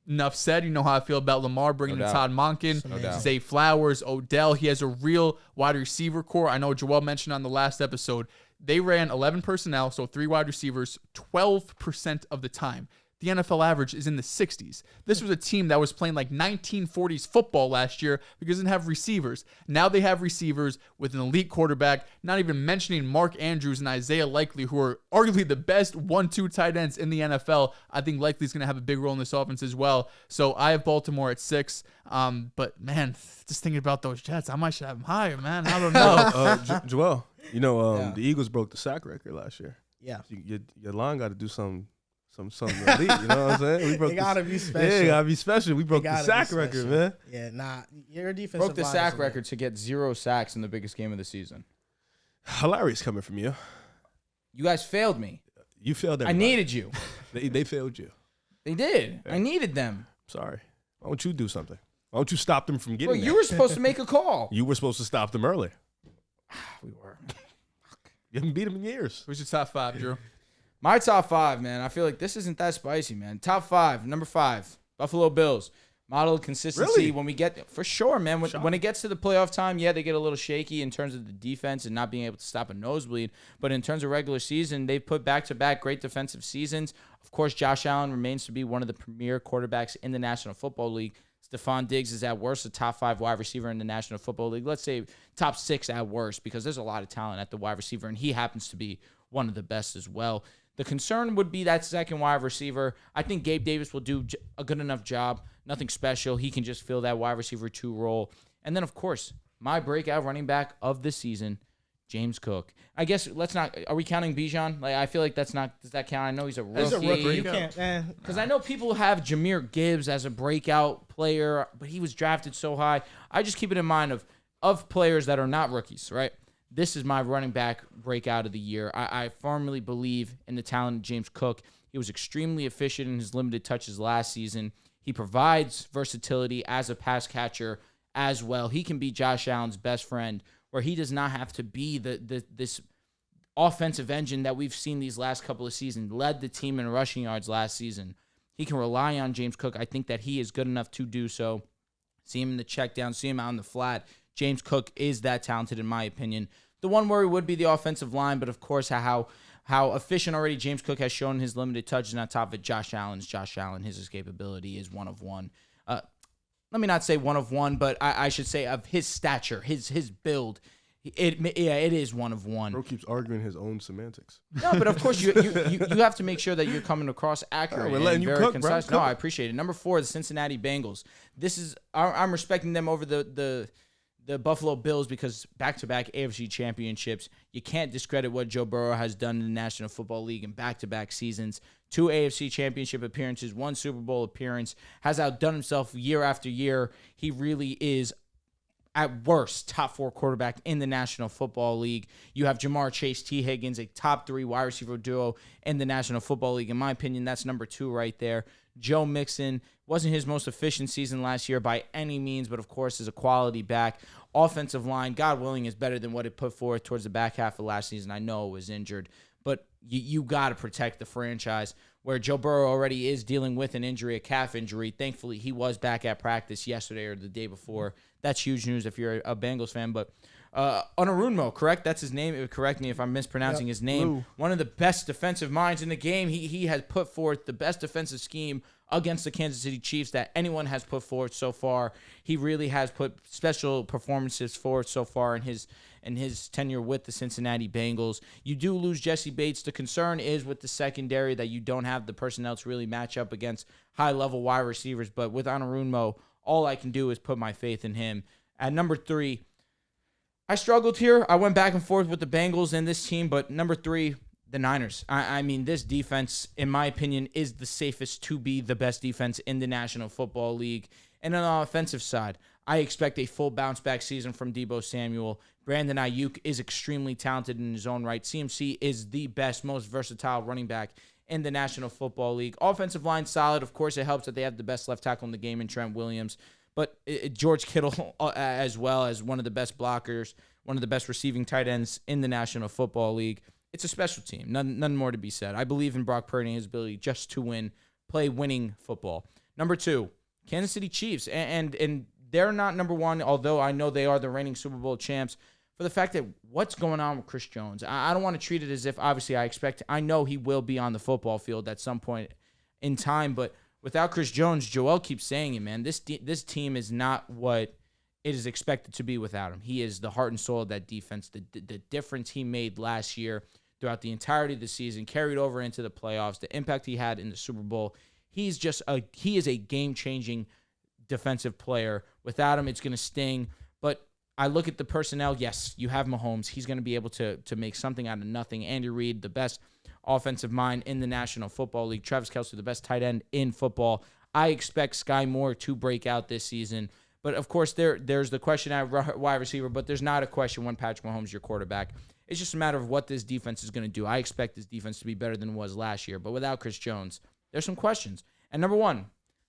enough said. You know how I feel about Lamar, bringing in Todd Monken, Zay Flowers, Odell. He has a real wide receiver core. I know Joel mentioned on the last episode, they ran 11 personnel, so 3 wide receivers, 12% of the time. The NFL average is in the 60s. This was a team that was playing like 1940s football last year because they didn't have receivers. Now they have receivers with an elite quarterback, not even mentioning Mark Andrews and Isaiah Likely, who are arguably the best 1-2 tight ends in the NFL. I think Likely's going to have a big role in this offense as well. So I have Baltimore at 6. But, man, just thinking about those Jets, I might should have them higher, man. I don't know. Joel, you know, the Eagles broke the sack record last year. Yeah. Your line got to do something elite, you know what I'm saying? We broke they gotta be special. Yeah, gotta be special. We broke the sack record, man. Yeah, your defense broke the sack record to get 0 sacks in the biggest game of the season. Hilarious coming from you. You guys failed me. You failed I everybody. needed you. They failed you. They did. I needed them. Sorry. Why don't you do something? Why don't you stop them from getting Bro, there? you were supposed to make a call. You were supposed to stop them earlier. We were. You haven't beat them in years. Who's your top 5, Drew? My top 5, man. I feel like this isn't that spicy, man. Top 5, number 5, Buffalo Bills. Model consistency Really? when we get for sure, man. When it gets to the playoff time, yeah, they get a little shaky in terms of the defense and not being able to stop a nosebleed. But in terms of regular season, they've put back-to-back great defensive seasons. Of course, Josh Allen remains to be one of the premier quarterbacks in the National Football League. Stephon Diggs is at worst a top 5 wide receiver in the National Football League. Let's say top 6 at worst, because there's a lot of talent at the wide receiver, and he happens to be one of the best as well. The concern would be that second wide receiver. I think Gabe Davis will do a good enough job. Nothing special. He can just fill that wide receiver 2 role. And then, of course, my breakout running back of the season, James Cook. I guess let's not. Are we counting Bijan? Like, I feel like that's not. Does that count? I know he's a rookie. He's a rookie. You can't. Because I know people have Jahmyr Gibbs as a breakout player, but he was drafted so high. I just keep it in mind of players that are not rookies, right? This is my running back breakout of the year. I firmly believe in the talent of James Cook. He was extremely efficient in his limited touches last season. He provides versatility as a pass catcher as well. He can be Josh Allen's best friend, where he does not have to be this offensive engine that we've seen these last couple of seasons, led the team in rushing yards last season. He can rely on James Cook. I think that he is good enough to do so. See him in the check down, see him out in the flat. James Cook is that talented, in my opinion. The one worry would be the offensive line, but of course, how efficient already James Cook has shown his limited touches, and on top of it, Josh Allen. His escapability is one of one. Let me not say one of one, but I should say of his stature, his build. It is one of one. Bro keeps arguing his own semantics. No, but of course you have to make sure that you're coming across accurate we're and letting you very cook, concise. bro. No, Cook. I appreciate it. Number 4, the Cincinnati Bengals. I'm respecting them over the Buffalo Bills because back-to-back AFC championships. You can't discredit what Joe Burrow has done in the National Football League in back-to-back seasons. 2 AFC championship appearances, 1 Super Bowl appearance, has outdone himself year after year. He really is, at worst, top 4 quarterback in the National Football League. You have Jamar Chase, T. Higgins, a top 3 wide receiver duo in the National Football League. In my opinion, that's number 2 right there. Joe Mixon wasn't his most efficient season last year by any means, but of course is a quality back. Offensive line, God willing, is better than what it put forth towards the back half of last season. I know it was injured, but you got to protect the franchise, where Joe Burrow already is dealing with an injury, a calf injury. Thankfully, he was back at practice yesterday or the day before. That's huge news if you're a Bengals fan. But Onarunmo, correct? That's his name. Correct me if I'm mispronouncing his name. Lou. One of the best defensive minds in the game. He has put forth the best defensive scheme against the Kansas City Chiefs that anyone has put forth so far. He really has put special performances forth so far in his tenure with the Cincinnati Bengals. You do lose Jesse Bates. The concern is with the secondary that you don't have the personnel to really match up against high-level wide receivers. But with Onarunmo, all I can do is put my faith in him. At number 3, I struggled here. I went back and forth with the Bengals and this team, but number 3, the Niners. I mean, this defense, in my opinion, is the safest to be the best defense in the National Football League. And on the offensive side, I expect a full bounce-back season from Deebo Samuel. Brandon Ayuk is extremely talented in his own right. CMC is the best, most versatile running back in the National Football League. Offensive line solid. Of course, it helps that they have the best left tackle in the game in Trent Williams. But George Kittle as well as one of the best blockers, one of the best receiving tight ends in the National Football League. It's a special team. None more to be said. I believe in Brock Purdy and his ability just to win, play winning football. Number 2, Kansas City Chiefs. And they're not number 1, although I know they are the reigning Super Bowl champs, for the fact that what's going on with Chris Jones. I don't want to treat it as if, obviously, I know he will be on the football field at some point in time, but without Chris Jones, Joel keeps saying it, man, this team is not what it is expected to be without him. He is the heart and soul of that defense. The difference he made last year throughout the entirety of the season, carried over into the playoffs, the impact he had in the Super Bowl. He is a game-changing defensive player. Without him, it's going to sting. But I look at the personnel. Yes, you have Mahomes. He's going to be able to make something out of nothing. Andy Reid, the best offensive mind in the National Football League. Travis Kelce, the best tight end in football. I expect Sky Moore to break out this season. But, of course, there's the question at wide receiver, but there's not a question when Patrick Mahomes is your quarterback. It's just a matter of what this defense is going to do. I expect this defense to be better than it was last year, but without Chris Jones, there's some questions. And number one,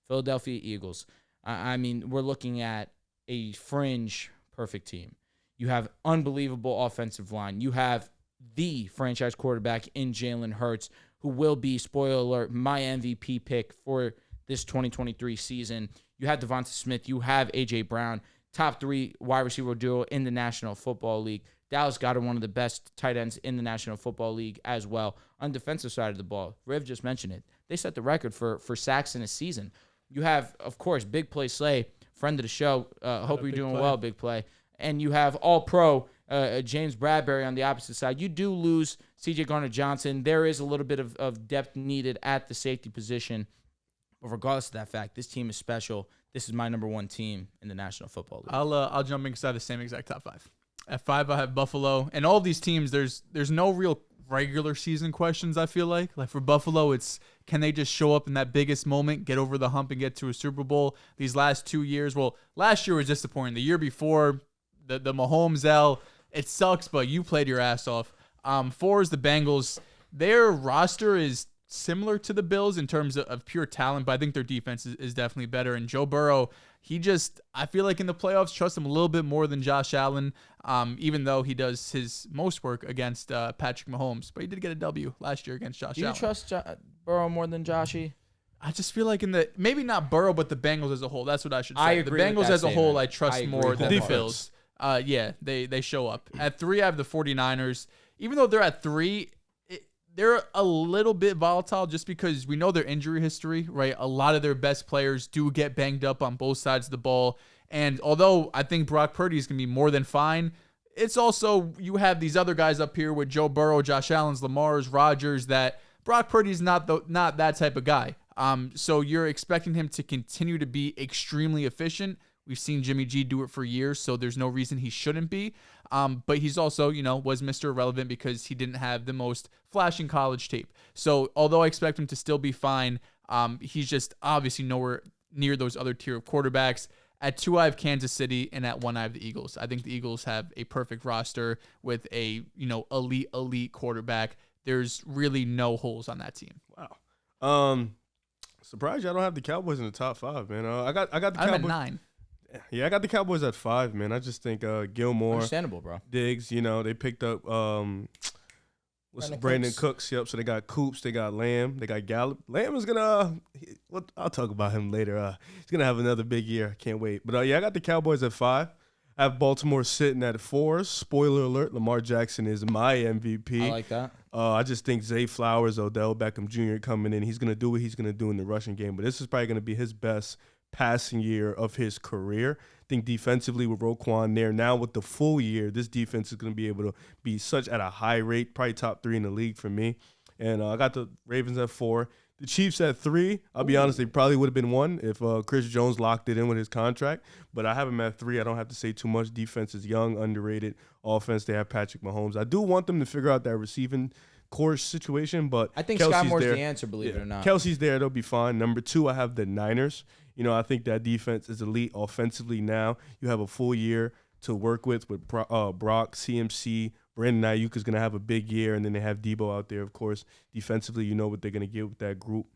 Philadelphia Eagles. I mean, we're looking at a fringe perfect team. You have unbelievable offensive line. You have the franchise quarterback in Jalen Hurts, who will be, spoiler alert, my MVP pick for this 2023 season. You have Devonta Smith. You have A.J. Brown, top 3 wide receiver duo in the National Football League. Dallas got one of the best tight ends in the National Football League as well. On the defensive side of the ball, Riv just mentioned it. They set the record for sacks in a season. You have, of course, Big Play Slay, friend of the show. Hope you're doing well, Big Play. And you have All-Pro James Bradbury on the opposite side. You do lose C.J. Garner-Johnson. There is a little bit of depth needed at the safety position. But regardless of that fact, this team is special. This is my number 1 team in the National Football League. I'll jump in because I have the same exact top 5. At 5, I have Buffalo. And all of these teams, there's no real regular season questions, I feel like. Like for Buffalo, it's can they just show up in that biggest moment, get over the hump, and get to a Super Bowl? These last 2 years, well, last year was disappointing. The year before, the Mahomes L, it sucks, but you played your ass off. 4 is the Bengals. Their roster is similar to the Bills in terms of pure talent, but I think their defense is definitely better. And Joe Burrow, I feel like in the playoffs, trust him a little bit more than Josh Allen, even though he does his most work against Patrick Mahomes. But he did get a W last year against Josh Allen. Do you trust Burrow more than Joshy? I just feel like maybe not Burrow, but the Bengals as a whole. That's what I should say. I agree the Bengals with that as a whole, statement. I trust more than the Bills. Defense. Yeah, they show up. At 3, I have the 49ers. Even though they're at 3, they're a little bit volatile just because we know their injury history, right? A lot of their best players do get banged up on both sides of the ball. And although I think Brock Purdy is going to be more than fine, it's also you have these other guys up here with Joe Burrow, Josh Allen's, Lamar's, Rodgers, that Brock Purdy's not that type of guy. So you're expecting him to continue to be extremely efficient. We've seen Jimmy G do it for years, so there's no reason he shouldn't be. But he's also, was Mr. Irrelevant because he didn't have the most flashing college tape. So although I expect him to still be fine, he's just obviously nowhere near those other tier of quarterbacks. At 2, I have Kansas City, and at 1, I have the Eagles. I think the Eagles have a perfect roster with a, elite quarterback. There's really no holes on that team. Wow. Surprised y'all don't have the Cowboys in the top 5, man. I got the Cowboys. I'm at 9. Yeah, I got the Cowboys at 5, man. I just think Gilmore, Understandable, bro. Diggs, they picked up Brandon Cooks. Yep. So they got Coops, they got Lamb, they got Gallup. Lamb is gonna. I'll talk about him later. He's gonna have another big year. Can't wait. But I got the Cowboys at 5. I have Baltimore sitting at 4. Spoiler alert: Lamar Jackson is my MVP. I like that. I just think Zay Flowers, Odell Beckham Jr. coming in, he's gonna do what he's gonna do in the rushing game. But this is probably gonna be his best passing year of his career. I think defensively with Roquan there, now with the full year, this defense is going to be able to be such at a high rate, probably top 3 in the league for me. And I got the Ravens at 4. The Chiefs at 3. I'll be honest, they probably would have been 1 if Chris Jones locked it in with his contract. But I have him at 3. I don't have to say too much. Defense is young, underrated. Offense, they have Patrick Mahomes. I do want them to figure out that receiving course situation, but I think Kelsey's Sky Moore's there. the answer, believe it or not. Kelsey's there. They'll be fine. Number 2, I have the Niners. I think that defense is elite offensively now. You have a full year to work with Brock, CMC, Brandon Ayuk is going to have a big year, and then they have Debo out there, of course. Defensively, you know what they're going to get with that group.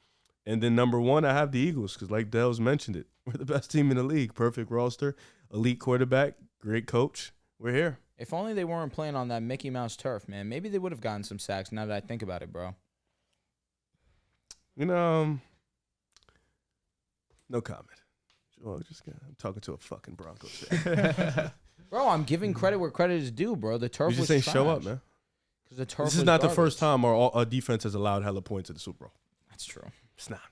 And then number 1, I have the Eagles because, like Dehls mentioned it, we're the best team in the league. Perfect roster, elite quarterback, great coach. We're here. If only they weren't playing on that Mickey Mouse turf, man. Maybe they would have gotten some sacks now that I think about it, bro. No comment. I'm talking to a fucking Broncos fan. Bro, I'm giving credit where credit is due, bro. The turf You just was ain't show up, trash. man. Because the turf This is was not the garbage. first time our defense has allowed hella points at the Super Bowl. That's true. It's not.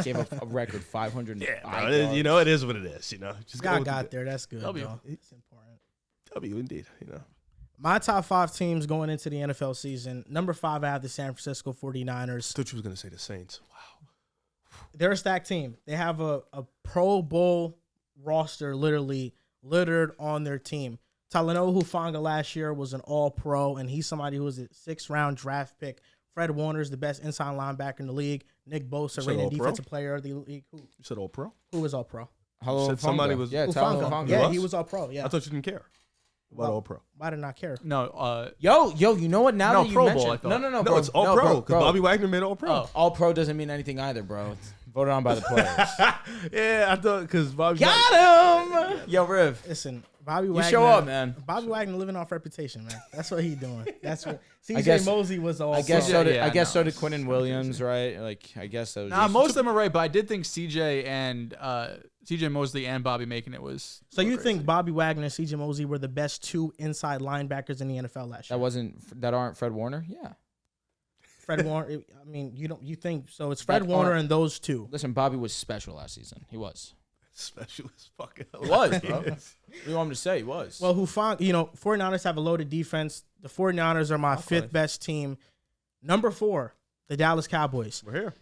Gave up a record 505 Yeah, yards. it is what it is. Just God with got there. That's good. W. Though. It's important. W indeed. My top 5 teams going into the NFL season. Number 5, I have the San Francisco 49ers. I thought you was gonna say the Saints. Wow. They're a stacked team. They have a Pro Bowl roster literally littered on their team. Talanoa Hufanga last year was an all-pro, and he's somebody who was a 6th-round draft pick. Fred Warner's the best inside linebacker in the league. Nick Bosa, rated defensive player of the league. You said all-pro? Who was all-pro? Hello, Said somebody Hufanga. was- Yeah, Hufanga. Hufanga. Yeah, was? he was all-pro, yeah. I thought you didn't care. What about all pro? Why did I not care? No, Yo, you know what? Now No, that you Pro Bowl, mentioned, I thought. no, No, bro, it's all pro because bro. Bobby Wagner made all pro. Oh. All pro doesn't mean anything either, bro. It's voted on by the players. Yeah, I thought because Bobby. Got him. Yo, Riv, Listen, Bobby you Wagner. show up, man. Bobby Wagner living off reputation, man. That's what he doing. That's what CJ guess- Mosley was all. I guess CJ so did. yeah, I guess no, so did it's Quinnen Williams, right? Like, I guess that was. Nah, just- most of them are right, but I did think CJ and CJ Mosley and Bobby making it was. So you crazy. think Bobby Wagner and CJ Mosley were the best 2 inside linebackers in the NFL last year? that aren't Fred Warner? Yeah. Fred Warner. I mean, you think so? It's Fred That Warner aren't- and those two. Listen, Bobby was special last season. He was. Special as fucking. He was, bro. What do you want me to say? He was. Well, 49ers have a loaded defense. The 49ers are my fifth best team. Number 4, the Dallas Cowboys. We're here.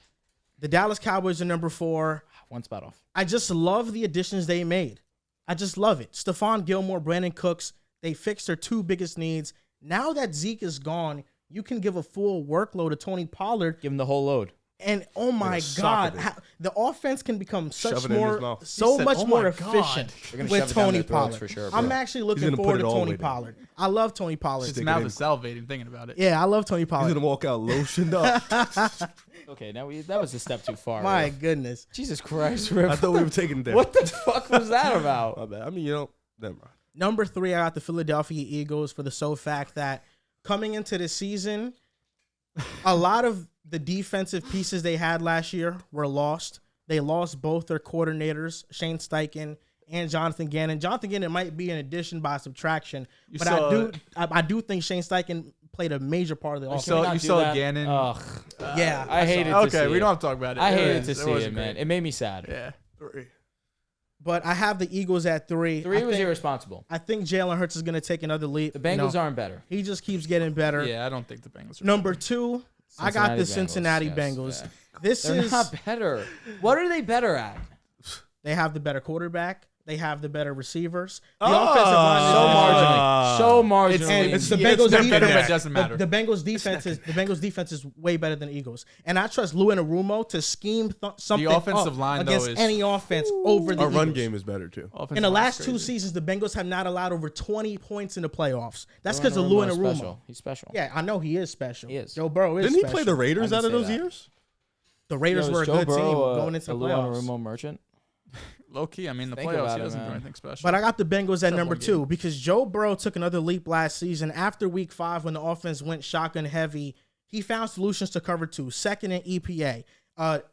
The Dallas Cowboys are number 4. one spot off. I just love the additions they made. I just love it. Stephon Gilmore, Brandon Cooks, they fixed their 2 biggest needs. Now that Zeke is gone, you can give a full workload to Tony Pollard. Give him the whole load. And oh my sock God, of it. the offense can become Shove it in his mouth. so He said, much "Oh more my God." efficient They're gonna with shove it down Tony their throats Pollard. for sure, I'm bro. actually He's looking gonna forward put to it all the Tony way down. Pollard. I love Tony Pollard. His Stick it mouth in. is salivating thinking about it. Yeah, I love Tony He's Pollard. gonna walk out lotioned up. Okay, now that was a step too far. My Riv. goodness. Jesus Christ, Riv. I thought we were taking it there. What the fuck was that about? My bad. I mean, never mind. Number 3, I got the Philadelphia Eagles for the sole fact that coming into the season, a lot of the defensive pieces they had last year were lost. They lost both their coordinators, Shane Steichen and Jonathan Gannon. Jonathan Gannon might be an addition by subtraction, but I do think Shane Steichen played a major part of the offense. saw- you saw Gannon. Ugh. Yeah, I hated to Okay, see we it. don't have to talk about it. I It hated was- to see it, wasn't man. great. It made me sad. Yeah. but I have the Eagles at 3. 3 was irresponsible. I think Jalen Hurts is going to take another leap. The Bengals aren't better. He just keeps getting better. Yeah, I don't think the Bengals are. Number 2, I got the Cincinnati yes, Bengals. yeah. This They're is not better. What are they better at? they have the better quarterback. They have the better receivers. The Oh. offensive line is So Ah. marginally. So marginally. And the Yeah, Bengals they're defense. better, but it doesn't matter. The Bengals defense is way better than the Eagles. And I trust Lou Anarumo to scheme something offensive up line, though, against is- any offense over the Our run Eagles. game is better too. Offensive In the line's last 2 crazy. seasons, the Bengals have not allowed over 20 points in the playoffs. That's because of Lou Anarumo is Anarumo. special. He's special. Yeah, I know he is special. He is. Joe Burrow is Didn't he special. play the Raiders I out of didn't those say that. years? The Raiders Yo, were a is Joe good team Burrow, going into a the Lou playoffs. Anarumo merchant. Low key, I mean, the Think playoffs, about he it, doesn't do man. anything special. But I got the Bengals at Except number one 2 game. because Joe Burrow took another leap last season. After week 5, when the offense went shotgun heavy, he found solutions to cover 2, second in EPA,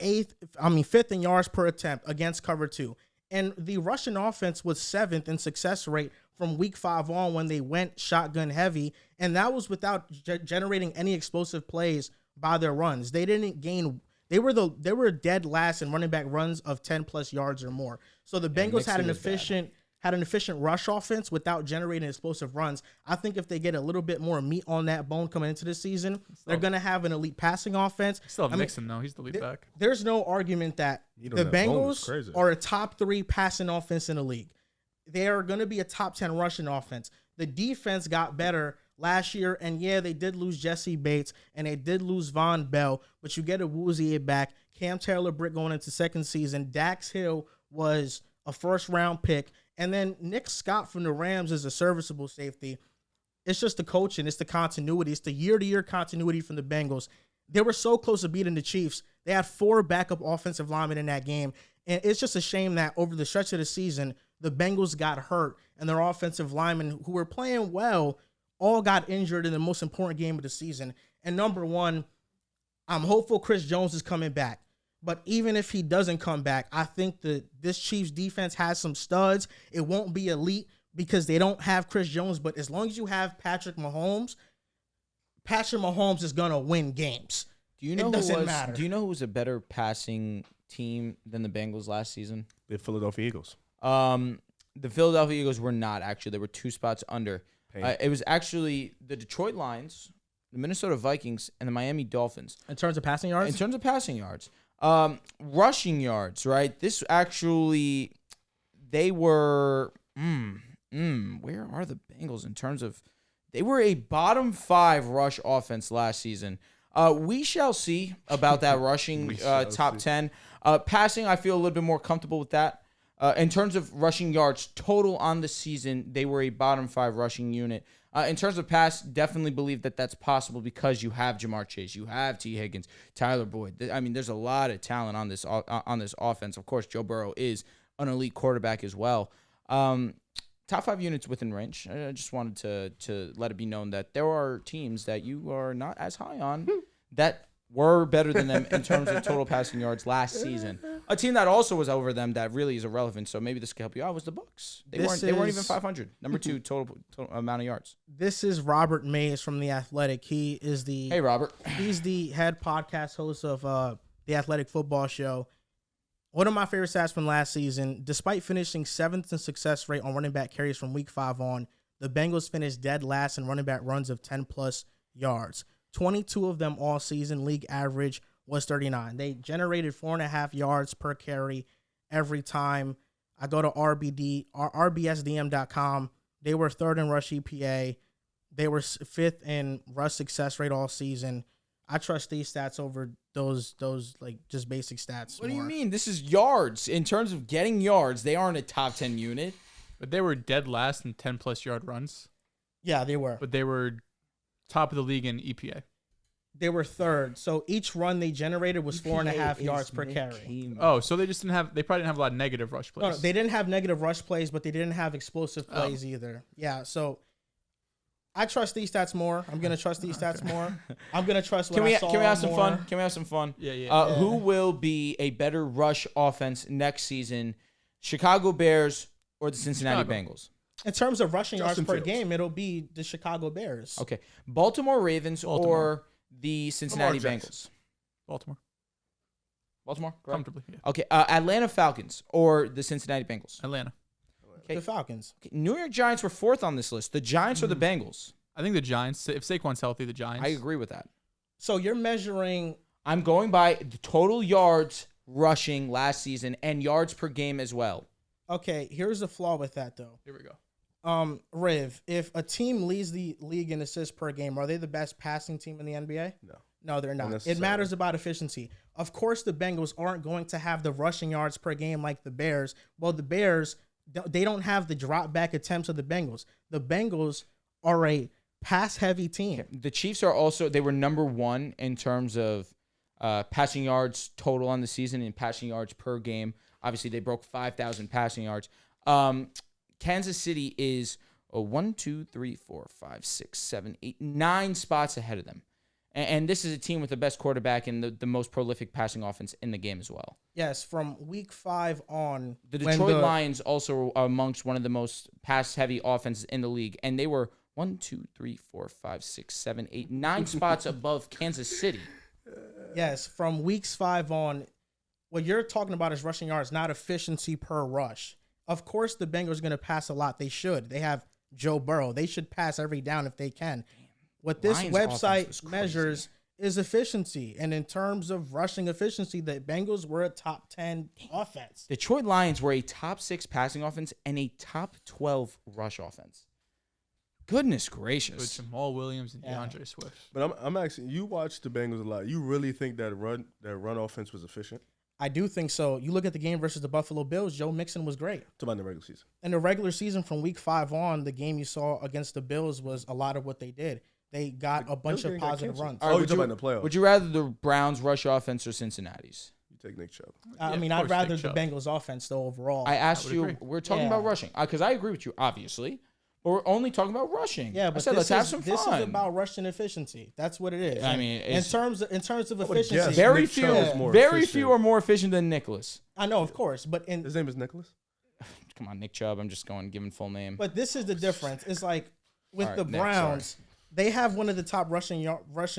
5th in yards per attempt against cover 2. And the Russian offense was 7th in success rate from week 5 on when they went shotgun heavy. And that was without generating any explosive plays by their runs. They didn't gain. They were dead last in running back runs of 10 plus yards or more. So the Bengals had an efficient rush offense without generating explosive runs. I think if they get a little bit more meat on that bone coming into the season, they're going to have an elite passing offense. Still have Mixon, though. He's the lead back. There's no argument that Need on the that bone is Bengals crazy. are a top 3 passing offense in the league. They are going to be a top 10 rushing offense. The defense got better last year, and yeah, they did lose Jesse Bates, and they did lose Von Bell, but you get a Woozier back. Cam Taylor-Britt going into second season. Dax Hill was a first-round pick, and then Nick Scott from the Rams is a serviceable safety. It's just the coaching. It's the continuity. It's the year-to-year continuity from the Bengals. They were so close to beating the Chiefs. They had 4 backup offensive linemen in that game, and it's just a shame that over the stretch of the season, the Bengals got hurt, and their offensive linemen who were playing well all got injured in the most important game of the season. And number 1, I'm hopeful Chris Jones is coming back. But even if he doesn't come back, I think that this Chiefs defense has some studs. It won't be elite because they don't have Chris Jones. But as long as you have Patrick Mahomes is going to win games. Do you know It doesn't matter. Do you know who was a better passing team than the Bengals last season? The Philadelphia Eagles. The Philadelphia Eagles were not, actually. They were 2 spots under. Pain. It was actually the Detroit Lions, the Minnesota Vikings, and the Miami Dolphins. In terms of passing yards? In terms of passing yards. Rushing yards, right? This actually, they were, where are the Bengals in terms of, they were a bottom 5 rush offense last season. We shall see about that rushing top 10. Passing, I feel a little bit more comfortable with that. In terms of rushing yards total on the season, they were a bottom 5 rushing unit. In terms of pass, definitely believe that that's possible because you have Jamar Chase, you have T. Higgins, Tyler Boyd. I mean, there's a lot of talent on this offense. Of course, Joe Burrow is an elite quarterback as well. Top 5 units within range. I just wanted to let it be known that there are teams that you are not as high on that were better than them in terms of total passing yards last season. A team that also was over them that really is irrelevant, so maybe this could help you out, was the Bucs. They weren't even 500. Number 2 total amount of yards. This is Robert Mays from The Athletic. Hey, Robert. He's the head podcast host of The Athletic Football Show. One of my favorite stats from last season, despite finishing 7th in success rate on running back carries from week 5 on, the Bengals finished dead last in running back runs of 10-plus yards. 22 of them all season. League average was 39. They generated 4.5 yards per carry every time. I go to RBSDM.com. They were 3rd in rush EPA. They were 5th in rush success rate all season. I trust these stats over those like just basic stats. What do you mean? This is yards. In terms of getting yards, they aren't a top 10 unit. But they were dead last in 10-plus yard runs. Yeah, they were. But they were top of the league in EPA. They were 3rd. So each run they generated was 4.5 yards per carry. Oh, so they probably didn't have a lot of negative rush plays. No, they didn't have negative rush plays, but they didn't have explosive plays either. Yeah, so I trust these stats more. I'm gonna trust these stats more. I'm gonna trust what I saw. Can we have some more. fun? Can we have some fun? Yeah. Who will be a better rush offense next season? Chicago Bears or the Cincinnati Bengals? In terms of rushing yards Justin per Fields. game, it'll be the Chicago Bears. Okay. Baltimore Ravens or the Cincinnati Lamar Bengals? Jackson. Baltimore. Baltimore? Correct. Comfortably. Yeah. Okay. Atlanta Falcons or the Cincinnati Bengals? Atlanta. Okay. The Falcons. Okay. New York Giants were 4th on this list. The Giants or the Bengals? I think the Giants. If Saquon's healthy, the Giants. I agree with that. So you're measuring. I'm going by the total yards rushing last season and yards per game as well. Okay, here's the flaw with that though. Here we go. Riv, if a team leads the league in assists per game, are they the best passing team in the NBA? No, they're not. It matters about efficiency. Of course, the Bengals aren't going to have the rushing yards per game like the Bears. Well, the Bears, they don't have the drop back attempts of the Bengals. The Bengals are a pass-heavy team. The Chiefs are also, they were number 1 in terms of passing yards total on the season and passing yards per game. Obviously, they broke 5,000 passing yards. Kansas City is 1, 2, 3, 4, 5, 6, 7, 8, 9 spots ahead of them. And this is a team with the best quarterback and the most prolific passing offense in the game as well. Yes, from week 5 on. The Detroit Lions also are amongst one of the most pass-heavy offenses in the league. And they were 1, 2, 3, 4, 5, 6, 7, 8, 9 spots above Kansas City. Yes, from weeks 5 on, what you're talking about is rushing yards, not efficiency per rush. Of course, the Bengals are going to pass a lot. They should. They have Joe Burrow. They should pass every down if they can. What this Lions website measures is efficiency. And in terms of rushing efficiency, the Bengals were a top 10 offense. Detroit Lions were a top 6 passing offense and a top 12 rush offense. Goodness gracious. With Jamal Williams and DeAndre Swift. But I'm asking, you watch the Bengals a lot. You really think that run offense was efficient? I do think so. You look at the game versus the Buffalo Bills, Joe Mixon was great. Talk about in the regular season. In the regular season from week 5 on, the game you saw against the Bills was a lot of what they did. They got a bunch of positive runs. All right, you're talking about in the playoffs. Would you rather the Browns rush offense or Cincinnati's? You take Nick Chubb. I mean, I'd rather the Bengals offense, though, overall. I asked you, agree. we're talking about rushing. Because I agree with you, obviously. But we're only talking about rushing. Yeah, but I said, let's have some fun. This is about rushing efficiency. That's what it is. I mean, in terms of efficiency, guess very Nick few, Chubb is more very efficient. few are more efficient than Nicholas. I know, of course, but His name is Nicholas? Come on, Nick Chubb. I'm just going giving full name. But this is the difference. It's like with All right, the Nick, Browns, they have one of the top rushing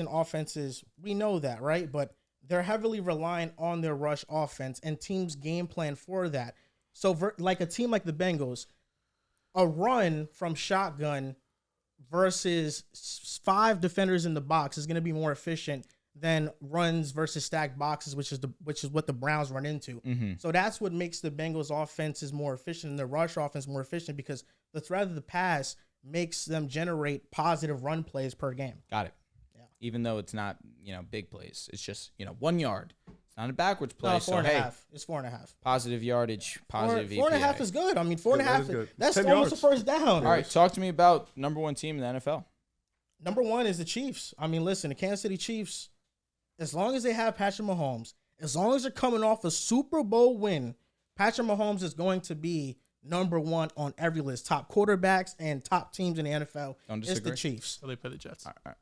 offenses. We know that, right? But they're heavily reliant on their rush offense, and teams game plan for that. So, like a team like the Bengals, a run from shotgun versus 5 defenders in the box is going to be more efficient than runs versus stacked boxes, which is what the Browns run into. Mm-hmm. So that's what makes the Bengals offense is more efficient and the rush offense more efficient because the threat of the pass makes them generate positive run plays per game. Got it. Yeah. Even though it's not, big plays. It's just, 1 yard. It's Not a backwards play. No, so, 4.5. It's 4.5. positive yardage, positive Four and a half EPA. is good. I mean, 4.5. that is good. That's 10 almost yards. a first down. All right, talk to me about number one team in the NFL. Number one is the Chiefs. I mean, listen, the Kansas City Chiefs, as long as they have Patrick Mahomes, as long as they're coming off a Super Bowl win, Patrick Mahomes is going to be number one on every list. Top quarterbacks and top teams in the NFL. Don't It's disagree. the Chiefs. So they play the Jets. All right.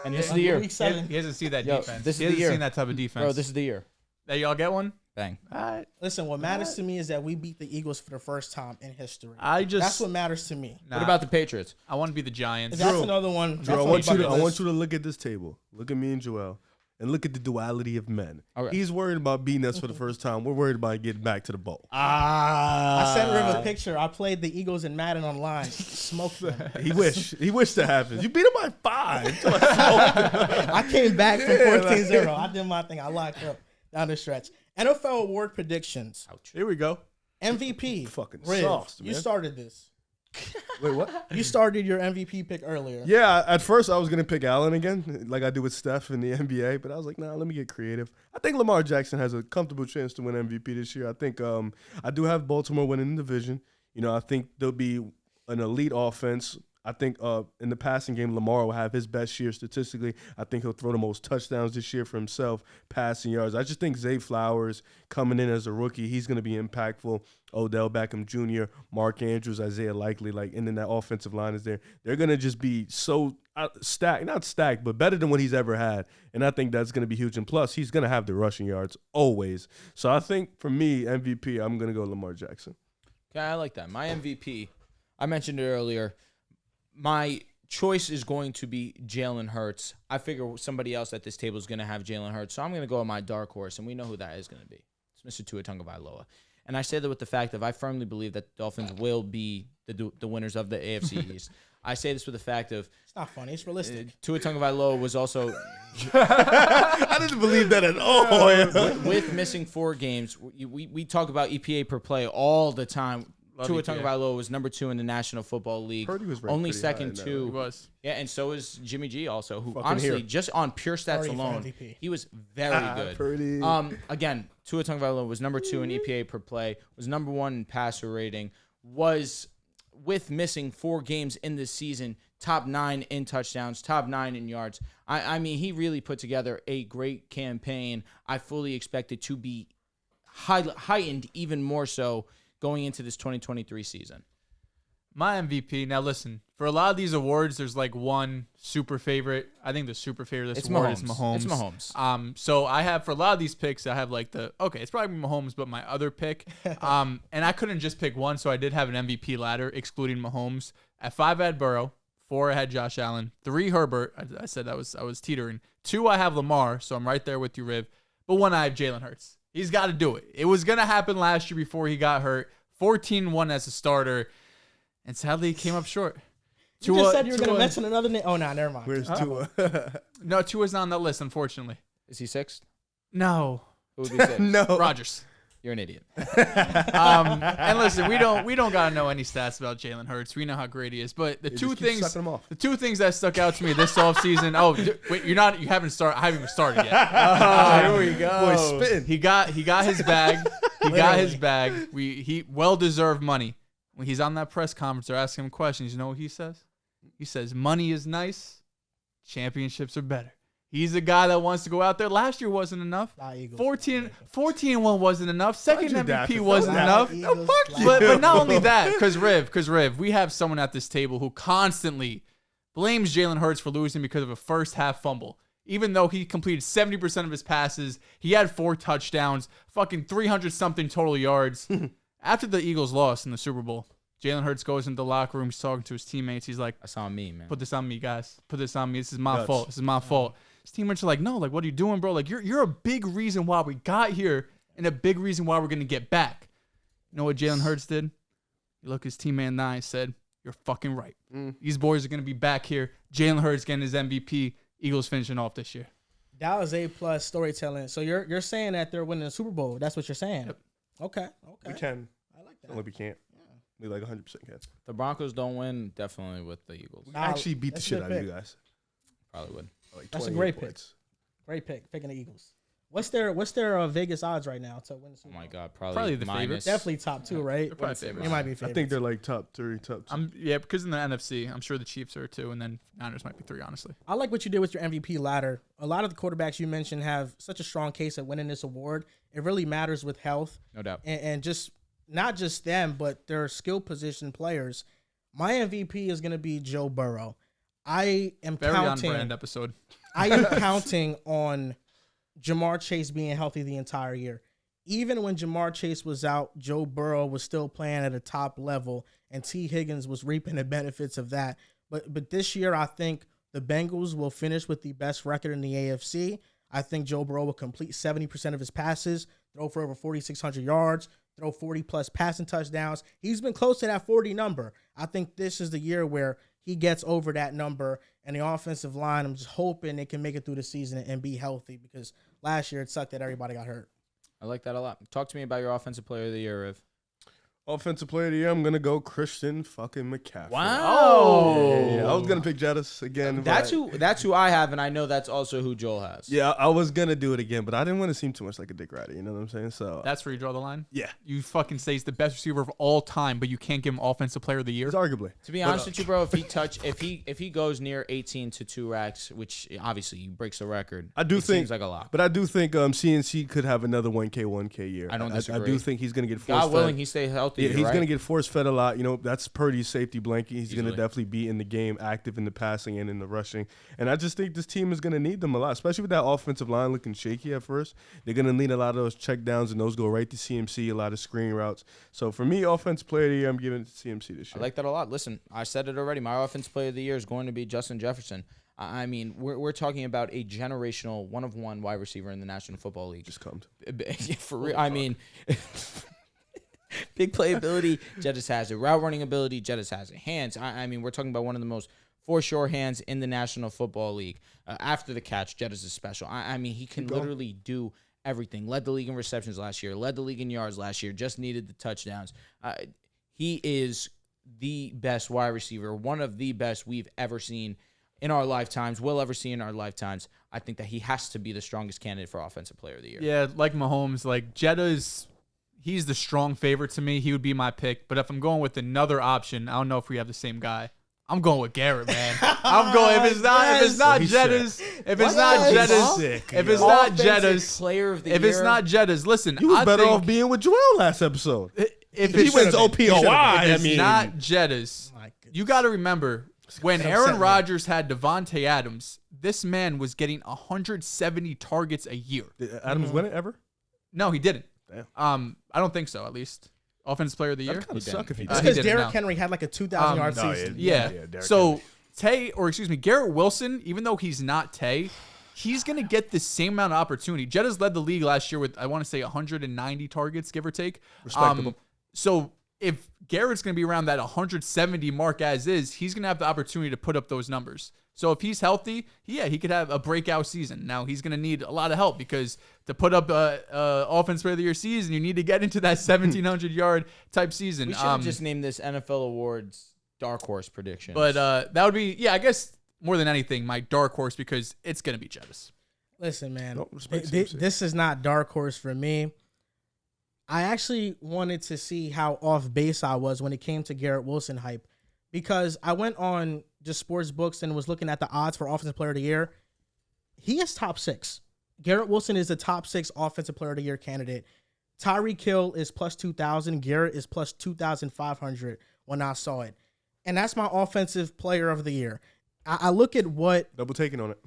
And this is the year. Week 7. He hasn't seen that Yo, defense. this is He the hasn't year. seen that type of defense. Bro, this is the year. Hey, y'all get one? Bang. Listen, what matters to me is that we beat the Eagles for the first time in history. I just That's what matters to me. Nah, What about the Patriots? I want to be the Giants. That's Drew, another one. Drew, I That's want on you the to bucket list. look at this table. Look at me and Joel, and look at the duality of men. Okay. He's worried about beating us for the first time. We're worried about getting back to the bowl. I sent Riv a picture. I played the Eagles in Madden online. Smoked them. He wished that happens. You beat him by 5. I came back from 14-0. I did my thing. I locked up down the stretch. NFL award predictions. Here we go. MVP. Fucking Riv, sauced, you man. started this. Wait, what? You started your MVP pick earlier. Yeah, at first I was gonna pick Allen again, like I do with Steph in the NBA, but I was like, nah, let me get creative. I think Lamar Jackson has a comfortable chance to win MVP this year. I think I do have Baltimore winning the division. You know, I think there'll be an elite offense. I think in the passing game, Lamar will have his best year statistically. I think he'll throw the most touchdowns this year for himself, passing yards. I just think Zay Flowers coming in as a rookie, he's going to be impactful. Odell Beckham Jr., Mark Andrews, Isaiah Likely, and then that offensive line is there. They're going to just be so stacked, not stacked, but better than what he's ever had. And I think that's going to be huge. And plus, he's going to have the rushing yards always. So I think for me, MVP, I'm going to go Lamar Jackson. Okay, I like that. My MVP, I mentioned it earlier. My choice is going to be Jalen Hurts. I figure somebody else at this table is going to have Jalen Hurts, so I'm going to go with my dark horse, and we know who that is going to be. It's Mr. Tua Tagovailoa. And I say that with the fact that I firmly believe that the Dolphins will be the winners of the AFC East. I say this with the fact of It's not funny. It's realistic. Tua Tagovailoa was also I didn't believe that at all. with missing 4 games. We talk about EPA per play all the time. Love Tua EPA. Tagovailoa was number 2 in the National Football League. Purdy was ranked only pretty high second in that to He was. Yeah, and so is Jimmy G also, who Fucking honestly, here. just on pure stats Purdy for alone, MVP. he was very good. Purdy. Again, Tua Tagovailoa was number 2 in EPA per play, was number 1 in passer rating, was with missing 4 games in this season, top 9 in touchdowns, top 9 in yards. I mean, he really put together a great campaign. I fully expect it to be heightened even more so going into this 2023 season. My MVP. Now listen, for a lot of these awards, there's like one super favorite. I think the super favorite of this It's award Mahomes. is Mahomes. It's Mahomes. So I have for a lot of these picks, I have like it's probably Mahomes, but my other pick. And I couldn't just pick one, so I did have an MVP ladder excluding Mahomes. At 5 I had Burrow, 4 I had Josh Allen, 3 Herbert. I said I was teetering. 2 I have Lamar, so I'm right there with you, Riv. But 1 I have Jalen Hurts. He's got to do it. It was gonna happen last year before he got hurt. 14-1 as a starter. And sadly, he came up short. You just said you were going to mention another name. Oh, no, never mind. Where's Tua? No, Tua's not on that list, unfortunately. Is he 6th? No. Who would be 6th? No. Rodgers. You're an idiot. And listen, we don't gotta know any stats about Jalen Hurts. We know how great he is. But the He two just keeps things, sucking 'em off. the 2 things that stuck out to me this offseason. Oh, wait, you haven't started. I haven't even started yet. Here we go. Boy, spitting. He got his bag. He got his bag. He well deserved money. When he's on that press conference, they're asking him questions. You know what he says? He says, "Money is nice. Championships are better." He's a guy that wants to go out there. Last year wasn't enough. 14-1 wasn't enough. Second you MVP daft? wasn't enough. But not only that, because Riv, we have someone at this table who constantly blames Jalen Hurts for losing because of a first half fumble. Even though he completed 70% of his passes, he had 4 touchdowns, fucking 300-something total yards. After the Eagles lost in the Super Bowl, Jalen Hurts goes into the locker room, he's talking to his teammates. He's like, That's on me, man. "Put this on me, guys. Put this on me. This is my Nuts. fault. This is my fault." His teammates are like, "No, like, what are you doing, bro? Like, you're a big reason why we got here and a big reason why we're going to get back." You know what Jalen Hurts did? He looked his teammate in the eye and said, "You're fucking right. These boys are going to be back here. Jalen Hurts getting his MVP. Eagles finishing off this year." That was A+ storytelling. So you're saying that they're winning the Super Bowl. That's what you're saying. Yep. Okay. We can. I like that. Only we can't. We like 100% can. The Broncos don't win, definitely with the Eagles. We actually beat the that's a shit good out of you pick. guys. Probably would. Like That's a 28 great pick. points. Great pick. Picking the Eagles. What's their Vegas odds right now to win the Super Bowl? Oh my God, Probably the minus- favorites. Definitely top 2, right? They're probably favorites. It might be I favorites. think they're like top 3, top 2. Yeah, because in the NFC, I'm sure the Chiefs are 2, and then Niners might be 3, honestly. I like what you did with your MVP ladder. A lot of the quarterbacks you mentioned have such a strong case at winning this award. It really matters with health. No doubt. And just not just them, but their skill position players. My MVP is going to be Joe Burrow. I am Very counting. on brand episode. I am counting on Jamar Chase being healthy the entire year. Even when Jamar Chase was out, Joe Burrow was still playing at a top level, and T. Higgins was reaping the benefits of that. But this year, I think the Bengals will finish with the best record in the AFC. I think Joe Burrow will complete 70% of his passes, throw for over 4,600 yards, throw 40-plus passing touchdowns. He's been close to that 40 number. I think this is the year where he gets over that number, and the offensive line, I'm just hoping they can make it through the season and be healthy, because last year it sucked that everybody got hurt. I like that a lot. Talk to me about your offensive player of the year, Riv. Offensive player of the year, I'm gonna go Christian fucking McCaffrey. Wow. Yeah, I was gonna pick Jettis again. That's but- who I have, and I know that's also who Joel has. Yeah, I was gonna do it again, but I didn't want to seem too much like a dick rider. You know what I'm saying? So That's where you draw the line? yeah, You fucking say he's the best receiver of all time, but you can't give him Offensive Player of the Year? it's arguably. To be honest with you, bro, if he goes near 18 to 2 racks, which obviously he breaks the record, I do it think seems like a lot. But I do think CNC could have another 1K year. I don't I disagree. do think he's gonna get force God fed. willing, he stay healthy. Yeah, you're he's right. gonna get force fed a lot. You know, that's Purdy's safety blanket. He's gonna Easily. definitely be in the game, active in the passing and in the rushing. And I just think this team is gonna need them a lot, especially with that offensive line looking shaky at first. They're gonna need a lot of those check downs, and those go right to CMC. A lot of screen routes. So for me, offensive player of the year, I'm giving it to CMC this I year. like that a lot. Listen, I said it already. My offensive player of the year is going to be Justin Jefferson. I mean, we're talking about a generational one-of-one wide receiver in the National Football League. Just come. For real, I mean, big playability, Jettis has it. Route running ability, Jettis has it. Hands, I mean, we're talking about one of the most for-sure hands in the National Football League. After the catch, Jettis is special. I mean, he can literally do everything. Led the league in receptions last year. Led the league in yards last year. Just needed the touchdowns. He is the best wide receiver, one of the best we've ever seen in our lifetimes, will ever see in our lifetimes. I think that he has to be the strongest candidate for Offensive Player of the Year. Yeah, like Mahomes, like he's the strong favorite to me. He would be my pick. But if I'm going with another option, I don't know if we have the same guy. I'm going with Garrett, man. I'm going if it's not Jettis, if it's not Jettis, Player of the if Year. it's not Jettis, listen, He was I better think off being with Joel last episode. if he it's wins OPOI. I if it's mean, not Jettis, My goodness. you got to remember when Upset Aaron me. Rodgers had Devontae Adams, this man was getting 170 targets a year. Did Adams win it ever? No, he didn't. Damn. I don't think so. At least offensive player of the year. That'd kind of He suck if he It's he did. because didn't, Derrick no. Henry had like a 2,000 yard no, season. Yeah. Derrick So Garrett Wilson, even though he's not Tay, he's gonna get the same amount of opportunity. Jettis led the league last year with, I want to say, 190 targets, give or take. Respectable. So if Garrett's gonna be around that 170 mark as is, he's gonna have the opportunity to put up those numbers. So if he's healthy, yeah, he could have a breakout season. Now he's gonna need a lot of help, because to put up a offense player of the year season, you need to get into that 1,700 yard type season. We should have just named this NFL Awards Dark Horse Predictions. But that would be, yeah, I guess more than anything, my dark horse, because it's going to be Jettis. Listen, man, No, respect CMC. this is not dark horse for me. I actually wanted to see how off base I was when it came to Garrett Wilson hype, because I went on just sports books and was looking at the odds for Offensive Player of the Year. He is top 6. Garrett Wilson is the top 6 Offensive Player of the Year candidate. Tyreek Hill is plus 2,000. Garrett is plus 2,500 when I saw it. And that's my Offensive Player of the Year. I look at what Double taking on it.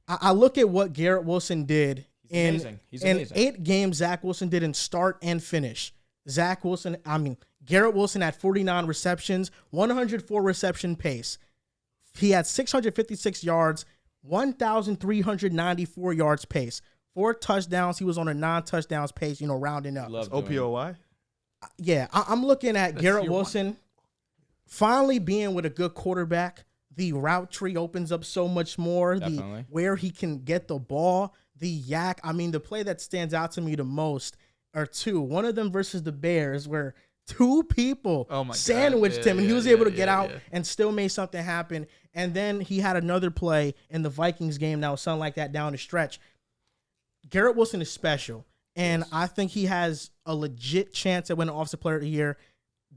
I look at what Garrett Wilson did amazing. He's in amazing. 8 games. Zach Wilson did in start and finish. Garrett Wilson had 49 receptions, 104 reception pace. He had 656 yards, 1,394 yards pace, 4 touchdowns. He was on a non-touchdowns pace, rounding up. Love doing it. OPOY. Yeah, I'm looking at That's Garrett year one. Wilson finally being with a good quarterback. The route tree opens up so much more. Definitely. Where he can get the ball, the yak. The play that stands out to me the most are 2. One of them versus the Bears, where 2 people Oh my God. sandwiched Yeah, him, and he yeah, was able to yeah, get yeah, out yeah. and still made something happen. And then he had another play in the Vikings game that was something like that down the stretch. Garrett Wilson is special, and I think he has a legit chance at winning Offensive Player of the Year.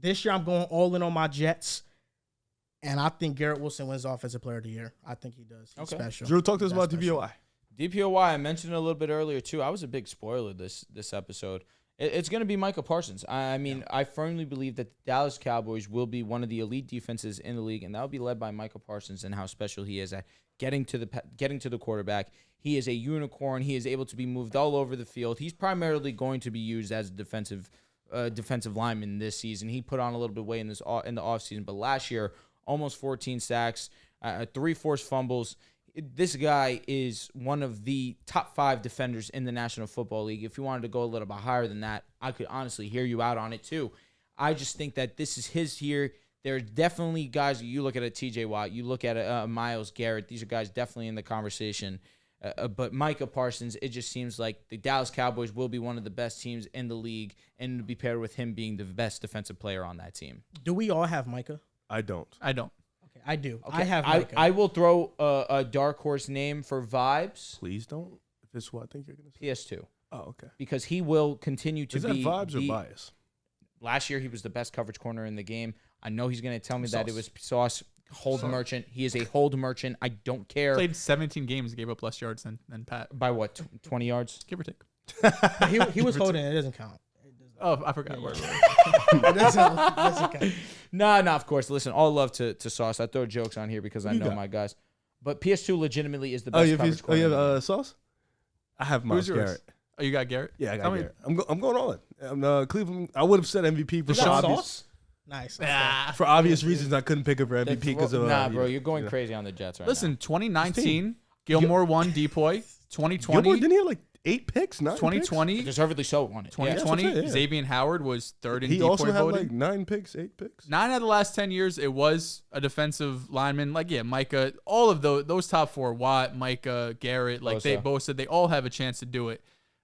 This year, I'm going all in on my Jets, and I think Garrett Wilson wins Offensive Player of the Year. I think he does. He's special. Drew, talk to us about That's DPOY. DPOY, I mentioned it a little bit earlier, too. I was a big spoiler this episode. It's going to be Micah Parsons. I mean, I firmly believe that the Dallas Cowboys will be one of the elite defenses in the league, and that will be led by Micah Parsons and how special he is at getting to the quarterback. He is a unicorn. He is able to be moved all over the field. He's primarily going to be used as a defensive lineman this season. He put on a little bit of weight in the offseason, but last year, almost 14 sacks, 3 forced fumbles. This guy is one of the top 5 defenders in the National Football League. If you wanted to go a little bit higher than that, I could honestly hear you out on it too. I just think that this is his year. There are definitely guys, you look at a TJ Watt, you look at a Myles Garrett. These are guys definitely in the conversation. But Micah Parsons, it just seems like the Dallas Cowboys will be one of the best teams in the league, and to be paired with him being the best defensive player on that team. Do we all have Micah? I don't. Okay, I do. Okay, I have Micah. I will throw a dark horse name for vibes. Please don't. If it's what I think you're going to say. PS2. Oh, okay. Because he will continue to Is that be vibes or bias? Last year, he was the best coverage corner in the game. I know he's going to tell me that it was Sauce. hold merchant. He is a hold merchant. I don't care. Played 17 games, gave up less yards than Pat, By what, 20 yards? give or take. he was holding it. It doesn't count. Oh, I forgot. It doesn't count. Nah, of course. Listen, all love to Sauce. I throw jokes on here because I You know got? my guys. But PS2 legitimately is the Oh, best you coverage have, corner. in the league. Sauce? I have Who's Myles yours? Garrett. Oh, you got Garrett? Yeah, I Tell got me- Garrett. I'm going all in. Cleveland, I would have said MVP for You got obvious, Sauce? Nice. Ah. for obvious reasons. I couldn't pick him for They MVP because of nah, bro, you're going yeah. crazy on the Jets right Listen, now. 2019, Gilmore won Depoy. 2020, Gilmore, didn't he have like 8 picks? 9 2020, Deservedly so won it. Yeah. 2020, Yeah, that's what I'm saying, yeah. Xavier Howard was third in He Depoy also had voting. like 9 picks, 8 picks. 9 out of the last 10 years, it was a defensive lineman. Like, yeah, Micah, all of those top 4, Watt, Micah, Garrett, like they Bosa. both said they all have a chance to do it.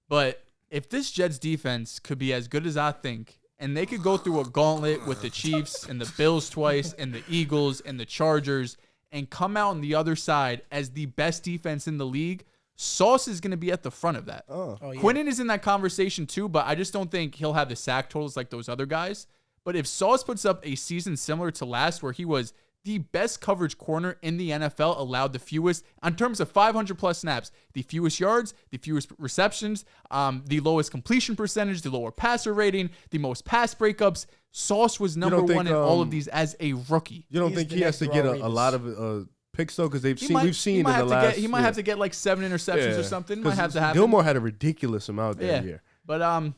But if this Jets defense could be as good as I think, and they could go through a gauntlet with the Chiefs and the Bills twice and the Eagles and the Chargers and come out on the other side as the best defense in the league, Sauce is going to be at the front of that. Oh, Oh, yeah. Quinnen is in that conversation too, but I just don't think he'll have the sack totals like those other guys. But if Sauce puts up a season similar to last, where he was the best coverage corner in the NFL, allowed the fewest, in terms of 500 plus snaps, the fewest yards, the fewest receptions, the lowest completion percentage, the lower passer rating, the most pass breakups. Sauce was number don't think, 1 in all of these as a rookie. you don't He's think the he has next to get Raw a lot of picks though? Because we've He seen in might the have to last. he might have to get like 7 interceptions or something. Might have to happen. Gilmore had a ridiculous amount that Yeah. year. But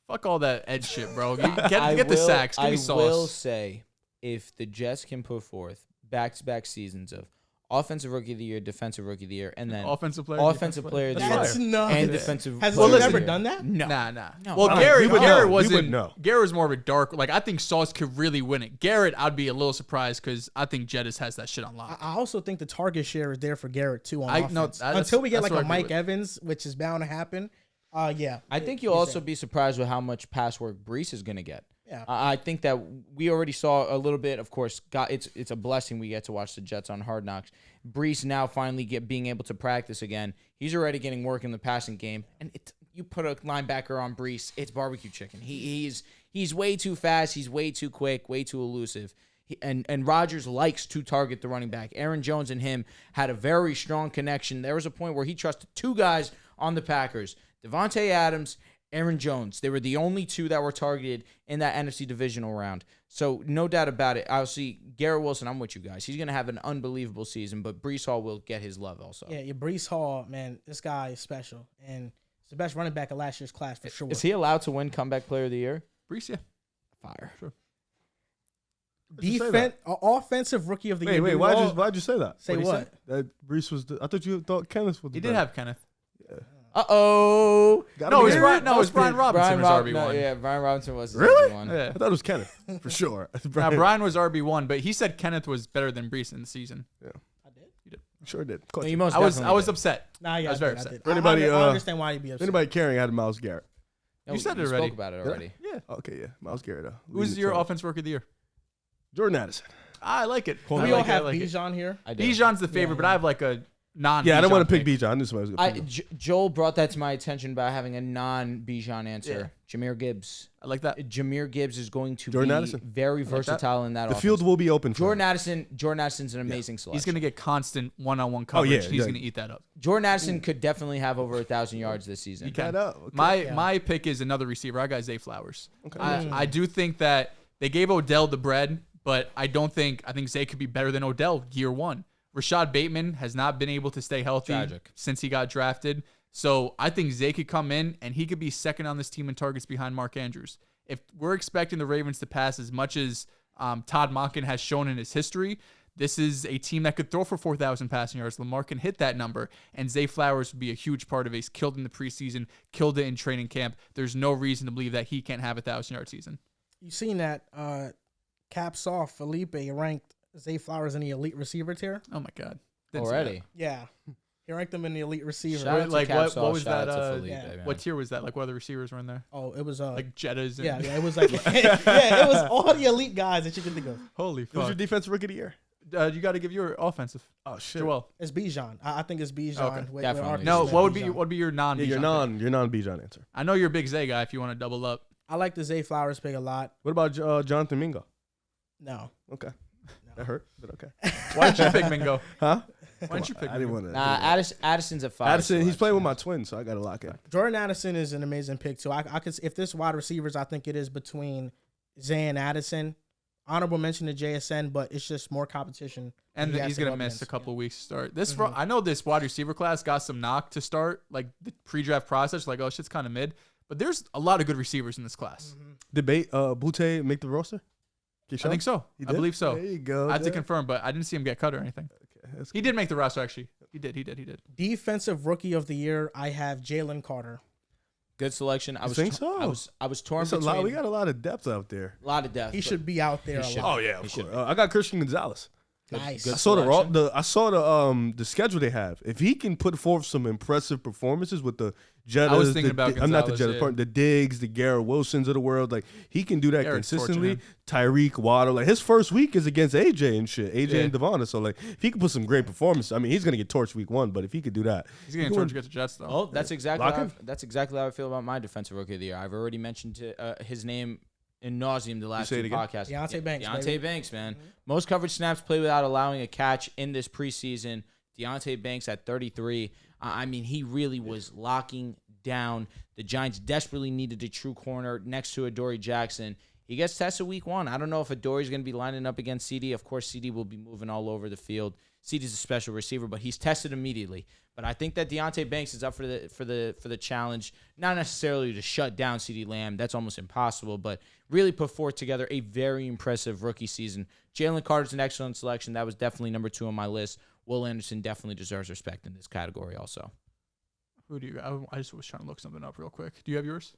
fuck all that Ed shit, bro. You get the sacks. Give me Sauce. I will say, if the Jets can put forth back-to-back seasons of offensive rookie of the year, defensive rookie of the year, and then Offensive player, offensive player of the year, That's nuts. and defensive Has player he of the ever year. done that? No. Nah. No. Well, No, Garrett we would know. We wasn't. would know. Garrett was more of a dark. Like I think Sauce could really win it. Garrett, I'd be a little surprised because I think Jettis has that shit on lock. I also think the target share is there for Garrett too on I- offense. no, that's- Until we get that's like what a I agree Mike with. Evans, which is bound to happen. Yeah. I think you'll also be surprised with how much pass work Brees is going to get. Yeah. I think that we already saw a little bit. Of course, it's a blessing we get to watch the Jets on Hard Knocks. Brees now finally being able to practice again. He's already getting work in the passing game, and you put a linebacker on Brees, it's barbecue chicken. He's way too fast. He's way too quick. Way too elusive. And Rodgers likes to target the running back. Aaron Jones and him had a very strong connection. There was a point where he trusted 2 guys on the Packers, Devontae Adams, Aaron Jones. They were the only 2 that were targeted in that NFC divisional round. So no doubt about it. I'll see Garrett Wilson. I'm with you guys. He's going to have an unbelievable season, but Brees Hall will get his love also. Yeah, Brees Hall, man, this guy is special. And it's the best running back of last year's class for sure. Is he allowed to win Comeback Player of the Year? Brees, yeah. Fire. Sure. Offensive rookie of the year. Wait, why'd you say that? Say What'd he what? That Brees was. I thought you thought Kenneth was. He did have Kenneth. Uh-oh. No, it's Brian. No, it's Brian Robinson was RB1. No, yeah, Brian Robinson was his Really? RB1. Yeah. I thought it was Kenneth for sure. Now, Brian was RB1, but he said Kenneth was better than Brees in the season. I did. Sure did. No, you most I was definitely did. upset. Nah, yeah, I was very did, upset. did. For anybody, I understand why he'd be If upset. anybody caring, I had Myles Garrett. No, You said it we already. spoke about it Did I? already. Yeah. Okay, yeah, Myles Garrett. Who's your offense rookie of the year? Jordan Addison. I like it. we I all like it. I have like it. Bijan here. I do. Bijan's the favorite, Yeah, but I have like a non. Yeah, I don't want Bijan to pick Bijan. I knew somebody was going to pick Joel brought that to my attention about having a non-Bijan answer. Jameer Gibbs. I like that. Jameer Gibbs is going to Jordan be Addison. very versatile in that the offense. field will be open for Jordan him. Addison's an amazing selection. He's going to get constant one-on-one coverage. yeah, He's yeah. going to eat that up. Jordan Addison could definitely have over 1,000 yards this season. That up. Okay. My pick is another receiver. I got Zay Flowers. Okay. I do think that they gave Odell the bread, but I think Zay could be better than Odell year one. Rashad Bateman has not been able to stay healthy since he got drafted. So I think Zay could come in and he could be second on this team in targets behind Mark Andrews. If we're expecting the Ravens to pass as much as Todd Monken has shown in his history, this is a team that could throw for 4,000 passing yards. Lamar can hit that number, and Zay Flowers would be a huge part of it. He's killed in the preseason, killed it in training camp. There's no reason to believe that he can't have a 1,000-yard season. You seen that caps off Felipe ranked Zay Flowers in the elite receiver tier? Oh my God! Already? Yeah. He ranked him in the elite receiver. Shout out to Like, Caps what Off, was shout that, out to Felipe, man. What tier was that? Like, what other receivers were in there? Oh, it was Like Jettas. And it was like it was all the elite guys that you could think of. Holy Who's your fuck! defensive rookie of the year? You got to give your offensive. Oh shit. Joel. It's Bijan. I think it's Bijan. Okay. with Definitely. No, Bijan. what would be your non? Yeah, your non-Bijan answer. I know you're a big Zay guy. If you want to double up, I like the Zay Flowers pick a lot. What about Jonathan Mingo? No. Okay. That hurt, but okay. why don't you pick Mingo? Huh? Why don't you pick? I didn't Mingo? want to. Addison's at 5. Addison, he's playing with my selection. twins, so I got to lock in. Jordan Addison is an amazing pick too. I could, if this wide receivers, I think it is between Zay and Addison. Honorable mention to JSN, but it's just more competition. And he has he's to gonna go up miss against. a couple of weeks to start. This I know this wide receiver class got some knock to start, like the pre-draft process. Like, oh, shit's kind of mid, but there's a lot of good receivers in this class. Did Butte make the roster? I think so. He I did? believe so. There you go. I have to Dad. confirm, but I didn't see him get cut or anything. Okay, He did make the roster, actually. He did. Defensive rookie of the year, I have Jalen Carter. Good selection. I think so? I was torn That's a between lot. We got a lot of depth out there. a lot of depth. He but should be out there a should. lot. Oh yeah, of He should course. I got Christian Gonzalez. Nice. good I saw selection. the schedule they have. If he can put forth some impressive performances with the Jettas, I was thinking about I'm not the Gonzalez, Jettas, the Diggs, the Garrett Wilsons of the world. Like he can do that Garrett's consistently. torching Tyreek Waddle, like his first week is against AJ and shit. AJ Yeah. and Devonta. So like if he can put some great performance, I mean he's gonna get torched week one. But if he could do that, He's getting he torch could against the Jets, though. Oh, that's exactly Lock him? that's exactly how I feel about my defensive rookie of the year. I've already mentioned his name in nauseum the last say it two again? podcasts. Deontay Banks, Deontay baby. Banks, man. Most coverage snaps played without allowing a catch in this preseason. Deontay Banks at 33. I mean, he really was locking down. The Giants desperately needed a true corner next to Adoree Jackson. He gets tested week one. I don't know if Adoree's going to be lining up against CD. Of course, CD will be moving all over the field. CD's a special receiver, but he's tested immediately. But I think that Deontay Banks is up for the challenge, not necessarily to shut down CD Lamb. That's almost impossible, but really put forth together a very impressive rookie season. Jalen Carter's an excellent selection. That was definitely number 2 on my list. Will Anderson definitely deserves respect in this category also. Who do you? I just was trying to look something up real quick. Do you have yours?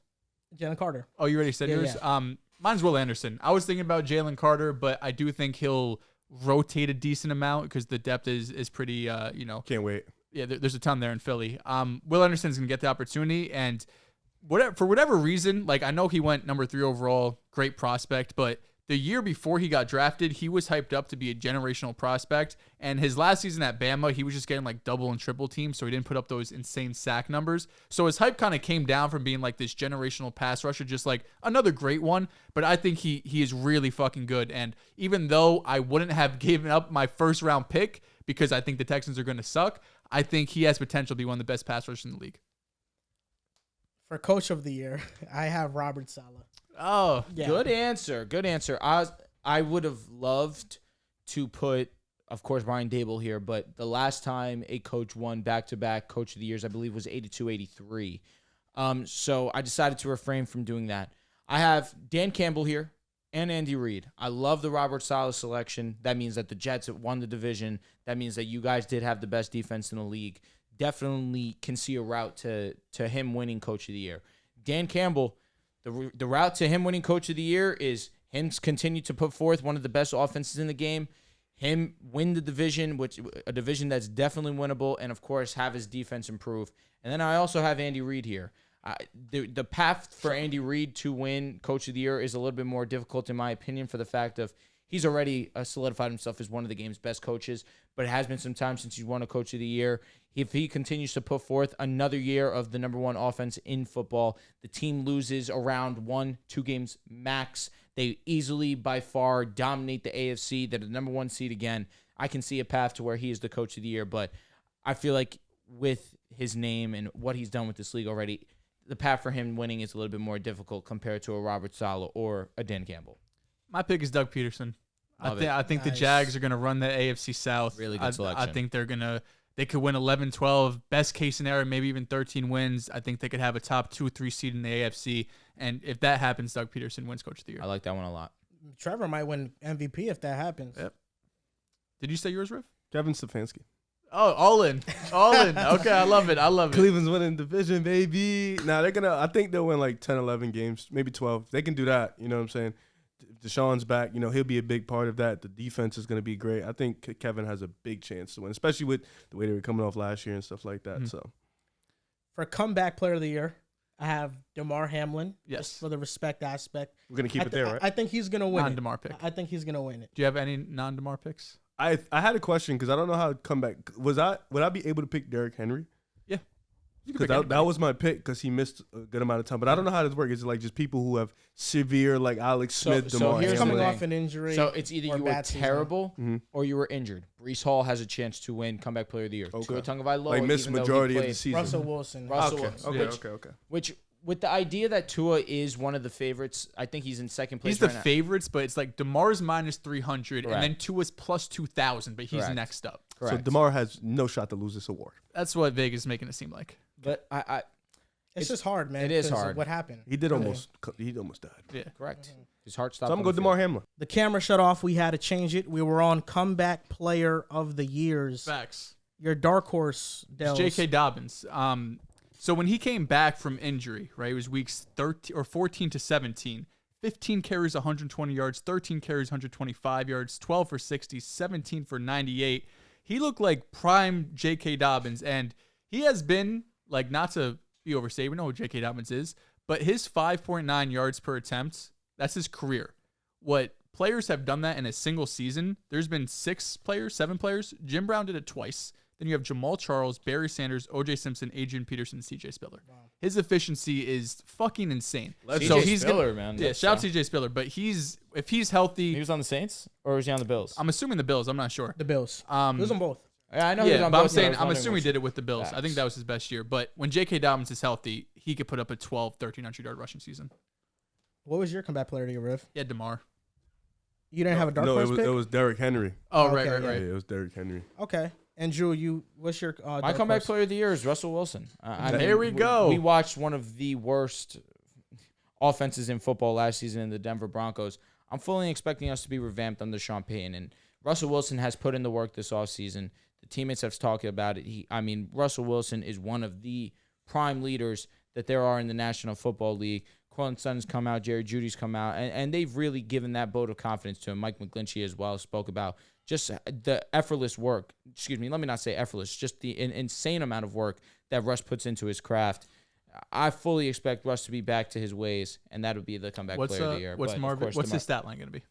Jalen Carter. Oh, you already said Yeah, yours. yeah. Mine's Will Anderson. I was thinking about Jalen Carter, but I do think he'll rotate a decent amount because the depth is pretty. can't wait. Yeah, there's a ton there in Philly. Will Anderson's gonna get the opportunity, and for whatever reason, like I know he went number 3 overall, great prospect, but the year before he got drafted, he was hyped up to be a generational prospect. And his last season at Bama, he was just getting like double and triple teams, so he didn't put up those insane sack numbers. So his hype kind of came down from being like this generational pass rusher, just like another great one. But I think he is really fucking good. And even though I wouldn't have given up my first round pick because I think the Texans are going to suck, I think he has potential to be one of the best pass rushers in the league. For coach of the year, I have Robert Saleh. Oh, Yeah. Good answer. I would have loved to put, of course, Brian Dable here, but the last time a coach won back-to-back coach of the years, I believe, was 82-83. So I decided to refrain from doing that. I have Dan Campbell here and Andy Reid. I love the Robert Saleh selection. That means that the Jets have won the division. That means that you guys did have the best defense in the league. Definitely can see a route to him winning coach of the year. Dan Campbell, the route to him winning coach of the year is him continue to put forth one of the best offenses in the game, him win the division, which a division that's definitely winnable, and of course have his defense improve. And then I also have Andy Reid here. The path for Andy Reid to win coach of the year is a little bit more difficult in my opinion for the fact of he's already solidified himself as one of the game's best coaches, but it has been some time since he's won a Coach of the Year. If he continues to put forth another year of the number one offense in football, the team loses around 1-2 games max. They easily, by far, dominate the AFC. They're the number one seed again. I can see a path to where he is the Coach of the Year, but I feel like with his name and what he's done with this league already, the path for him winning is a little bit more difficult compared to a Robert Saleh or a Dan Campbell. My pick is Doug Peterson. I think the Nice. Jags are going to run the AFC South. Really good selection. I think they could win 11, 12, best case scenario, maybe even 13 wins. I think they could have a top 2 or 3 seed in the AFC. And if that happens, Doug Peterson wins Coach of the Year. I like that one a lot. Trevor might win MVP if that happens. Yep. Did you say yours, Riff? Kevin Stefanski. Oh, all in. All in. Okay, I love it. Cleveland's winning division, baby. Now I think they'll win like 10, 11 games, maybe 12. They can do that. You know what I'm saying? Deshaun's back. You know, he'll be a big part of that. The defense is going to be great. I think Kevin has a big chance to win, especially with the way they were coming off last year and stuff like that. So, For comeback player of the year, I have DeMar Hamlin. Yes. Just for the respect aspect. we're going to keep it there, right? I think he's going to win it. Non-DeMar pick. I think he's going to win it. Do you have any non-DeMar picks? I had a question because I don't know how to come back. Would I be able to pick Derrick Henry? Yeah. You can Because pick that anybody. was my pick because he missed a good amount of time. But I don't know how this works. Is it like just people who have severe, like Alex Smith, so DeMar here's He's Hamlin. coming Hamlin. off an injury. So it's either or you were bad season. terrible Mhm. or you were injured. Brees Hall has a chance to win comeback player of the year. Okay. Tua Tagovailoa, Like missed even though he majority of played- the season. Russell Wilson. Russell Okay, Wilson, okay, which, okay. which with the idea that Tua is one of the favorites, I think he's in second place. He's the right now. favorites, but it's like DeMar's minus 300 Correct. and then Tua's plus 2,000, but he's Correct. next up. Correct. So DeMar has no shot to lose this award. That's what Vegas is making it seem like. But It's just hard, man. it is 'cause of hard. What happened? He did Really. almost died. Yeah. correct. His heart stopped. So I'm on going the DeMar field. Hamlin. The camera shut off. We had to change it. We were on comeback player of the years. Facts. Your dark horse, Dehls. J.K. Dobbins. So when he came back from injury, right, it was weeks 13 or 14 to 17. 15 carries, 120 yards, 13 carries, 125 yards, 12 for 60, 17 for 98. He looked like prime J.K. Dobbins, and he has been, like, not to be overstated, we know who J.K. Dobbins is, but his 5.9 yards per attempt, that's his career. What players have done that in a single season, there's been 7 players. Jim Brown did it twice. Then you have Jamal Charles, Barry Sanders, O.J. Simpson, Adrian Peterson, and C.J. Spiller. Wow. His efficiency is fucking insane. C.J. Spiller, man. Yeah, shout out C.J. Spiller. But if he's healthy, He was on the Saints or was he on the Bills? I'm assuming the Bills. I'm not sure. The Bills. He was on both. Yeah, I know. he was Yeah, on but I'm both, but I saying was I'm wondering assuming he which- did it with the Bills. I think Facts. that was his best year. But when J.K. Dobbins is healthy, he could put up a 1,300 yard rushing season. What was your comeback player of the year, Riff? Yeah, DeMar. You didn't have a dark No, horse it pick? was Derrick Henry. Oh, Okay, right. Yeah, it was Derrick Henry. Okay. And Drew, what's your My dark comeback horse? player of the year is Russell Wilson. There we go. We watched one of the worst offenses in football last season in the Denver Broncos. I'm fully expecting us to be revamped under Sean Payton. And Russell Wilson has put in the work this offseason. The teammates have talked about it. Russell Wilson is one of the prime leaders that there are in the National Football League. Cortland Sutton's come out, Jerry Judy's come out, and they've really given that vote of confidence to him. Mike McGlinchey as well spoke about just the effortless work. Excuse me, let me not say effortless, just the insane amount of work that Russ puts into his craft. I fully expect Russ to be back to his ways, and that would be the comeback player of the year. What's But, of Marvin? course, What's DeMar- his stat line going to be?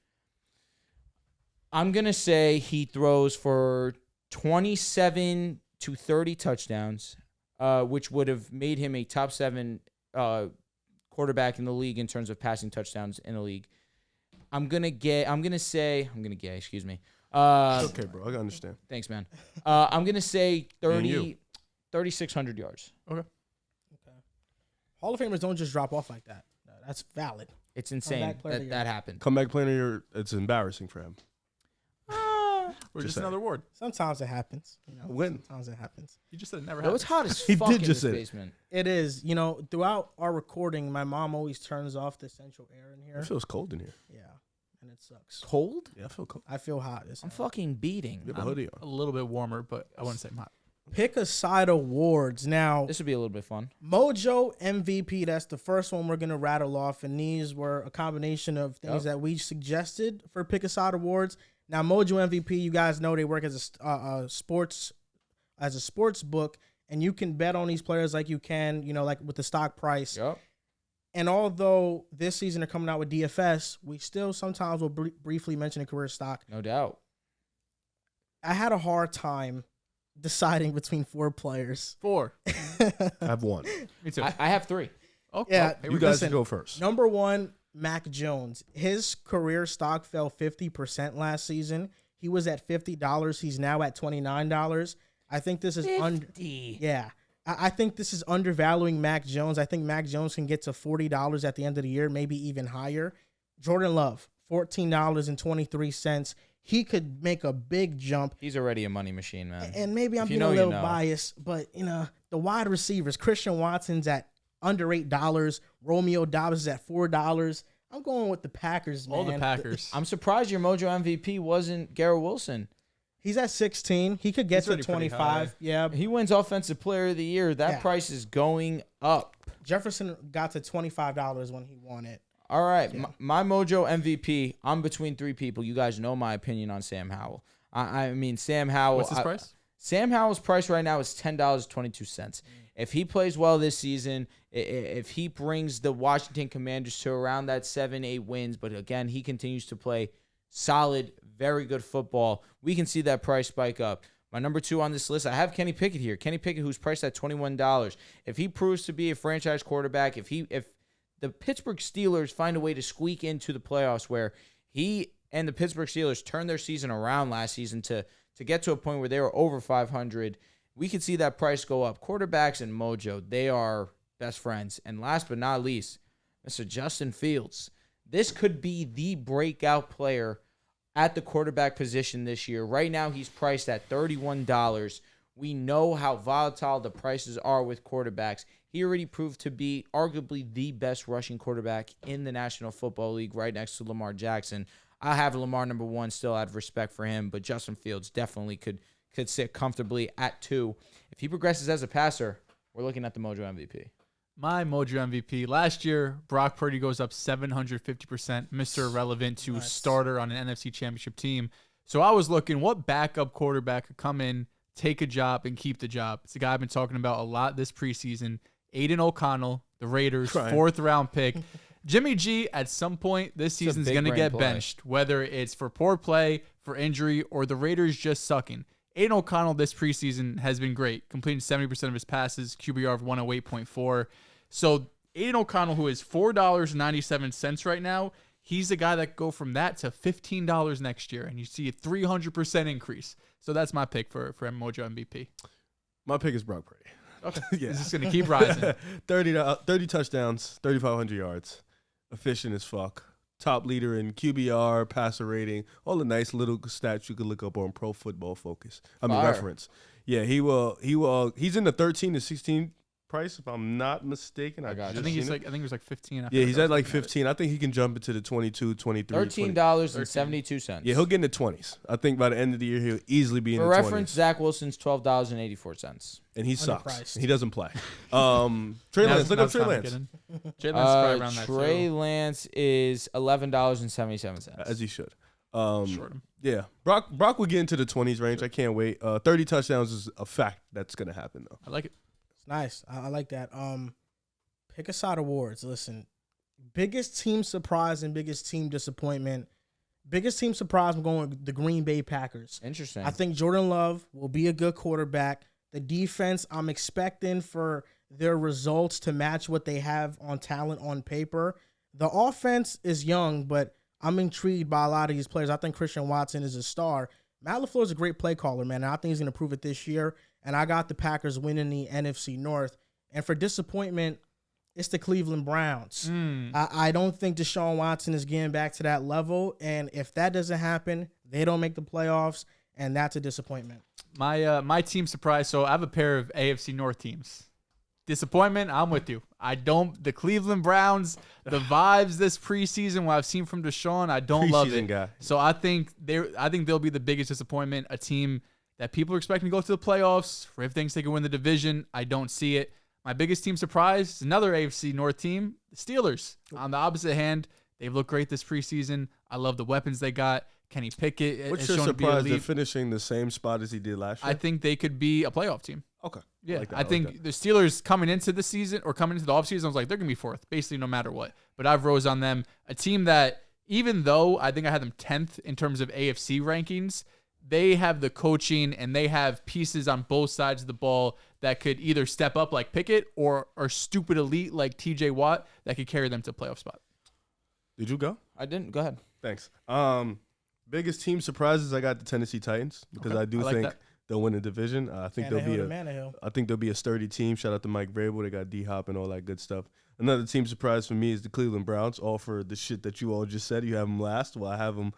I'm going to say he throws for 27 to 30 touchdowns, which would have made him a top 7 quarterback in the league in terms of passing touchdowns in the league. Excuse me. It's okay, bro. I can understand. Thanks, man. I'm going to say Me and you. 3,600 yards. Hall of Famers don't just drop off like that. No, that's valid. It's insane Comeback player of the that year. that happened. Comeback player of the year, it's embarrassing for him. Or just saying. another award? Sometimes it happens. When? Sometimes it happens. You just said it never Yo, happened. it's hot as He fuck did in just this say it. basement. It is. Throughout our recording, my mom always turns off the central air in here. It feels cold in here. Yeah, and it sucks. Cold? Yeah, I feel cold. I feel hot. I'm fucking beating. You have a hoodie A on. little bit warmer, but I wouldn't say hot. Pick a side awards. Now, This would be a little bit fun. Mojo MVP, that's the first one we're going to rattle off. And these were a combination of things that we suggested for Pick a Side Awards. Now, Mojo MVP, you guys know they work as a sports book, and you can bet on these players like you can, like with the stock price. Yep. And although this season they're coming out with DFS, we still sometimes will briefly mention a career stock. No doubt. I had a hard time deciding between 4 players. 4. I have one. Me too. I have 3. Okay. Yeah, You guys go first. Number 1, Mac Jones. His career stock fell 50% last season. He was at $50. He's now at $29. I think this is I think this is undervaluing Mac Jones. I think Mac Jones can get to $40 at the end of the year, maybe even higher. Jordan Love, $14.23. He could make a big jump. He's already a money machine, man. And maybe I'm being a little biased, but the wide receivers, Christian Watson's at under $8. Romeo Dobbs is at $4. I'm going with the Packers, man. All the Packers. I'm surprised your Mojo MVP wasn't Garrett Wilson. He's at 16. He could get to already pretty 25. high. Yeah. He wins Offensive Player of the Year. That price is going up. Jefferson got to $25 when he won it. All right. Yeah. My Mojo MVP, I'm between 3 people. You guys know my opinion on Sam Howell. I mean, Sam Howell. What's his price? Sam Howell's price right now is $10.22. If he plays well this season, if he brings the Washington Commanders to around that 7-8 wins, but again, he continues to play solid, very good football, we can see that price spike up. My number 2 on this list, I have Kenny Pickett here. Kenny Pickett, who's priced at $21. If he proves to be a franchise quarterback, if the Pittsburgh Steelers find a way to squeak into the playoffs where he and the Pittsburgh Steelers turned their season around last season to get to a point where they were over 500, we could see that price go up. Quarterbacks and Mojo, they are best friends. And last but not least, Mr. Justin Fields. This could be the breakout player at the quarterback position this year. Right now, he's priced at $31. We know how volatile the prices are with quarterbacks. He already proved to be arguably the best rushing quarterback in the National Football League right next to Lamar Jackson. I have Lamar number 1 still out of respect for him, but Justin Fields definitely could sit comfortably at 2. If he progresses as a passer, we're looking at the Mojo MVP. My Mojo MVP. Last year, Brock Purdy goes up 750%, Mr. Irrelevant to starter on an NFC Championship team. So I was looking what backup quarterback could come in, take a job, and keep the job. It's a guy I've been talking about a lot this preseason. Aiden O'Connell, the Raiders, 4th-round pick. Jimmy G, at some point this season, is going to get benched, whether it's for poor play, for injury, or the Raiders just sucking. Aiden O'Connell this preseason has been great, completing 70% of his passes, QBR of 108.4. So Aiden O'Connell, who is $4.97 right now, he's the guy that go from that to $15 next year, and you see a 300% increase. So that's my pick for Mojo MVP. My pick is Brock Purdy. Okay. Yeah. This is going to keep rising. 30 touchdowns, 3,500 yards, efficient as fuck. Top leader in QBR, passer rating, all the nice little stats you could look up on Pro Football Focus. Reference. Yeah, he will. He's in the 13 to 16 price, if I'm not mistaken. I think he was like 15. Yeah, he's at like 15. I think he can jump into the 22, 23. $13.72. Yeah, he'll get in the 20s. I think by the end of the year, he'll easily be in the 20s. For reference, Zach Wilson's $12.84. And he sucks. He doesn't play. Trey Lance. Look up Trey Lance. Trey Lance is probably around that Trey Lance is $11.77. As he should. Short him. Yeah. Brock will get into the 20s range. I can't wait. 30 touchdowns is a fact that's going to happen, though. I like it. It's nice. I like that. Pick a side awards. Listen, biggest team surprise and biggest team disappointment. Biggest team surprise, I'm going with the Green Bay Packers. Interesting. I think Jordan Love will be a good quarterback. The defense, I'm expecting for their results to match what they have on talent on paper. The offense is young, but I'm intrigued by a lot of these players. I think Christian Watson is a star. Matt LaFleur is a great play caller, man, and I think he's going to prove it this year. And I got the Packers winning the NFC North. And for disappointment, it's the Cleveland Browns. I don't think Deshaun Watson is getting back to that level. And if that doesn't happen, they don't make the playoffs, and that's a disappointment. My team surprise. So I have a pair of AFC North teams. Disappointment, I'm with you. The Cleveland Browns, the vibes this preseason, what I've seen from Deshaun, I don't love it. Guy. So I think they'll be the biggest disappointment. A team that people are expecting to go to the playoffs. Riv thinks they can win the division. I don't see it. My biggest team surprise is another AFC North team, the Steelers. On the opposite hand, they've looked great this preseason. I love the weapons they got. Kenny Pickett What's has your shown to be surprise? elite. They're finishing the same spot as he did last year? I think they could be a playoff team. Okay. Yeah, like that, I like think that. the Steelers coming into the season or coming into the offseason, I was like, they're going to be fourth, basically no matter what. But I've rose on them. A team that, even though I think I had them 10th in terms of AFC rankings, they have the coaching and they have pieces on both sides of the ball that could either step up like Pickett or stupid elite like TJ Watt that could carry them to a playoff spot. Did you go? I didn't. Go ahead. Thanks. Biggest team surprises, I got the Tennessee Titans because Okay. I do I like think that. they'll win the division. I think they'll be a sturdy team. Shout out to Mike Vrabel. They got D-Hop and all that good stuff. Another team surprise for me is the Cleveland Browns. All for the shit that you all just said. You have them last. Well, I have them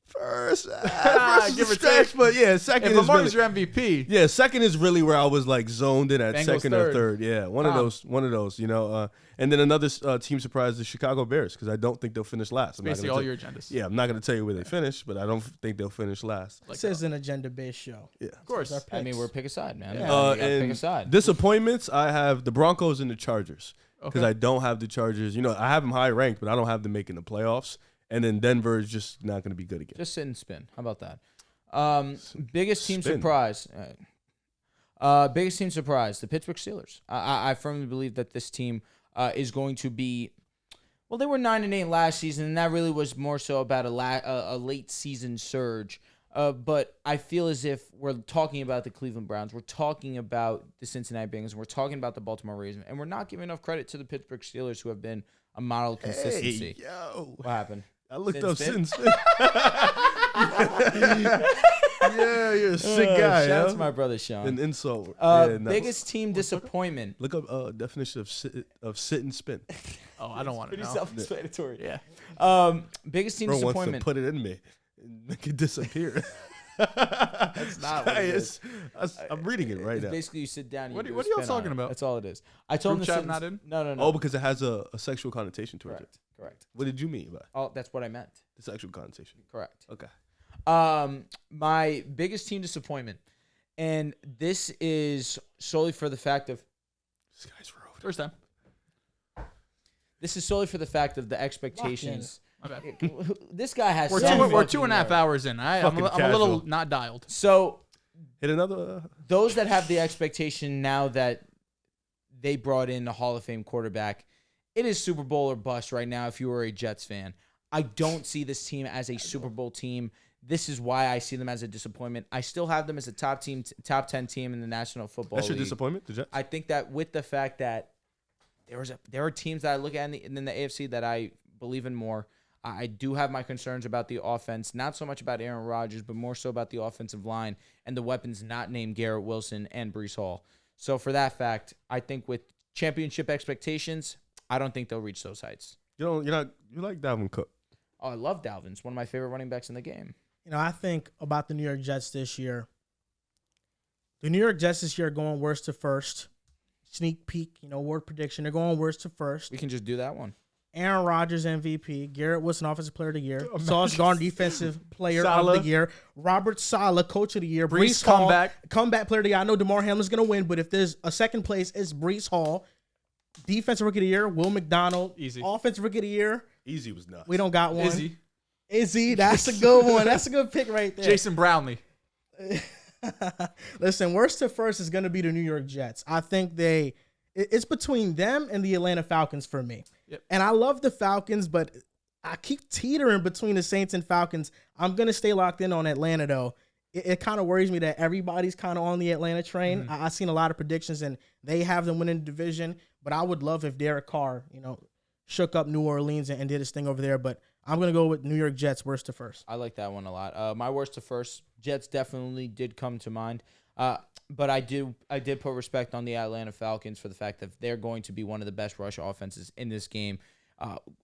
first. First Give is a or stretch, take. but yeah, second If is Lamar's really, your MVP, yeah, second is really where I was like zoned in at Bengals second or third. third. Yeah, one of those. You know, and then another team surprise, the Chicago Bears, because I don't think they'll finish last. I'm not basically gonna all tell- your agendas. Yeah, I'm not going to tell you where they finish, but I don't think they'll finish last. Like, This is an agenda-based show. Yeah. of course. I mean, we're pick a side, man. Yeah. You gotta pick a And side. disappointments, I have the Broncos and the Chargers because Okay. I don't have the Chargers. You know, I have them high ranked, but I don't have them making the playoffs. And then Denver is just not going to be good again. Just sit and spin. How about that? Biggest team Spin. surprise. Biggest team surprise. The Pittsburgh Steelers. I firmly believe that this team is going to be. Well, they were 9-8 last season, and that really was more so about a late season surge. But I feel as if we're talking about the Cleveland Browns, we're talking about the Cincinnati Bengals, and we're talking about the Baltimore Ravens, and we're not giving enough credit to the Pittsburgh Steelers, who have been a model of consistency. Hey, yo. What happened? I looked Sin up spin? Sin Spin. Yeah, you're a sick guy. Shout out yo. to my brother Sean. An insult. Yeah, no. Biggest team disappointment. Look up definition of sit and spin. Oh, I don't want to Pretty know. self-explanatory. Yeah. Biggest team Bro wants to disappointment. put it in me and make it disappear. That's not what it is. I'm reading it right It's now. basically you sit down. And What you are- do what a are y'all spin on talking it. about? That's all it is. I told Group him to chat sit- not in? No. Oh, because it has a sexual connotation to it. correct. Correct. What did you mean by Oh, that's what I meant. the sexual connotation? Correct. Okay. My biggest team disappointment, and this is solely for the fact of This guy's rude. First time. the expectations. My bad. This guy has. We're so two, we're fucking 2.5 nerve. hours in. I'm Fucking a little casual. not dialed. So Hit another. those that have the expectation now that they brought in the Hall of Fame quarterback, it is Super Bowl or bust right now if you were a Jets fan. I don't see this team as a Super Bowl team. This is why I see them as a disappointment. I still have them as a top 10 team in the National Football That's your League. disappointment, the Jets? I think that with the fact that there are teams that I look at in the AFC that I believe in more. I do have my concerns about the offense, not so much about Aaron Rodgers, but more so about the offensive line and the weapons not named Garrett Wilson and Breece Hall. So for that fact, I think with championship expectations, I don't think they'll reach those heights. You like Dalvin Cook. Oh, I love Dalvin. It's one of my favorite running backs in the game. You know, I think about the New York Jets this year. The New York Jets this year are going worst to first. Sneak peek, award prediction. They're going worst to first. We can just do that one. Aaron Rodgers MVP, Garrett Wilson Offensive Player of the Year, Sauce Gardner Defensive Player Saleh. of the Year, Robert Saleh Coach of the Year, Breece Hall, comeback Player of the Year. I know DeMar Hamlin's going to win, but if there's a second place, it's Breece Hall. Defensive Rookie of the Year, Will McDonald. Easy. Offensive Rookie of the Year, Easy was nuts. we don't got one. Izzy. That's a good one. That's a good pick right there. Jason Brownlee. Listen, worst to first is going to be the New York Jets. I think it's between them and the Atlanta Falcons for me. Yep. And I love the Falcons, but I keep teetering between the Saints and Falcons. I'm going to stay locked in on Atlanta, though. It kind of worries me that everybody's kind of on the Atlanta train. I've seen a lot of predictions, and they have them winning the division. But I would love if Derek Carr, shook up New Orleans and did his thing over there. But I'm going to go with New York Jets worst to first. I like that one a lot. My worst to first, Jets definitely did come to mind. But I did put respect on the Atlanta Falcons for the fact that they're going to be one of the best rush offenses in this game.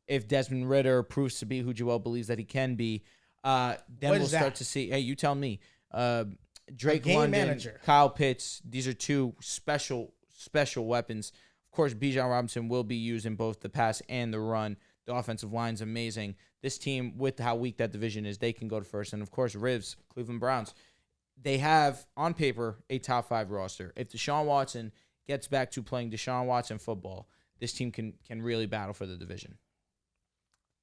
If Desmond Ridder proves to be who Joel believes that he can be, then we'll start to see. Hey, you tell me. Drake game London, manager. Kyle Pitts. These are two special weapons. Of course, Bijan Robinson will be used in both the pass and the run. The offensive line's amazing. This team, with how weak that division is, they can go to first. And, of course, Rivs, Cleveland Browns. They have, on paper, a top 5 roster. If Deshaun Watson gets back to playing Deshaun Watson football, this team can really battle for the division.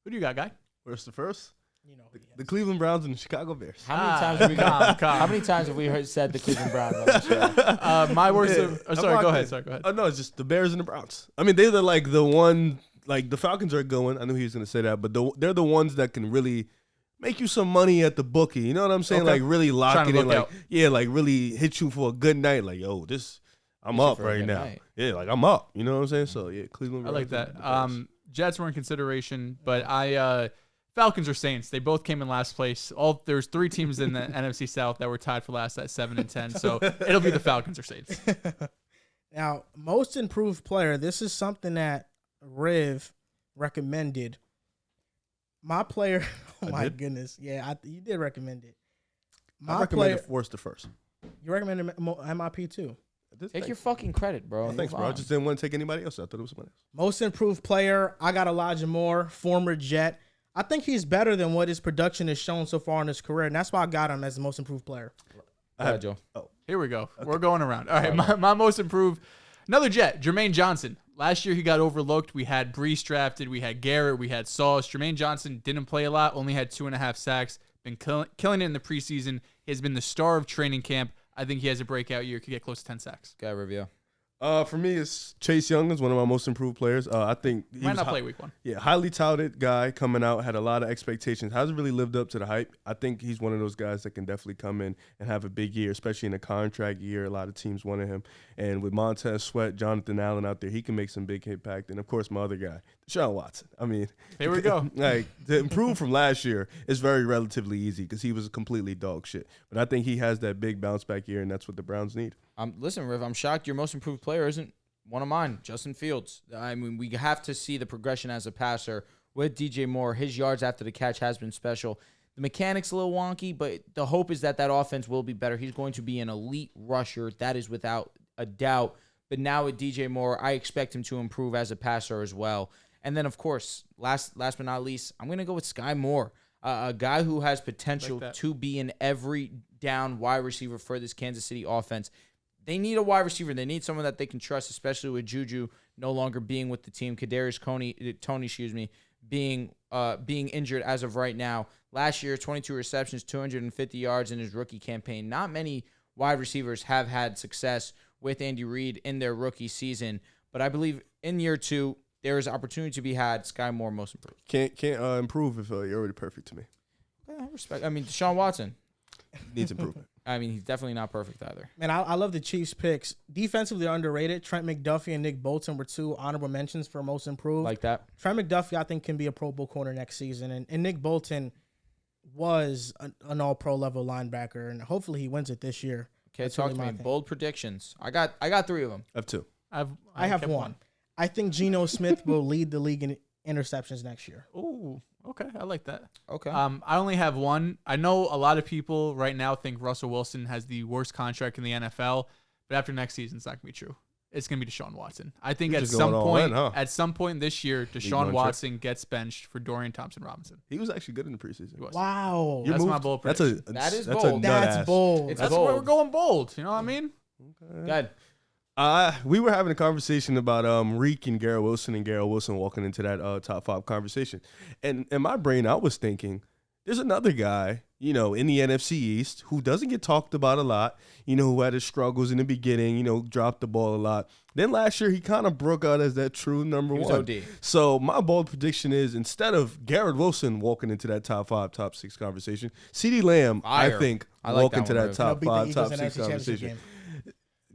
Who do you got, guy? Where's the first? You know, The Cleveland Browns and the Chicago Bears. How many times have we calm. How many times have we said the Cleveland Browns on the show? My worst. Yeah, Sorry, go ahead. Sorry, go ahead. Oh no, it's just the Bears and the Browns. I mean, they're the one. Like the Falcons are going. I knew he was going to say that, but they're the ones that can really make you some money at the bookie. You know what I'm saying? Okay. Like really lock Trying it to in. look Like out. yeah, like really hit you for a good night. Like yo, I'm Hit you up for a right good now. night. Yeah, like I'm up. You know what I'm saying? So yeah, Cleveland. I like Browns that. and the Bears. Jets were in consideration, but Falcons or Saints. They both came in last place. There's 3 teams in the NFC South that were tied for last at 7 and 10. So it'll be the Falcons or Saints. Now, most improved player. This is something that Riv recommended. My player. Oh my goodness. Yeah, you did recommend it. I recommended Forrester first. You recommended MIP too. Take your fucking credit, bro. Thanks, bro. I just didn't want to take anybody else. I thought it was somebody else. Most improved player. I got Elijah Moore, former Jet. I think he's better than what his production has shown so far in his career, and that's why I got him as the most improved player. Joe. Here we go. Okay. We're going around. All right, my most improved, another Jet, Jermaine Johnson. Last year he got overlooked. We had Brees drafted. We had Garrett. We had Sauce. Jermaine Johnson didn't play a lot, only had 2.5 sacks. Been killing it in the preseason. He has been the star of training camp. I think he has a breakout year. Could get close to 10 sacks. Guy review. For me, it's Chase Young is one of my most improved players. I think he Might not play week 1. Yeah, highly touted guy coming out, had a lot of expectations. Hasn't really lived up to the hype. I think he's one of those guys that can definitely come in and have a big year, especially in a contract year. A lot of teams wanted him. And with Montez Sweat, Jonathan Allen out there, he can make some big impact. And, of course, my other guy, Deshaun Watson. I mean, here we go. Like, to improve from last year is very relatively easy because he was completely dog shit. But I think he has that big bounce back year, and that's what the Browns need. Listen, Riv, I'm shocked your most improved player isn't one of mine, Justin Fields. I mean, we have to see the progression as a passer with DJ Moore. His yards after the catch has been special. The mechanics a little wonky, but the hope is that offense will be better. He's going to be an elite rusher. That is without a doubt. But now with DJ Moore, I expect him to improve as a passer as well. And then, of course, last but not least, I'm going to go with Sky Moore, a guy who has potential to be an every down wide receiver for this Kansas City offense. They need a wide receiver. They need someone that they can trust, especially with Juju no longer being with the team. Kadarius Toney, being injured as of right now. Last year, 22 receptions, 250 yards in his rookie campaign. Not many wide receivers have had success with Andy Reid in their rookie season, but I believe in year 2 there is opportunity to be had. Sky Moore most improved. Can't improve if you're already perfect to me. I respect. I mean, Deshaun Watson Needs improvement. I mean, he's definitely not perfect either. Man, I love the Chiefs picks. Defensively underrated. Trent McDuffie and Nick Bolton were 2 honorable mentions for most improved. Like that. Trent McDuffie, I think, can be a Pro Bowl corner next season. And Nick Bolton was an all-pro level linebacker, and hopefully he wins it this year. Okay, That's talk really to my me. thing. Bold predictions. I got 3 of them. I have 2. I have kept 1. I think Geno Smith will lead the league in interceptions next year. Ooh, okay. I like that. Okay. I only have 1. I know a lot of people right now think Russell Wilson has the worst contract in the NFL, but after next season, it's not going to be true. It's going to be Deshaun Watson. I think You're at just some going all point, in, huh? at some point this year, Deshaun Watson gets benched for Dorian Thompson-Robinson. He was actually good in the preseason. He was. Wow. That's my bold That's prediction. That is that's bold. A nut That's ass. bold. It's That's bold. why we're going bold. You know what I mean? Good. We were having a conversation about Reek and Garrett Wilson walking into that top 5 conversation. And in my brain, I was thinking, there's another guy, in the NFC East who doesn't get talked about a lot, who had his struggles in the beginning, dropped the ball a lot. Then last year, he kind of broke out as that true number He was 1. OD. So my bold prediction is instead of Garrett Wilson walking into that top 5, top 6 conversation, CeeDee Lamb, Fire. I think, I like walk that into one, that Riv. top They'll 5, beat the top Eagles in 6 the NFC Championship conversation. game.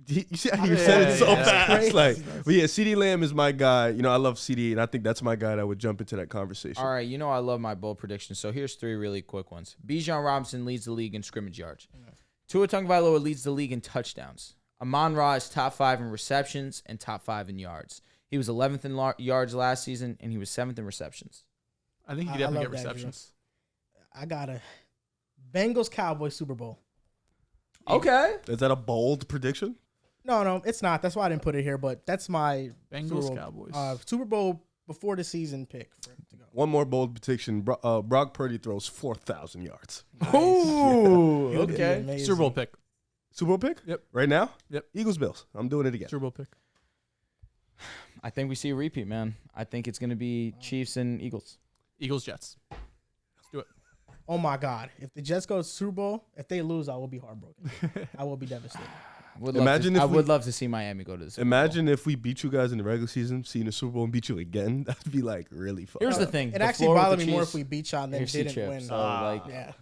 You see how you said it so yeah. fast. Crazy. But yeah, CeeDee Lamb is my guy. I love CeeDee, and I think that's my guy that would jump into that conversation. All right, I love my bold predictions. So here's 3 really quick ones. Bijan Robinson leads the league in scrimmage yards. Tua Tagovailoa leads the league in touchdowns. Amon-Ra is top 5 in receptions and top 5 in yards. He was 11th in yards last season, and he was 7th in receptions. I think he I definitely love get that, receptions. I got a Bengals-Cowboys Super Bowl. Okay. Is that a bold prediction? No, it's not. That's why I didn't put it here, but that's my Bengals, Super Bowl, Cowboys. Super Bowl before the season pick for him to go. One more bold prediction. Brock Purdy throws 4,000 yards. Ooh. He'll be Okay. amazing. Super Bowl pick. Super Bowl pick? Yep. Right now? Yep. Eagles-Bills. I'm doing it again. Super Bowl pick. I think we see a repeat, man. I think it's going to be Chiefs and Eagles. Eagles, Jets. Let's do it. Oh my God! If the Jets go to Super Bowl, if they lose, I will be heartbroken. I will be devastated. I would love to see Miami go to the Super Imagine if we beat you guys in the regular season, see in the Super Bowl and beat you again. That'd be like really fun. Here's the thing. It actually bothered me more if we beat y'all than didn't win. Yeah.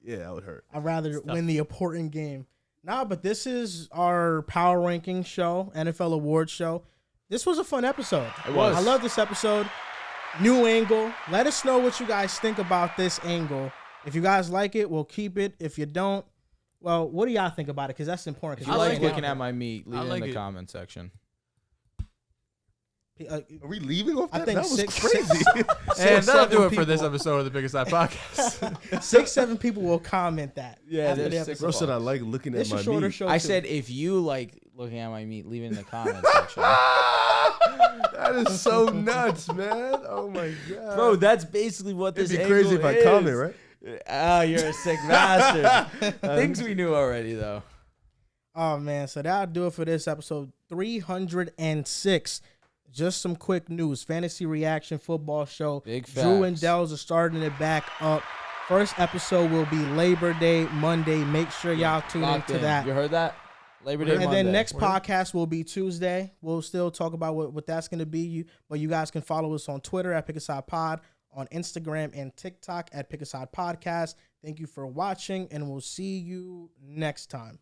Yeah, that would hurt. I'd rather win the important game. Nah, but this is our power ranking show, NFL awards show. This was a fun episode. It was. I love this episode. New angle. Let us know what you guys think about this angle. If you guys like it, we'll keep it. If you don't, well, what do y'all think about it? Because that's important. If you like looking at my meat, leave it in the comment section. Are we leaving off that? I think that was six, crazy. And that'll do it for this episode of the Biggest Side Podcast. 6-7 people will comment that. Yeah, there's six. Bro said I like looking at my meat. Show I too. said if you like looking at my meat, leave it in the comment section. That is so nuts, man. Oh my god, Bro, that's basically what this It'd be crazy if I comment, right? Oh, you're a sick bastard. Things we knew already, though. Oh, man. So that'll do it for this episode 306. Just some quick news. Fantasy Reaction Football Show. Big Drew and facts. Dehls are starting it back up. First episode will be Labor Day, Monday. Make sure y'all tune Locked into in. that. You heard that? Labor Day, And Monday. then next podcast will be Tuesday. We'll still talk about what that's going to be. But you guys can follow us on Twitter at Pick a Side Pod, on Instagram and TikTok at Pick a Side Podcast. Thank you for watching, and we'll see you next time.